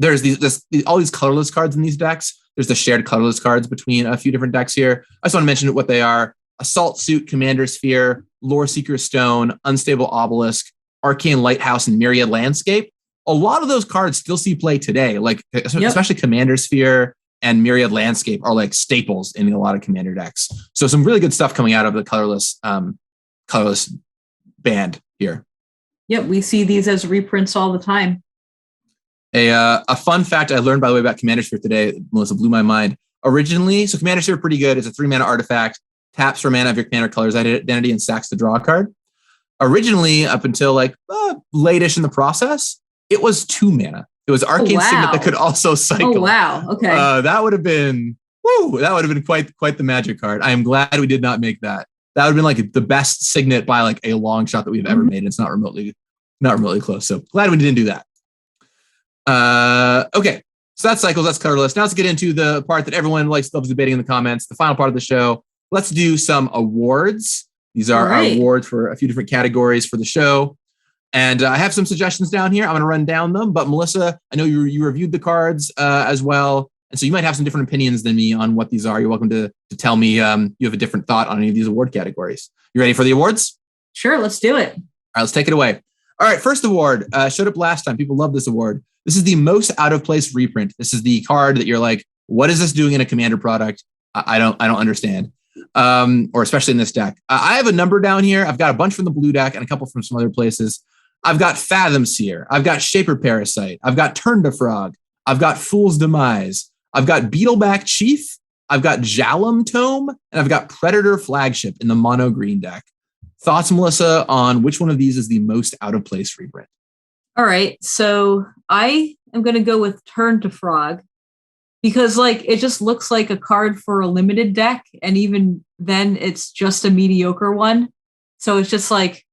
there's all these colorless cards in these decks. There's the shared colorless cards between a few different decks here. I just want to mention what they are. Assault Suit, Commander Sphere, Lore Seeker Stone, Unstable Obelisk, Arcane Lighthouse, and Myriad Landscape. A lot of those cards still see play today, like especially Commander Sphere and Myriad Landscape are like staples in a lot of Commander decks. So some really good stuff coming out of the colorless band here.
Yep, we see these as reprints all the time.
A fun fact I learned, by the way, about Commander Sphere today, Melissa, blew my mind. Originally, so Commander Sphere pretty good. It's a 3-mana artifact, taps for mana of your commander color's identity, and sacks the draw card. Originally, up until like late-ish in the process, it was 2 mana. It was Arcane Signet that could also cycle.
Oh, wow. Okay.
That would have been quite the Magic card. I am glad we did not make that. That would have been like the best Signet by like a long shot that we've ever made. It's not remotely close. So glad we didn't do that. Okay. So that's cycles, that's colorless. Now let's get into the part that everyone loves debating in the comments, the final part of the show. Let's do some awards. These are our awards for a few different categories for the show. And I have some suggestions down here. I'm going to run down them. But Melissa, I know you reviewed the cards as well. And so you might have some different opinions than me on what these are. You're welcome to tell me you have a different thought on any of these award categories. You ready for the awards?
Sure, let's do it.
All right, let's take it away. All right, first award. Showed up last time. People love this award. This is the most out of place reprint. This is the card that you're like, what is this doing in a Commander product? I don't understand. Or especially in this deck. I have a number down here. I've got a bunch from the blue deck and a couple from some other places. I've got Fathom Seer. I've got Shaper Parasite. I've got Turn to Frog. I've got Fool's Demise. I've got Beetleback Chief. I've got Jalum Tome. And I've got Predator Flagship in the mono green deck. Thoughts, Melissa, on which one of these is the most out of place reprint?
All right. So I am going to go with Turn to Frog because like it just looks like a card for a limited deck. And even then it's just a mediocre one. So it's just like,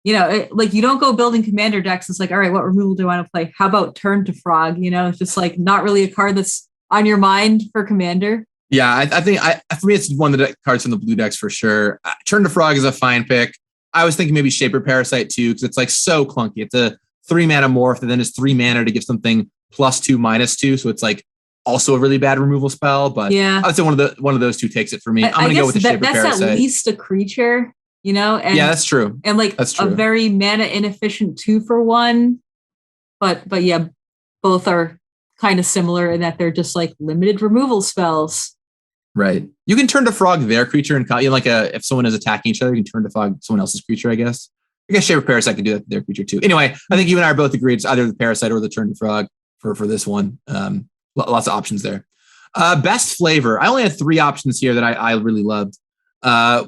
like you don't go building Commander decks. It's like, all right, what removal do I want to play? How about Turn to Frog? It's just like not really a card that's on your mind for Commander. Yeah,
I think for me, it's one of the cards from the blue decks for sure. Turn to Frog is a fine pick. I was thinking maybe Shaper Parasite too, because it's like so clunky. It's a 3-mana morph, and then it's 3 mana to give something +2/-2. So it's like also a really bad removal spell. But yeah, I'd say one of those two takes it for me. I'm going to go with the Shaper Parasite. That's at least a creature, And, yeah, that's true. And like that's true. A very mana inefficient 2-for-1. But yeah, both are kind of similar in that they're just like limited removal spells. Right. You can turn to Frog their creature and if someone is attacking each other, you can turn to Frog someone else's creature, I guess. I guess Shaper Parasite can do that to their creature too. Anyway, I think you and I are both agreed it's either the Parasite or the Turn to Frog for this one. Lots of options there. Best flavor. I only had 3 options here that I really loved.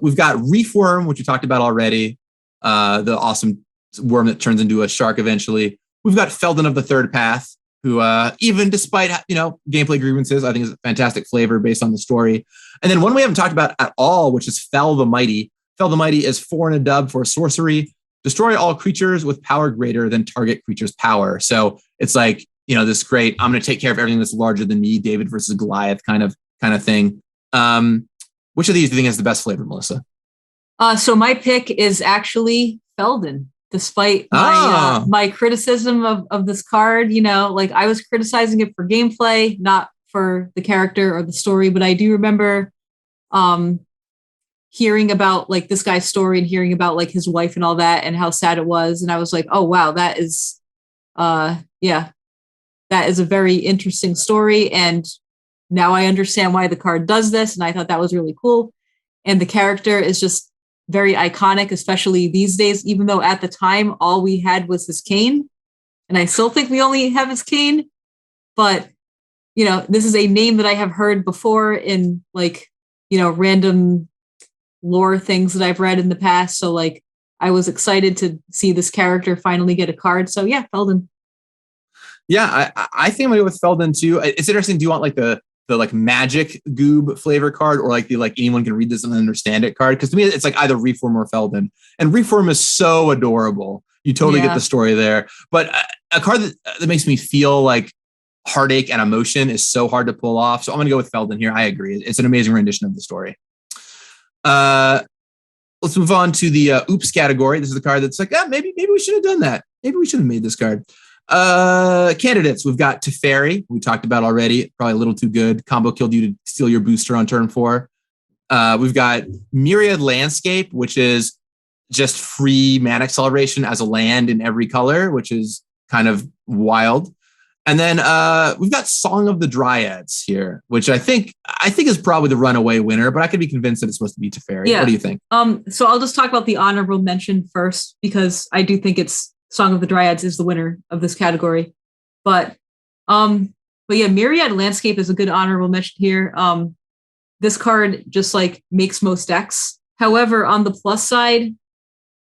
We've got Reefworm, which we talked about already. The awesome worm that turns into a shark eventually. We've got Felden of the Third Path, who even despite gameplay grievances, I think is a fantastic flavor based on the story. And then one we haven't talked about at all, which is Fell the Mighty. Fell the Mighty is 4 and a dub for sorcery. Destroy all creatures with power greater than target creature's power. So it's like, this great, I'm going to take care of everything that's larger than me, David versus Goliath kind of thing. Which of these do you think has the best flavor, Melissa? So my pick is actually Felden. Despite my criticism of this card, like I was criticizing it for gameplay, not for the character or the story, but I do remember hearing about like this guy's story and hearing about like his wife and all that and how sad it was. And I was like, oh, wow, that is a very interesting story. And now I understand why the card does this. And I thought that was really cool. And the character is just very iconic, especially these days, even though at the time all we had was his cane. And I still think we only have his cane. But, this is a name that I have heard before in like, random lore things that I've read in the past. So like I was excited to see this character finally get a card. So yeah, Felden. Yeah, I think I'm gonna go with Felden too. It's interesting. Do you want like the like magic goob flavor card or like the like anyone can read this and understand it card? Because to me, it's like either Reform or Felden. And Reform is so adorable. You totally get the story there. But a card that makes me feel like heartache and emotion is so hard to pull off. So I'm going to go with Felden here. I agree. It's an amazing rendition of the story. Let's move on to the oops category. This is the card that's like, maybe we should have done that. Maybe we should have made this card. Candidates, we've got Teferi, we talked about already, probably a little too good. Combo killed you to steal your booster on turn 4. We've got Myriad Landscape, which is just free mana acceleration as a land in every color, which is kind of wild. And then we've got Song of the Dryads here, which I think is probably the runaway winner, but I could be convinced that it's supposed to be Teferi. Yeah. What do you think?
So I'll just talk about the honorable mention first, because I do think it's Song of the Dryads is the winner of this category. But yeah, Myriad Landscape is a good honorable mention here. This card just like makes most decks. However, on the plus side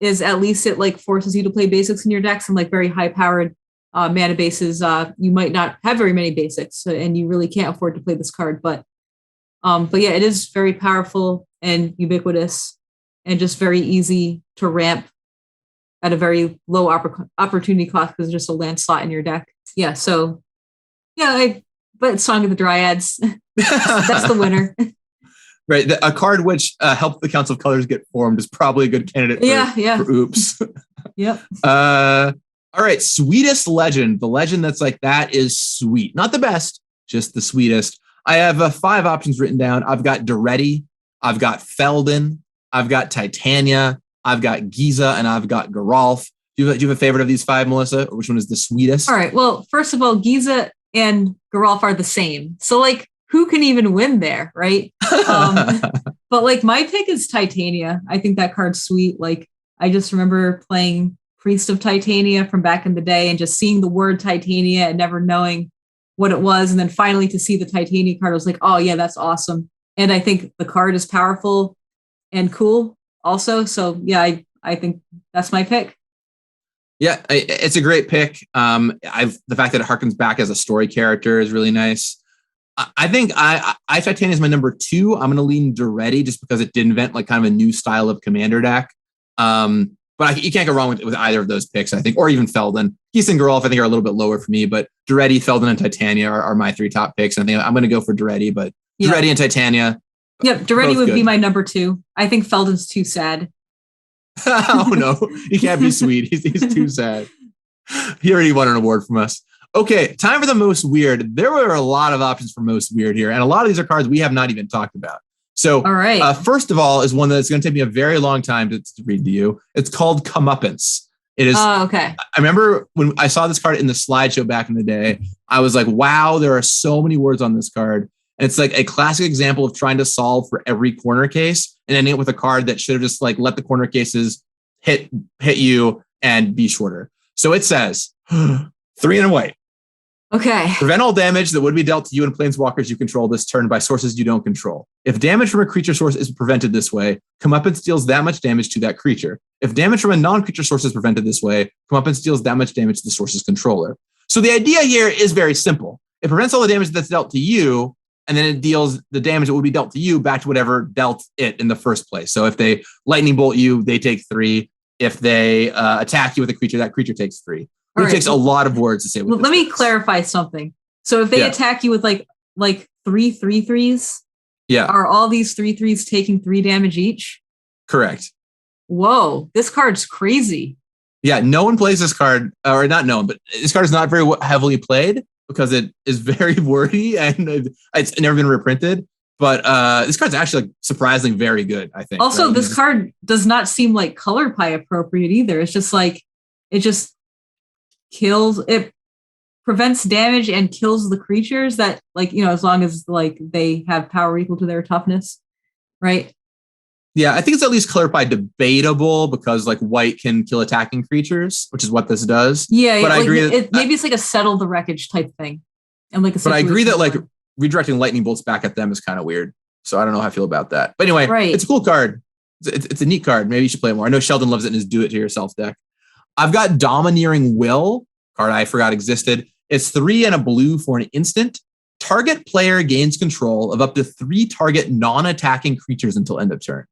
is at least it like forces you to play basics in your decks and like very high powered mana bases. You might not have very many basics, and you really can't afford to play this card. But yeah, it is very powerful and ubiquitous, and just very easy to ramp at a very low opportunity cost because it's just a land slot in your deck. Yeah, so yeah, but Song of the Dryads, that's the winner.
Right, a card which helped the Council of Colors get formed is probably a good candidate for oops.
Yep.
All right, sweetest legend. The legend that's like, that is sweet. Not the best, just the sweetest. I have 5 options written down. I've got Duretti, I've got Feldon, I've got Titania, I've got Giza, and I've got Geralf. Do you have a favorite of these 5, Melissa? Or which one is the sweetest?
All right, well, first of all, Giza and Geralf are the same. So like, who can even win there, right? But like, my pick is Titania. I think that card's sweet. Like, I just remember playing Priest of Titania from back in the day and just seeing the word Titania and never knowing what it was. And then finally to see the Titania card, I was like, oh yeah, that's awesome. And I think the card is powerful and cool also. So yeah, I think that's my pick.
Yeah, it's a great pick. The fact that it harkens back as a story character is really nice. I think Titania is my number 2. I'm going to lean Duretti just because it did invent like kind of a new style of commander deck. But you can't go wrong with either of those picks, I think, or even Feldon. Giza and Geralf, I think, are a little bit lower for me, but Duretti, Feldon, and Titania are my 3 top picks. I think I'm going to go for Duretti, but yeah. Duretti and Titania.
Yep, Duretti would be my number 2. I think Feldon's too sad.
Oh, no. He can't be sweet. He's too sad. He already won an award from us. Okay, time for the most weird. There were a lot of options for most weird here, and a lot of these are cards we have not even talked about. So, all right. First of all, is one that's going to take me a very long time to read to you. It's called Comeuppance. It is.
Okay.
I remember when I saw this card in the slideshow back in the day, I was like, wow, there are so many words on this card. And it's like a classic example of trying to solve for every corner case and ending up with a card that should have just like let the corner cases hit you and be shorter. So it says 3 and white.
Okay.
Prevent all damage that would be dealt to you and planeswalkers you control this turn by sources you don't control. If damage from a creature source is prevented this way, Comeuppance deals that much damage to that creature. If damage from a non-creature source is prevented this way, Comeuppance deals that much damage to the source's controller. So the idea here is very simple. It prevents all the damage that's dealt to you, and then it deals the damage that would be dealt to you back to whatever dealt it in the first place. So if they lightning bolt you, they take 3. If they attack you with a creature, that creature takes 3. It takes a lot of words to say.
Let me clarify something. So if they attack you with like 3 3/3s, are all these 3/3s taking 3 damage each?
Correct.
Whoa, this card's crazy.
Yeah, no one plays this card, or not known, but this card is not very heavily played because it is very wordy and it's never been reprinted. But this card's actually like surprisingly very good, I think.
Also, this card does not seem like color pie appropriate either. It's just like it just kills, it prevents damage and kills the creatures that, like, you know, as long as like they have power equal to their toughness, right?
Yeah, I think it's at least color pie debatable because like white can kill attacking creatures, which is what this does.
Yeah,
but I agree
that maybe it's like a settle the wreckage type thing, and like.
But I agree that like redirecting lightning bolts back at them is kind of weird. So I don't know how I feel about that. But anyway, it's a cool card. It's a neat card. Maybe you should play it more. I know Sheldon loves it in his do it to yourself deck. I've got Domineering Will, card I forgot existed. It's 3 and a blue for an instant. Target player gains control of up to 3 target non-attacking creatures until end of turn.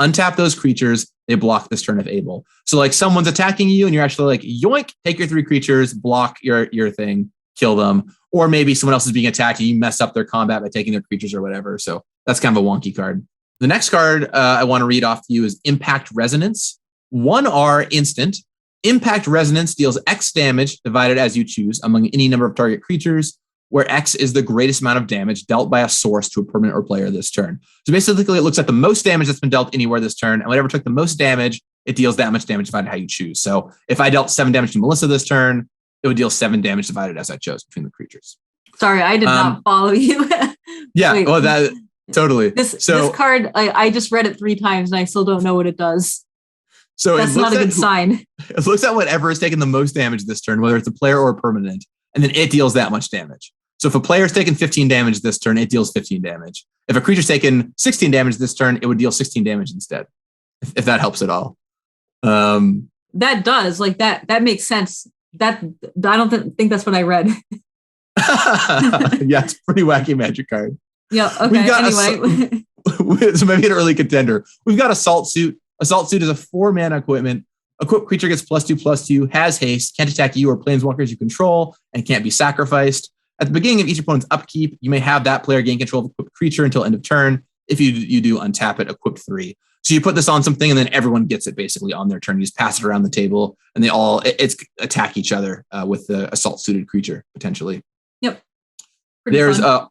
Untap those creatures. They block this turn if able. So like someone's attacking you and you're actually like, yoink, take your 3 creatures, block your thing, kill them. Or maybe someone else is being attacked and you mess up their combat by taking their creatures or whatever. So that's kind of a wonky card. The next card I want to read off to you is Impact Resonance. 1R instant. Impact Resonance deals X damage divided as you choose among any number of target creatures, where X is the greatest amount of damage dealt by a source to a permanent or player this turn. So basically, it looks at the most damage that's been dealt anywhere this turn, and whatever took the most damage, it deals that much damage divided how you choose. So if I dealt 7 damage to Melissa this turn, it would deal 7 damage divided as I chose between the creatures.
Sorry, I did not follow you.
Yeah, Wait, well, that totally.
This card, I just read it 3 times, and I still don't know what it does.
So
that's not a good sign.
It looks at whatever is taking the most damage this turn, whether it's a player or a permanent, and then it deals that much damage. So if a player's taken 15 damage this turn, it deals 15 damage. If a creature's taken 16 damage this turn, it would deal 16 damage instead, if that helps at all.
That does. Like that makes sense. I don't think that's what I read.
Yeah, it's a pretty wacky magic card.
Yeah, okay, anyway.
So maybe an early contender. We've got Assault Suit. Assault Suit is a 4-mana equipment. Equipped creature gets +2/+2, has haste, can't attack you or planeswalkers you control, and can't be sacrificed. At the beginning of each opponent's upkeep, you may have that player gain control of equipped creature until end of turn. If you do untap it, equip 3. So you put this on something, and then everyone gets it basically on their turn. You just pass it around the table, and they all attack each other with the assault suited creature potentially.
Yep.
There's that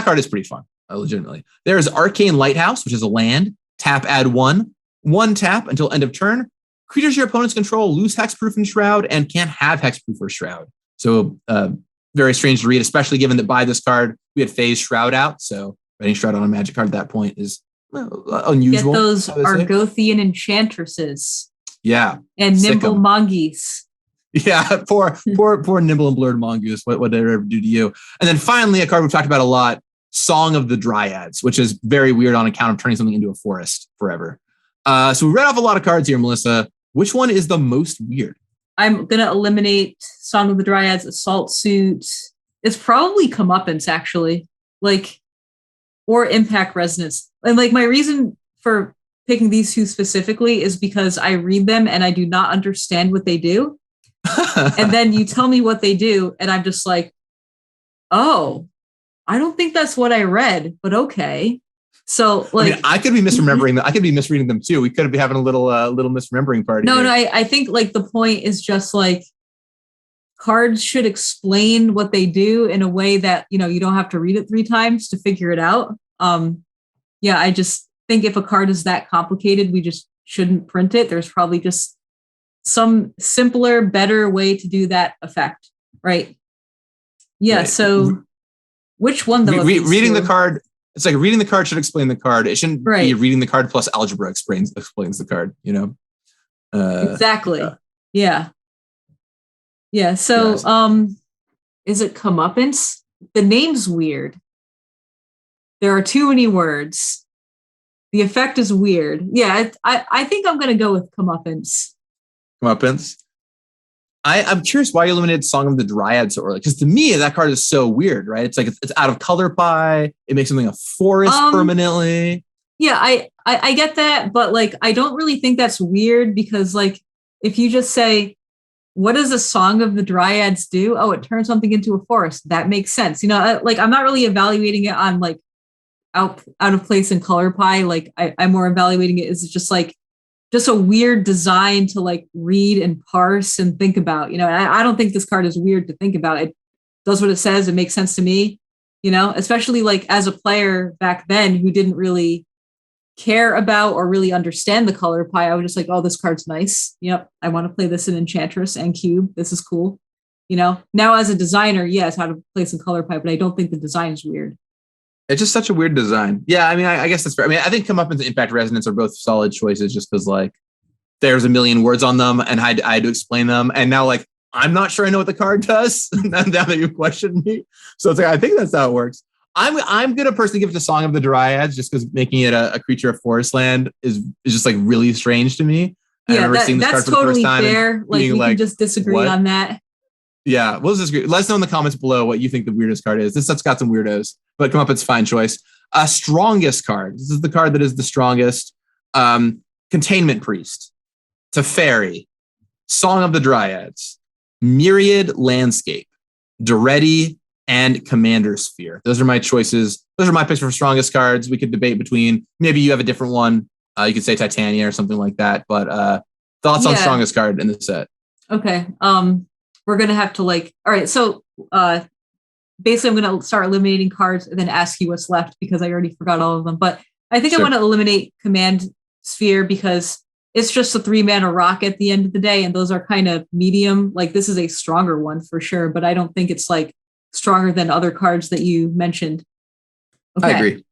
card is pretty fun, legitimately. There's Arcane Lighthouse, which is a land. Tap, add 1. 1 tap until end of turn. Creatures your opponents control lose hexproof and shroud and can't have hexproof or shroud. So very strange to read, especially given that by this card we had phase shroud out. So writing shroud on a magic card at that point is unusual.
Get those Argothian enchantresses.
Yeah.
And nimble mongoose.
Yeah, poor nimble and blurred mongoose. What did I ever do to you? And then finally, a card we've talked about a lot, Song of the Dryads, which is very weird on account of turning something into a forest forever. So we read off a lot of cards here, Melissa. Which one is the most weird?
I'm going to eliminate Song of the Dryads, Assault Suit. It's probably Comeuppance, actually. Or Impact Resonance. And my reason for picking these 2 specifically is because I read them and I do not understand what they do. And then you tell me what they do, and I'm just like, oh, I don't think that's what I read, but okay. So
I could be misremembering them. I could be misreading them too. We could be having a little misremembering party.
No, I think the point is just cards should explain what they do in a way that, you don't have to read it 3 times to figure it out. I just think if a card is that complicated, we just shouldn't print it. There's probably just some simpler, better way to do that effect. Right. Yeah. Right. So which one though?
Reading the card. It's like reading the card should explain the card. It shouldn't be reading the card plus algebra explains the card,
Exactly. Yeah. Yeah. So, is it Comeuppance? The name's weird. There are too many words. The effect is weird. Yeah. I think I'm going to go with Comeuppance.
Comeuppance. I'm curious why you eliminated Song of the Dryads so early. Because to me, that card is so weird, right? It's it's out of color pie. It makes something a forest permanently.
Yeah, I get that, but I don't really think that's weird because if you just say, what does a Song of the Dryads do? Oh, it turns something into a forest. That makes sense. I'm not really evaluating it on out of place in color pie. I'm more evaluating it as just a weird design to read and parse and think about. I don't think this card is weird to think about. It does what it says. It makes sense to me, especially as a player back then who didn't really care about or really understand the color pie. I was just oh, this card's nice. Yep. I want to play this in Enchantress and Cube. This is cool. Now as a designer, yes, how to play some color pie, but I don't think the design is weird.
It's just such a weird design. Yeah, I guess that's fair. I think Comeuppance and Impact Resonance are both solid choices just because there's a million words on them and I had to explain them. And now I'm not sure I know what the card does now that you questioned me. So it's I think that's how it works. I'm gonna personally give it to Song of the Dryads just because making it a creature of forest land is just really strange to me.
Yeah, that's totally fair. We can just disagree on that.
Yeah, we'll disagree. Let us know in the comments below what you think the weirdest card is. This set's got some weirdos, but Comeuppance, fine choice. Strongest card. This is the card that is the strongest. Containment Priest, Teferi, Song of the Dryads, Myriad Landscape, Duretti, and Commander Sphere. Those are my choices those are my picks for strongest cards. We could debate between, maybe you have a different one. You could say Titania or something like that. But thoughts on strongest card in the set?
Okay. We're gonna have to all right. So basically, I'm gonna start eliminating cards and then ask you what's left because I already forgot all of them. But I think I want to eliminate Command Sphere because it's just a 3-mana rock at the end of the day, and those are kind of medium. Like this is a stronger one for sure, but I don't think it's stronger than other cards that you mentioned.
Okay. I agree.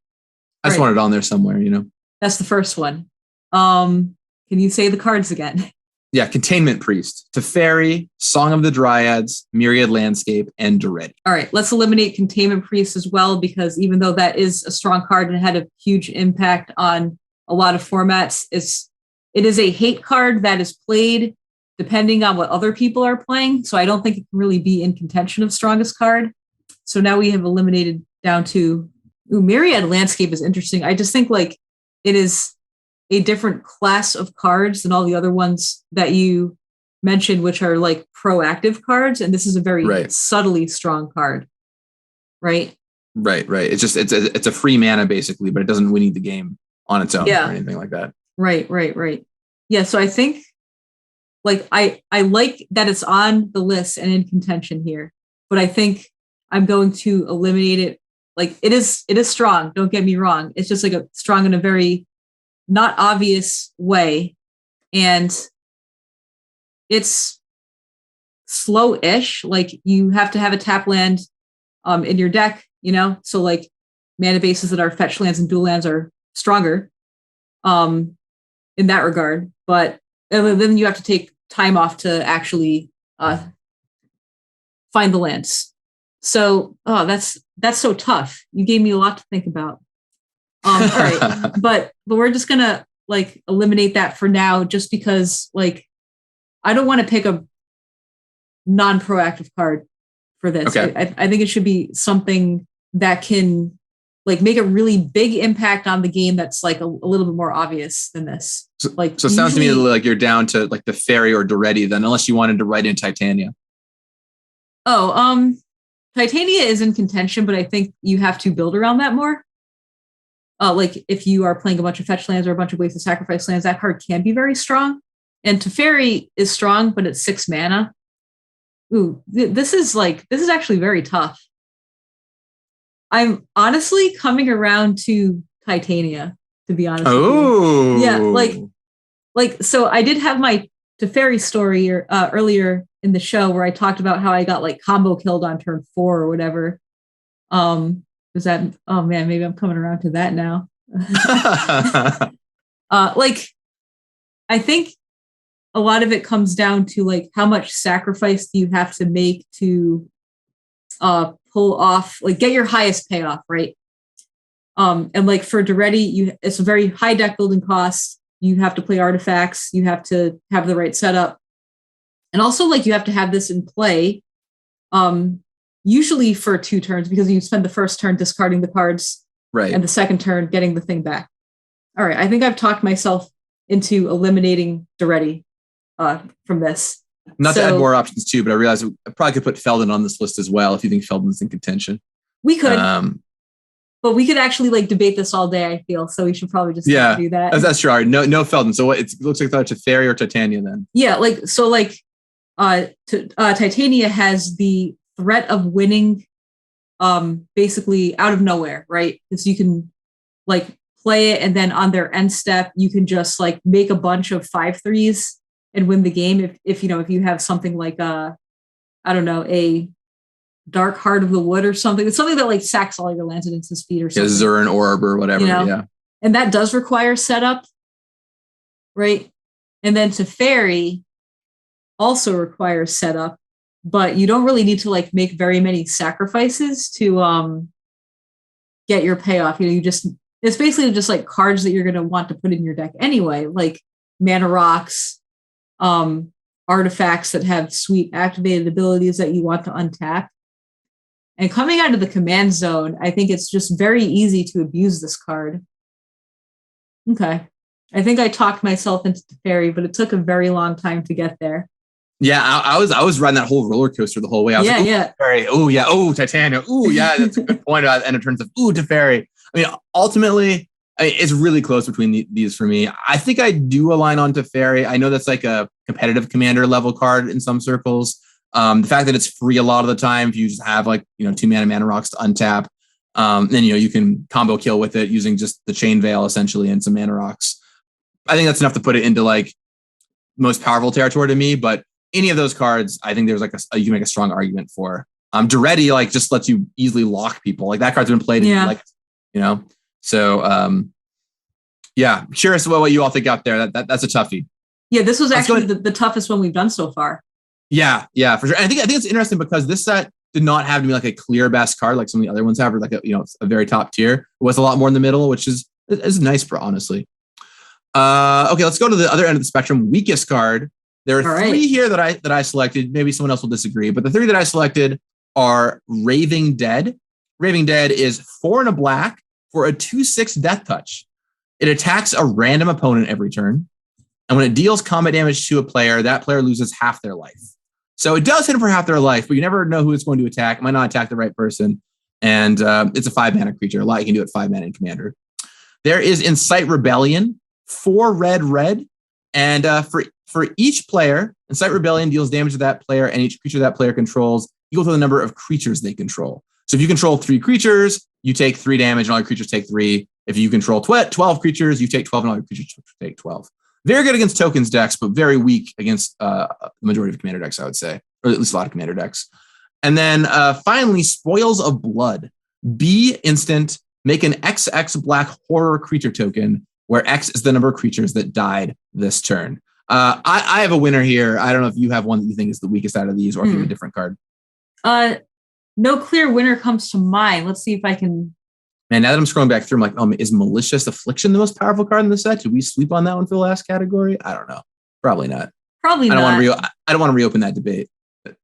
I just want it on there somewhere,
That's the first one. Can you say the cards again?
Yeah, Containment Priest, Teferi, Song of the Dryads, Myriad Landscape, and Duretti.
All right, let's eliminate Containment Priest as well, because even though that is a strong card and had a huge impact on a lot of formats, it is a hate card that is played depending on what other people are playing. So I don't think it can really be in contention of strongest card. So now we have eliminated down to Myriad Landscape is interesting. I just think it is a different class of cards than all the other ones that you mentioned, which are proactive cards. And this is a very subtly strong card. Right.
Right. It's just, it's a free mana basically, but it doesn't win you the game on its own or anything like that.
Right. Yeah. So I think I like that it's on the list and in contention here, but I think I'm going to eliminate it. It is strong. Don't get me wrong. It's just a strong in a very not obvious way. And it's slow-ish. You have to have a tap land in your deck, so mana bases that are fetch lands and dual lands are stronger in that regard. But then you have to take time off to actually find the lands. So that's so tough. You gave me a lot to think about. All right, but we're just gonna eliminate that for now, just because I don't want to pick a non-proactive card for this. Okay. I think it should be something that can make a really big impact on the game. That's a little bit more obvious than this.
So it sounds to me you're down to the Fairy or Duretti then, unless you wanted to write in Titania.
Titania is in contention, but I think you have to build around that more. If you are playing a bunch of fetch lands or a bunch of ways to sacrifice lands, that card can be very strong. And Teferi is strong, but it's 6 mana. Ooh, this is actually very tough. I'm honestly coming around to Titania, to be honest.
Oh,
yeah, so I did have my Teferi story earlier in the show where I talked about how I got combo killed on turn 4 or whatever. Was that? Oh man, maybe I'm coming around to that now. I think a lot of it comes down to how much sacrifice do you have to make to pull off, get your highest payoff, right? And for Duretti, it's a very high deck building cost. You have to play artifacts. You have to have the right setup, and also you have to have this in play. Usually for 2 turns, because you spend the first turn discarding the cards, right, and the second turn getting the thing back. All right, I think I've talked myself into eliminating Duretti from this.
Not to add more options too, but I realized I probably could put Feldon on this list as well if you think Feldon's in contention.
We could, but we could actually debate this all day. I feel so. We should probably just do that.
That's true. All right, no Feldon. So it looks like it's Teferi or Titania then.
Yeah, Titania has the threat of winning basically out of nowhere, right? Because you can play it, and then on their end step you can just make a bunch of 5/3s and win the game if you have something I don't know, a Dark Heart of the Wood or something. It's something that sacks all your lands at instant speed or something.
Yeah, Zurin Orb or whatever. Yeah.
And that does require setup, right? And then Teferi also requires setup, but you don't really need to make very many sacrifices to get your payoff. It's basically just cards that you're going to want to put in your deck anyway, mana rocks, artifacts that have sweet activated abilities that you want to untap. And coming out of the command zone, I think it's just very easy to abuse this card. Okay. I think I talked myself into Teferi, but it took a very long time to get there.
Yeah, I was riding that whole roller coaster the whole way. I was Teferi. Oh yeah, oh Titania. Oh yeah, that's a good point. And in terms of Teferi, I mean, ultimately, it's really close between these for me. I think I do align on Teferi. I know that's like a competitive commander level card in some circles. The fact that it's free a lot of the time, if you just have like 2 mana rocks to untap, then you can combo kill with it using just the Chain Veil essentially and some mana rocks. I think that's enough to put it into like most powerful territory to me, but any of those cards, I think there's like you can make a strong argument for. Duretti like just lets you easily lock people. Like that card's been played, So yeah, curious about what you all think out there. That's a toughie.
Yeah, this was actually the toughest one we've done so far.
Yeah, for sure. And I think it's interesting because this set did not have to be like a clear best card like some of the other ones have, or like a very top tier. It was a lot more in the middle, which is nice, honestly. Okay, let's go to the other end of the spectrum. Weakest card. There are three here that I selected. Maybe someone else will disagree, but the three that I selected are Raving Dead. Raving Dead is 4 and a black for a 2/6 death touch. It attacks a random opponent every turn. And when it deals combat damage to a player, that player loses half their life. So it does hit them for half their life, but you never know who it's going to attack. It might not attack the right person. And it's a 5 mana creature. A lot you can do at 5 mana in Commander. There is Incite Rebellion, 4 red. And for each player, Incite Rebellion deals damage to that player and each creature that player controls equal to the number of creatures they control. So if you control 3 creatures, you take 3 damage and all your creatures take 3. If you control 12 creatures, you take 12 and all your creatures take 12. Very good against tokens decks, but very weak against the majority of commander decks, I would say, or at least a lot of commander decks. And then finally, Spoils of Blood. B instant, make an XX black horror creature token where X is the number of creatures that died this turn. I have a winner here. I don't know if you have one that you think is the weakest out of these, or if you have a different card.
No clear winner comes to mind. Let's see if I can.
Man, now that I'm scrolling back through, I'm like, is Malicious Affliction the most powerful card in the set? Did we sleep on that one for the last category? I don't know. Probably not. I don't want to reopen that debate.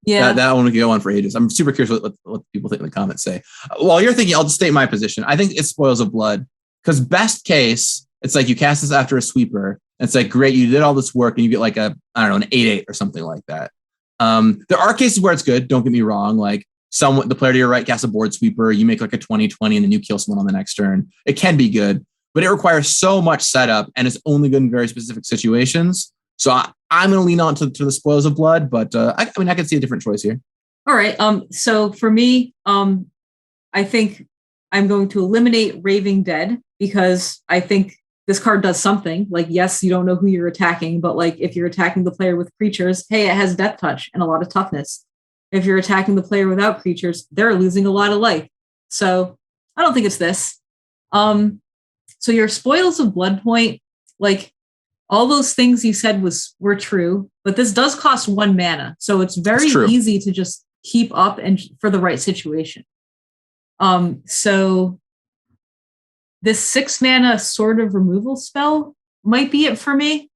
Yeah,
that one could go on for ages. I'm super curious what people think in the comments say. While you're thinking, I'll just state my position. I think it's Spoils of Blood because best case, it's like you cast this after a sweeper. And it's like, great, you did all this work and you get like an 8/8 or something like that. There are cases where it's good. Don't get me wrong. Like the player to your right casts a board sweeper. You make like a 20/20 and then you kill someone on the next turn. It can be good, but it requires so much setup and it's only good in very specific situations. So I'm going to lean on to the Spoils of Blood, but I could see a different choice here.
All right. So for me, I think I'm going to eliminate Raving Dead because I think this card does something. Like, yes, you don't know who you're attacking, but like if you're attacking the player with creatures, hey, it has death touch and a lot of toughness. If you're attacking the player without creatures, they're losing a lot of life. So I don't think it's this. So your Spoils of Blood point, like all those things you said were true, but this does cost 1 mana. So it's very easy to just keep up and for the right situation. So this 6 mana Sword of Removal spell might be it for me.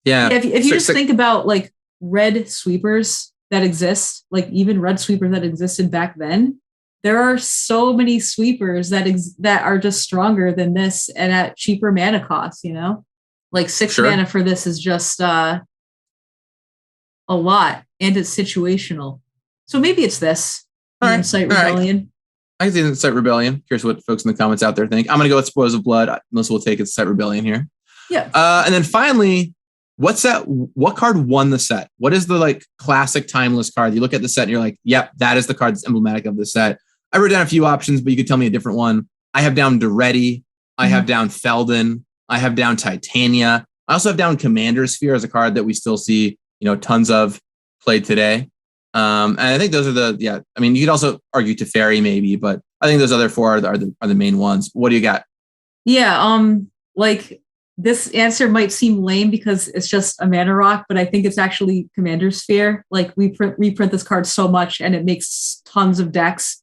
Yeah.
If you just think about like red sweepers that exist, like even red sweepers that existed back then, there are so many sweepers that are just stronger than this and at cheaper mana costs, Like 6 mana for this is just a lot, and it's situational. So maybe it's this. Incite Rebellion.
I can see Incite Rebellion. Curious what folks in the comments out there think. I'm going to go with Spoils of Blood. Melissa will take Incite Rebellion here.
Yeah.
And then finally, what card won the set? What is the like classic timeless card? You look at the set and you're like, yep, that is the card that's emblematic of the set. I wrote down a few options, but you could tell me a different one. I have down Duretti. I have down Feldon. I have down Titania. I also have down Commander Sphere as a card that we still see, tons of played today. And I think those are you could also argue Teferi maybe, but I think those other 4 are the main ones. What do you got?
Yeah. Like this answer might seem lame because it's just a mana rock, but I think it's actually Commander Sphere. Like we reprint this card so much and it makes tons of decks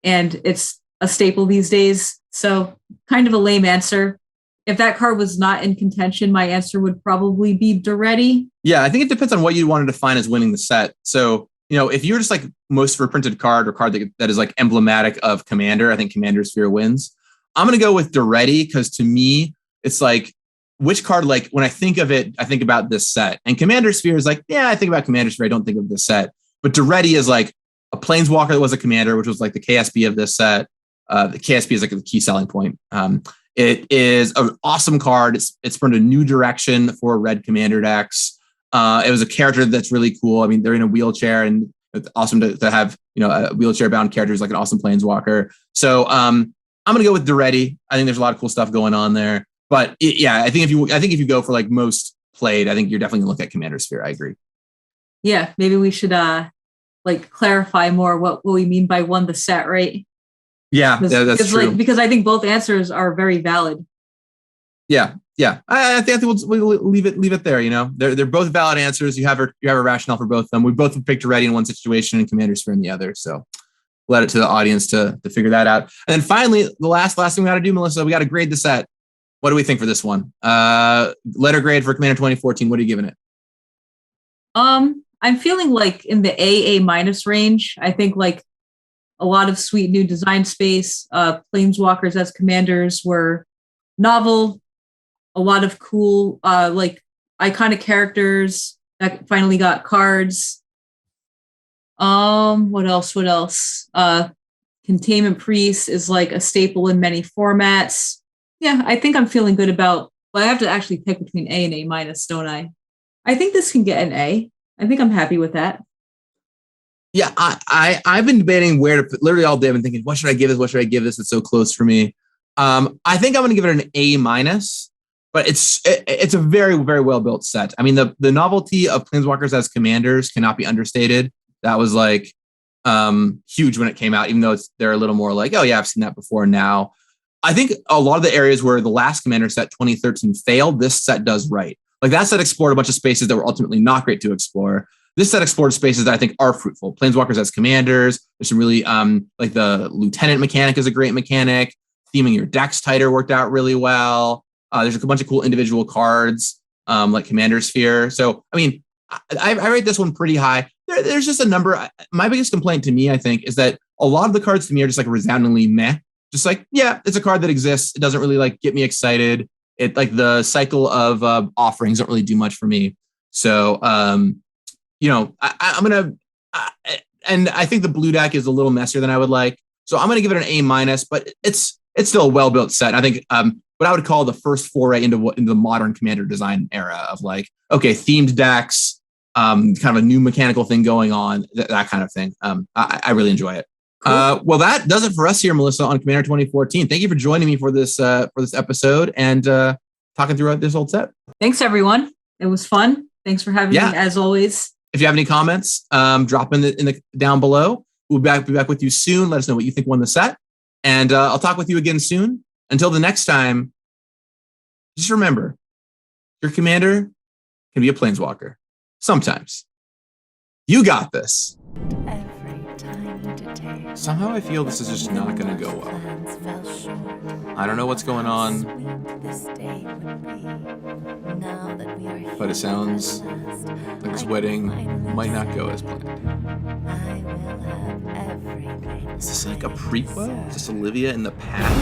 and it's a staple these days. So kind of a lame answer. If that card was not in contention, my answer would probably be Duretti. Yeah,
I think it depends on what you want to define as winning the set. So, if you're just like most reprinted card or card that is like emblematic of Commander, I think Commander Sphere wins. I'm going to go with Duretti because to me, it's like which card, like when I think of it, I think about this set. And Commander Sphere is like, yeah, I think about Commander Sphere. I don't think of this set. But Duretti is like a Planeswalker that was a commander, which was like the KSB of this set. The KSB is like the key selling point. It is an awesome card. It's from a new direction for red commander decks. It was a character that's really cool. I mean, they're in a wheelchair, and it's awesome to have, a wheelchair bound character is like an awesome Planeswalker. So I'm gonna go with Duretti. I think there's a lot of cool stuff going on there. But I think if you go for like most played, I think you're definitely gonna look at Commander Sphere. I agree.
Yeah, maybe we should like clarify more what we mean by won the set, right?
Yeah, that's true.
Because I think both answers are very valid.
Yeah. I think we'll leave it there. They're both valid answers. You have a rationale for both of them. We both picked Duretti in one situation and Commander Sphere in the other. So let it to the audience to figure that out. And then finally, the last thing we got to do, Melissa, we got to grade the set. What do we think for this one? Letter grade for Commander 2014. What are you giving it?
I'm feeling like in the A- range. I think like a lot of sweet new design space. Planeswalkers as commanders were novel. A lot of cool, like iconic characters that finally got cards. What else? Containment Priest is like a staple in many formats. Yeah, I think I'm feeling good about. Well, I have to actually pick between A and A-, don't I? I think this can get an A. I think I'm happy with that.
Yeah, I've been debating where to put, literally all day. I've been thinking, what should I give this? What should I give this? It's so close for me. I think I'm going to give it an A-, but it's a very, very well built set. I mean, the novelty of Planeswalkers as commanders cannot be understated. That was like huge when it came out, even though they're a little more like, oh yeah, I've seen that before now. I think a lot of the areas where the last Commander set 2013 failed, this set does right. Like that set explored a bunch of spaces that were ultimately not great to explore. This set explored spaces that I think are fruitful. Planeswalkers as commanders. There's some really like the lieutenant mechanic is a great mechanic. Theming your decks tighter worked out really well. There's a bunch of cool individual cards like Commander Sphere. So, I mean, I rate this one pretty high. There's just a number. My biggest complaint to me, I think, is that a lot of the cards to me are just like resoundingly meh. Just like, yeah, it's a card that exists. It doesn't really like get me excited. It like the cycle of offerings don't really do much for me. So, I'm gonna, and I think the blue deck is a little messier than I would like. So I'm gonna give it an A-, but it's still a well built set. I think what I would call the first foray into the modern commander design era of like, okay, themed decks, kind of a new mechanical thing going on, that kind of thing. I really enjoy it. Cool. Well, that does it for us here, Melissa, on Commander 2014. Thank you for joining me for this episode and talking through this old set.
Thanks, everyone. It was fun. Thanks for having me, as always.
If you have any comments, drop in the down below. We'll be back with you soon. Let us know what you think won the set, and I'll talk with you again soon. Until the next time, just remember, your commander can be a planeswalker. Sometimes. You got this. Somehow I feel this is just not going to go well. I don't know what's going on, but it sounds like this wedding might not go as planned. Is this like a prequel? Is this Olivia in the past?